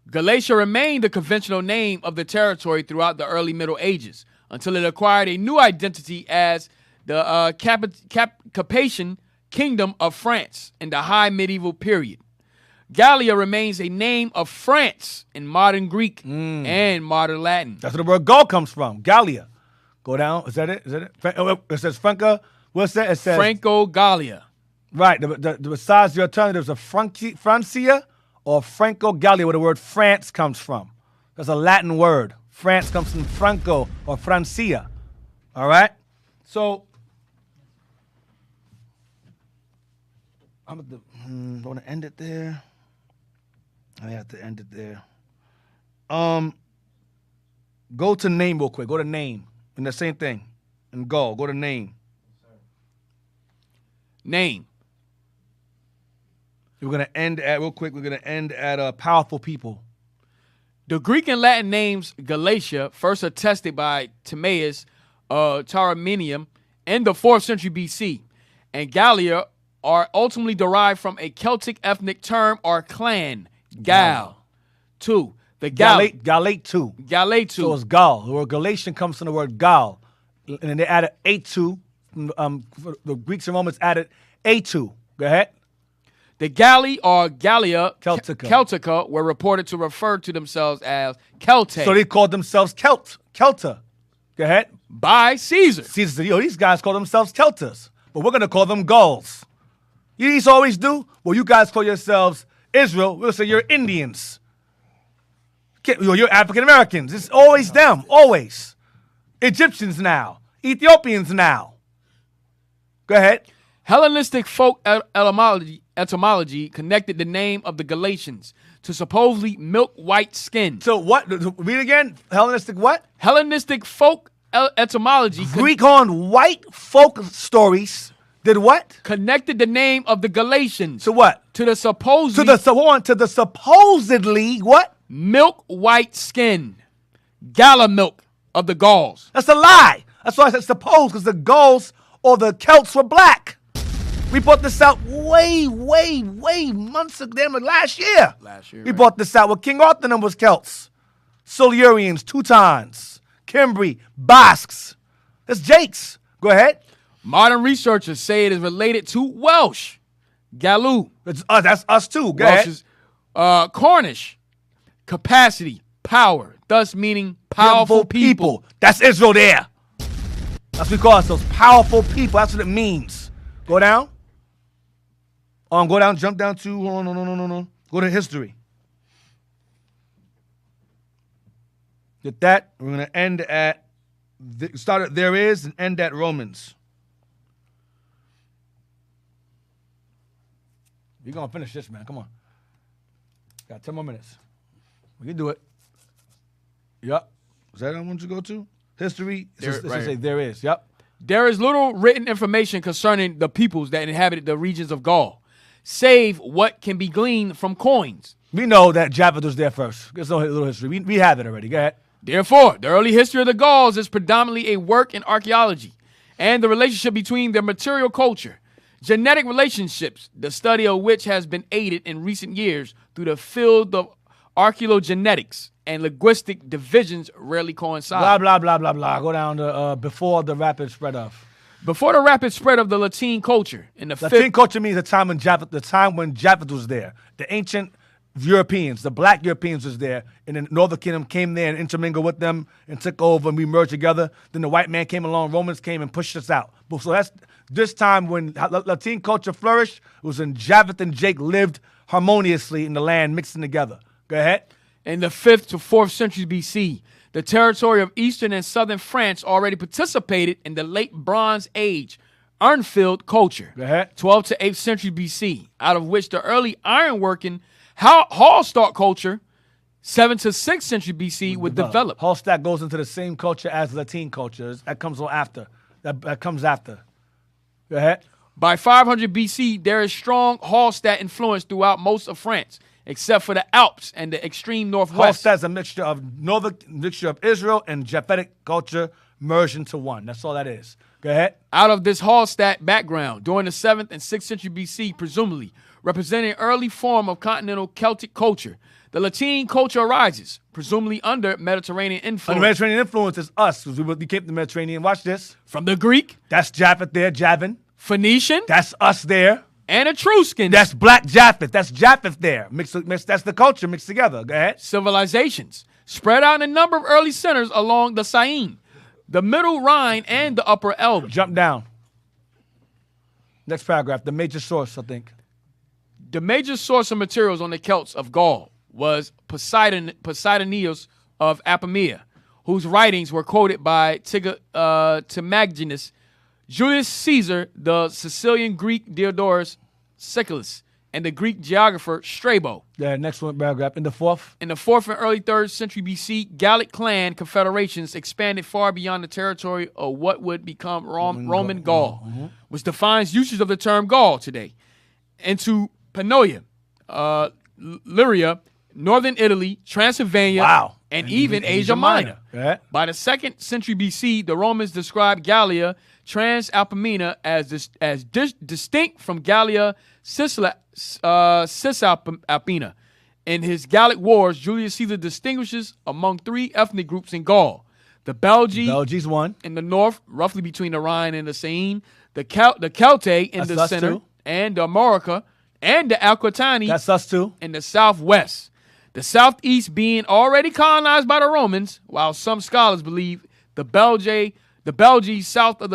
Galatia remained the conventional name of the territory throughout the early Middle Ages until it acquired a new identity as the Capetian Kingdom of France in the High Medieval Period. Gallia remains a name of France in modern Greek and modern Latin. That's where the word Gaul comes from. Gallia. Go down. Is that it? It says Franca. What's that? It says Franco-Gallia. Right. Besides the alternatives of Francia or Franco-Gallia, where the word France comes from. That's a Latin word. France comes from Franco or Francia. All right? So, I'm going to end it there. I have to end it there. Go to name real quick. Go to name. And the same thing. And go to name. Name. We're going to end at powerful people. The Greek and Latin names Galatia, first attested by Timaeus Tauromenium in the 4th century BC, and Gallia are ultimately derived from a Celtic ethnic term or clan, Gal. 2. The Galate. Galate 2. Galate 2. So it's Gaul. The word Galatian comes from the word Gaul. And then they added A2. The Greeks and Romans added A2. Go ahead. The Galli or Gallia Celtica. were reported to refer to themselves as Celtae So they called themselves Celta. Go ahead. by Caesar. Caesar said, these guys call themselves Celtas, but we're going to call them Gauls. You used to always do? Well, you guys call yourselves Israel. We'll say you're Indians. You're African Americans. It's always them, always. Egyptians now. Ethiopians now. Go ahead. Hellenistic folk etymology connected the name of the Galatians to supposedly milk white skin. So what? Read again. Hellenistic what? Hellenistic folk etymology Greek on white folk stories did what? connected the name of the Galatians To what? to the supposedly To the supposedly what? milk white skin, Gala milk of the Gauls. That's a lie. That's why I said supposed, because the Gauls or the Celts were black. We brought this out way months ago, damn it, last year. We right. brought this out with King Arthur and was Celts, Silurians, Teutons, Cimbri, Basques. That's Jakes. Go ahead. Modern researchers say it is related to Welsh, Gallo, That's us too. Go Welsh ahead. is Cornish, capacity, power, thus meaning powerful people. That's Israel there. That's what we call ourselves, powerful people. That's what it means. Go down. Go down, jump down to, no. Go to history. Get that. We're going to end at, start at there is and end at Romans. You're going to finish this, man. Come on. Got 10 more minutes. We can do it. Yep. Is that what I want you to go to? History. There is. Yep. There is little written information concerning the peoples that inhabited the regions of Gaul, save what can be gleaned from coins. We know that Japhet was there first. There's no little history. We have it already. Go ahead. Therefore, the early history of the Gauls is predominantly a work in archaeology and the relationship between their material culture, genetic relationships, the study of which has been aided in recent years through the field of archaeogenetics, and linguistic divisions rarely coincide. Blah, blah, blah, blah, blah. Go down to before the rapid spread of. Before the rapid spread of the Latin culture in the Latin culture means the time when Japhet was there. The ancient Europeans, the black Europeans was there, and the Northern Kingdom came there and intermingled with them and took over, and we merged together. Then the white man came along, Romans came and pushed us out. So that's this time when Latin culture flourished, it was when Japhet and Jake lived harmoniously in the land, mixing together. Go ahead. In the 5th to 4th centuries BC, the territory of eastern and southern France already participated in the late Bronze Age Urnfield culture, Go ahead. 12th to 8th century BC, out of which the early ironworking Hallstatt culture, 7th to 6th century BC, would develop. Hallstatt goes into the same culture as Latin culture. That comes on after. That comes after. Go ahead. By 500 BC, there is strong Hallstatt influence throughout most of France, except for the Alps and the extreme northwest. Hallstatt is a mixture of Israel and Japhetic culture merged into one. That's all that is. Go ahead. Out of this Hallstatt background, during the 7th and 6th century BC, presumably, representing an early form of continental Celtic culture, the Latin culture arises, presumably under Mediterranean influence. The Mediterranean influence is us, because we came to the Mediterranean. Watch this. From the Greek, That's Japhet there, Javan. Phoenician, That's us there. and Etruscan That's black Japhet. That's Japheth there. Mixed, that's the culture mixed together. Go ahead. civilizations spread out in a number of early centers along the Seine, the Middle Rhine, and the Upper Elbe. Jump down. Next paragraph. The major source, I think. The major source of materials on the Celts of Gaul was Posidonius of Apamea, whose writings were quoted by Timagenes, Julius Caesar, the Sicilian Greek Diodorus Siculus, and the Greek geographer Strabo. Yeah, next one paragraph. In the fourth. In the 4th and early 3rd century BC, Gallic clan confederations expanded far beyond the territory of what would become Roman Gaul, which defines usage of the term Gaul today, into Pannonia, Lyria, northern Italy, Transylvania, and even Asia Minor. Yeah. By the 2nd century BC, the Romans described Gallia Transalpina as distinct from Gallia Cisalpina In his Gallic Wars, Julius Caesar distinguishes among three ethnic groups in Gaul. The Belgi Belgi's one. in the north, roughly between the Rhine and the Seine. The Celtae in That's the us center. too. And the Armorica. And the Aquitani That's us too. in the southwest. The southeast being already colonized by the Romans, while some scholars believe the Belgi south of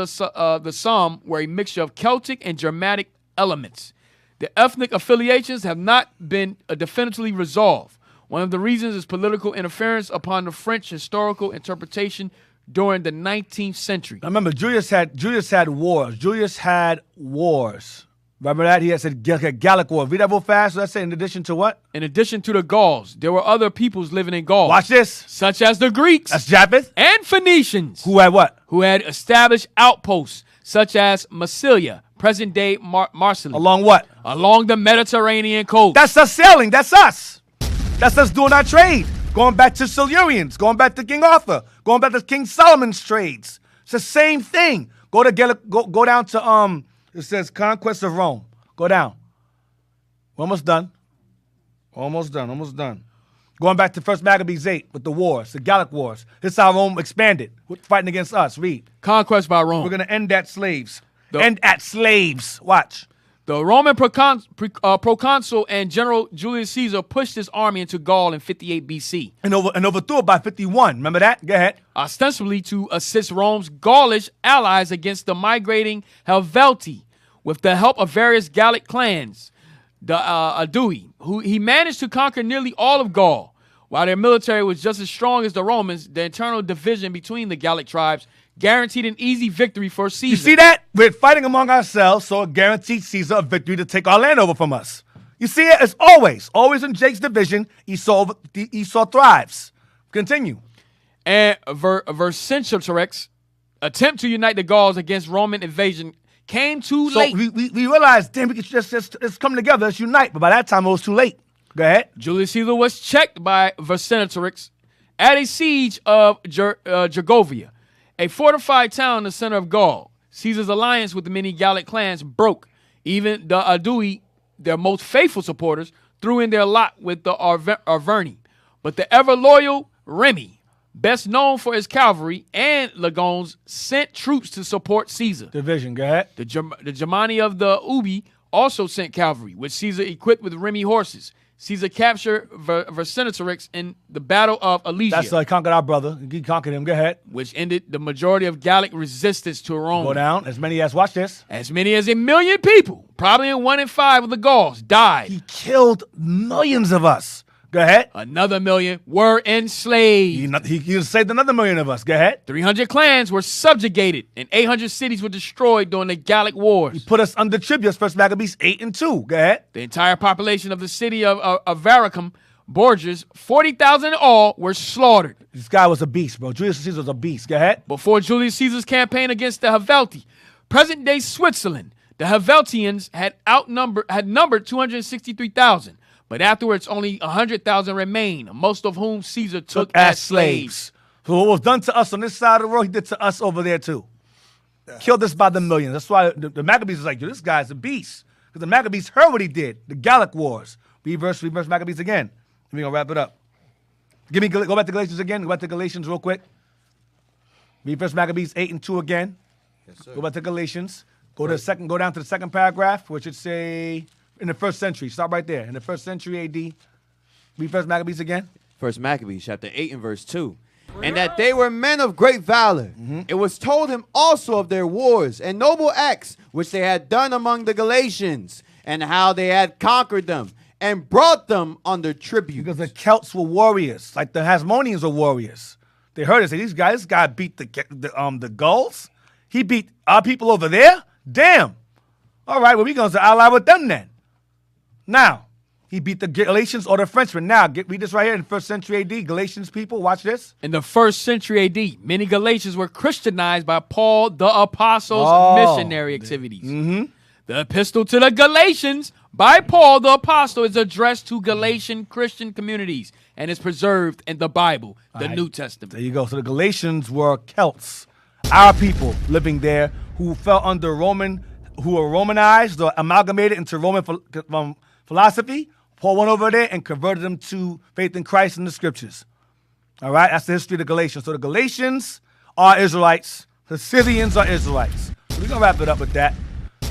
the Somme were a mixture of Celtic and Germanic elements. The ethnic affiliations have not been definitively resolved. One of the reasons is political interference upon the French historical interpretation during the 19th century. Now remember, Julius had wars. Julius had wars. Remember that? He had said Gallic War. Read that real fast. So let's say in addition to what? In addition to the Gauls, there were other peoples living in Gaul. Watch this. Such as the Greeks That's Japheth. and Phoenicians, Who had what? who had established outposts such as Massilia, present-day Marseille, Along what? along the Mediterranean coast. That's us sailing. That's us. That's us doing our trade. Going back to Silurians. Going back to King Arthur. Going back to King Solomon's trades. It's the same thing. Go down to it says Conquest of Rome. Go down. We're almost done. Almost done. Going back to 1 Maccabees 8 with the wars, the Gallic Wars. This is how Rome expanded, fighting against us. Read. Conquest by Rome. We're going to end at slaves. End at slaves. Watch. The Roman proconsul and General Julius Caesar pushed his army into Gaul in 58 BC. And overthrew it by 51. Remember that? Go ahead. Ostensibly to assist Rome's Gaulish allies against the migrating Helvetii with the help of various Gallic clans, the Aedui, who he managed to conquer nearly all of Gaul. While their military was just as strong as the Romans, the internal division between the Gallic tribes guaranteed an easy victory for Caesar. You see that? We're fighting among ourselves, so it guaranteed Caesar a victory to take our land over from us. You see it? It's always in Jake's division, Esau thrives. Continue. And Vercingetorix' attempt to unite the Gauls against Roman invasion came too So late. we realized, damn, we could just come together, let's unite. But by that time, it was too late. Go ahead. Julius Caesar was checked by Vercingetorix at a siege of Gergovia, a fortified town in the center of Gaul. Caesar's alliance with the many Gallic clans broke. Even the Aedui, their most faithful supporters, threw in their lot with the Arverni. But the ever-loyal Remy, best known for his cavalry and legiones, sent troops to support Caesar. Division, go ahead. The Germani of the Ubi also sent cavalry, which Caesar equipped with Remy horses. Caesar captured Vercingetorix in the Battle of Alesia, That's he conquered our brother. He conquered him. Go ahead. which ended the majority of Gallic resistance to Rome. Go down. As many as, watch this. As many as 1 million people, probably 1 in 5 of the Gauls, died. He killed millions of us. Go ahead. Another 1 million were enslaved. He saved another million of us. Go ahead. 300 clans were subjugated, and 800 cities were destroyed during the Gallic Wars. Put us under tributes, 1 Maccabees 8 and 2. Go ahead. The entire population of the city of Avaricum, Borgias, 40,000 in all, were slaughtered. This guy was a beast, bro. Julius Caesar was a beast. Go ahead. Before Julius Caesar's campaign against the Helvetii, present-day Switzerland, the Helvetians had numbered 263,000. But afterwards, only 100,000 remained, most of whom Caesar took as slaves. So what was done to us on this side of the road, he did to us over there too. Killed us by the millions. That's why the Maccabees is like, yo, this guy's a beast. Because the Maccabees heard what he did. The Gallic Wars. Reverse Maccabees again. We're going to wrap it up. Go back to Galatians again. Go back to Galatians real quick. Reverse Maccabees 8 and 2 again. Yes, sir. Go back to Galatians. Go down to the second paragraph, which should say in the first century. Stop right there. In the first century AD. Read First Maccabees again. First Maccabees, chapter 8 and verse 2. And that they were men of great valor. It was told him also of their wars and noble acts which they had done among the Galatians, and how they had conquered them and brought them under tribute. Because the Celts were warriors, like the Hasmoneans were warriors. They heard it. Say, this guy beat the Gauls. He beat our people over there. Damn. All right, well, we're going to ally with them then. Now, he beat the Galatians or the Frenchmen. Now, read this right here in the first century AD. Galatians people, watch this. In the first century AD, many Galatians were Christianized by Paul the Apostle's missionary activities. The epistle to the Galatians by Paul the Apostle is addressed to Galatian Christian communities and is preserved in the Bible, the New Testament. There you go. So the Galatians were Celts, our people living there who fell under who were Romanized or amalgamated into Roman philosophy, Paul went over there and converted them to faith in Christ and the scriptures. All right, that's the history of the Galatians. So the Galatians are Israelites. The Scythians are Israelites. So we're going to wrap it up with that.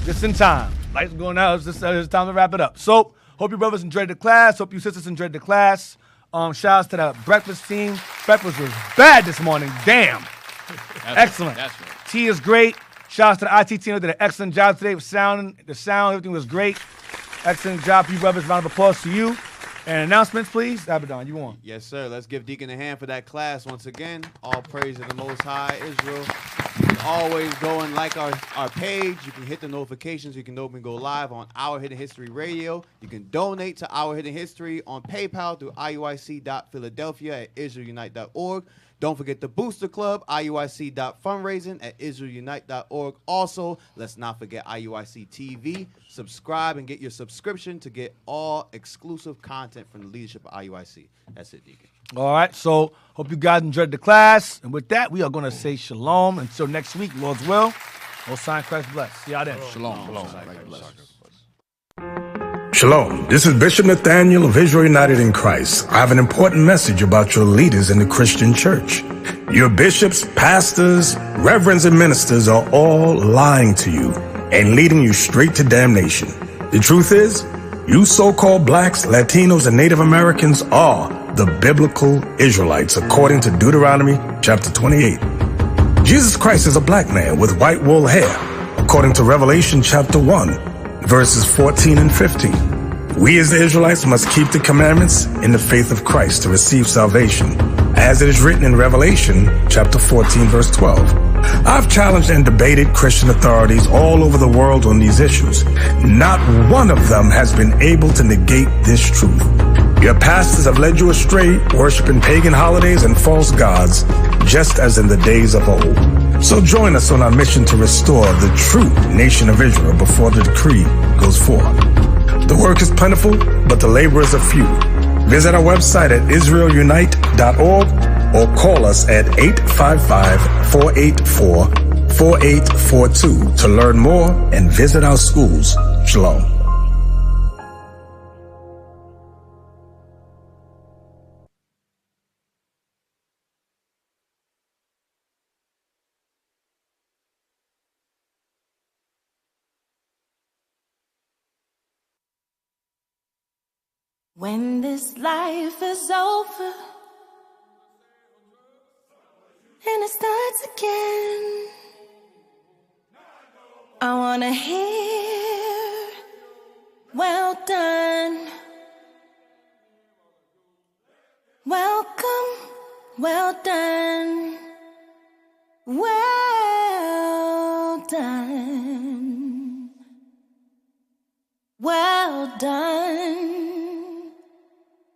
Just in time. Lights going out. It's time to wrap it up. So hope you brothers enjoyed the class. Hope you sisters enjoyed the class. Shout outs to the breakfast team. Breakfast was bad this morning. Damn. Excellent. That's right. Tea is great. Shout outs to the IT team. They did an excellent job today with sound. The sound, everything was great. Excellent job, you brothers. Round of applause to you. And announcements, please. Abaddon, you want? Yes, sir. Let's give Deacon a hand for that class once again. All praise to the Most High, Israel. Always go and like our page. You can hit the notifications. You can open go live on Our Hidden History Radio. You can donate to Our Hidden History on PayPal through iuic.philadelphia@israelunite.org. Don't forget the Booster Club, iuic.fundraising@israelunite.org. Also, let's not forget IUIC TV. Subscribe and get your subscription to get all exclusive content from the leadership of IUIC. That's it, Deacon. All right, so hope you guys enjoyed the class. And with that, we are going to say shalom. Until next week, Lord's will. Most High Christ bless. See y'all then. Shalom. Shalom. This is Bishop Nathaniel of Israel United in Christ. I have an important message about your leaders in the Christian church. Your bishops, pastors, reverends, and ministers are all lying to you and leading you straight to damnation. The truth is, you so-called blacks, Latinos, and Native Americans are the biblical Israelites, according to Deuteronomy chapter 28. Jesus Christ is a black man with white wool hair, according to Revelation chapter 1, verses 14 and 15. We as the Israelites must keep the commandments in the faith of Christ to receive salvation, as it is written in Revelation chapter 14, verse 12. I've challenged and debated Christian authorities all over the world on these issues. Not one of them has been able to negate this truth. Your pastors have led you astray, worshiping pagan holidays and false gods, just as in the days of old. So join us on our mission to restore the true nation of Israel before the decree goes forth. The work is plentiful, but the laborers are few. Visit our website at israelunite.org or call us at 855-484-4842 to learn more and visit our schools. Shalom. When this life is over and it starts again, I wanna hear, well done, welcome, well done, well done, well done.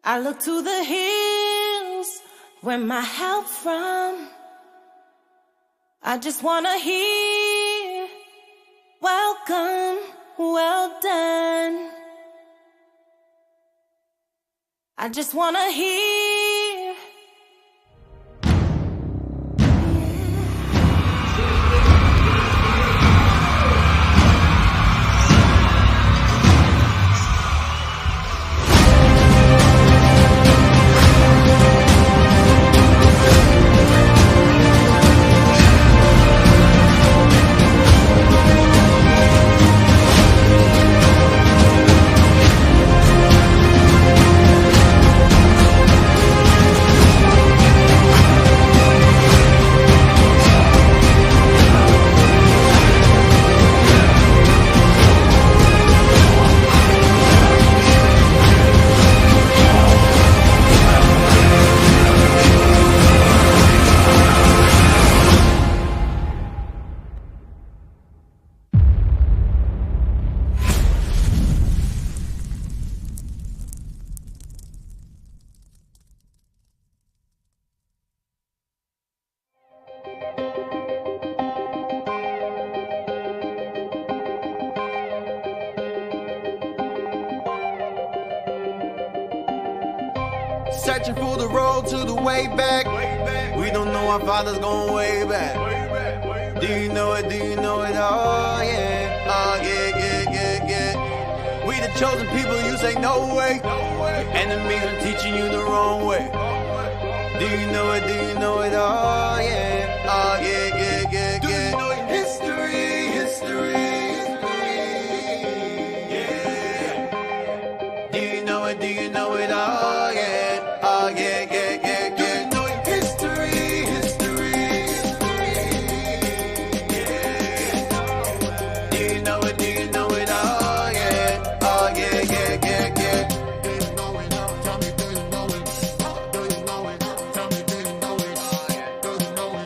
I look to the hills where my help from. I just wanna hear, welcome, well done. I just wanna hear. Searching for the road to the way back. We don't know our father's going way back. Do you know it? Do you know it? Oh yeah, oh yeah, yeah, yeah, yeah. We we the chosen people, you say no way. Enemies are teaching you the wrong way. Do you know it? Do you know it? Oh yeah, oh yeah.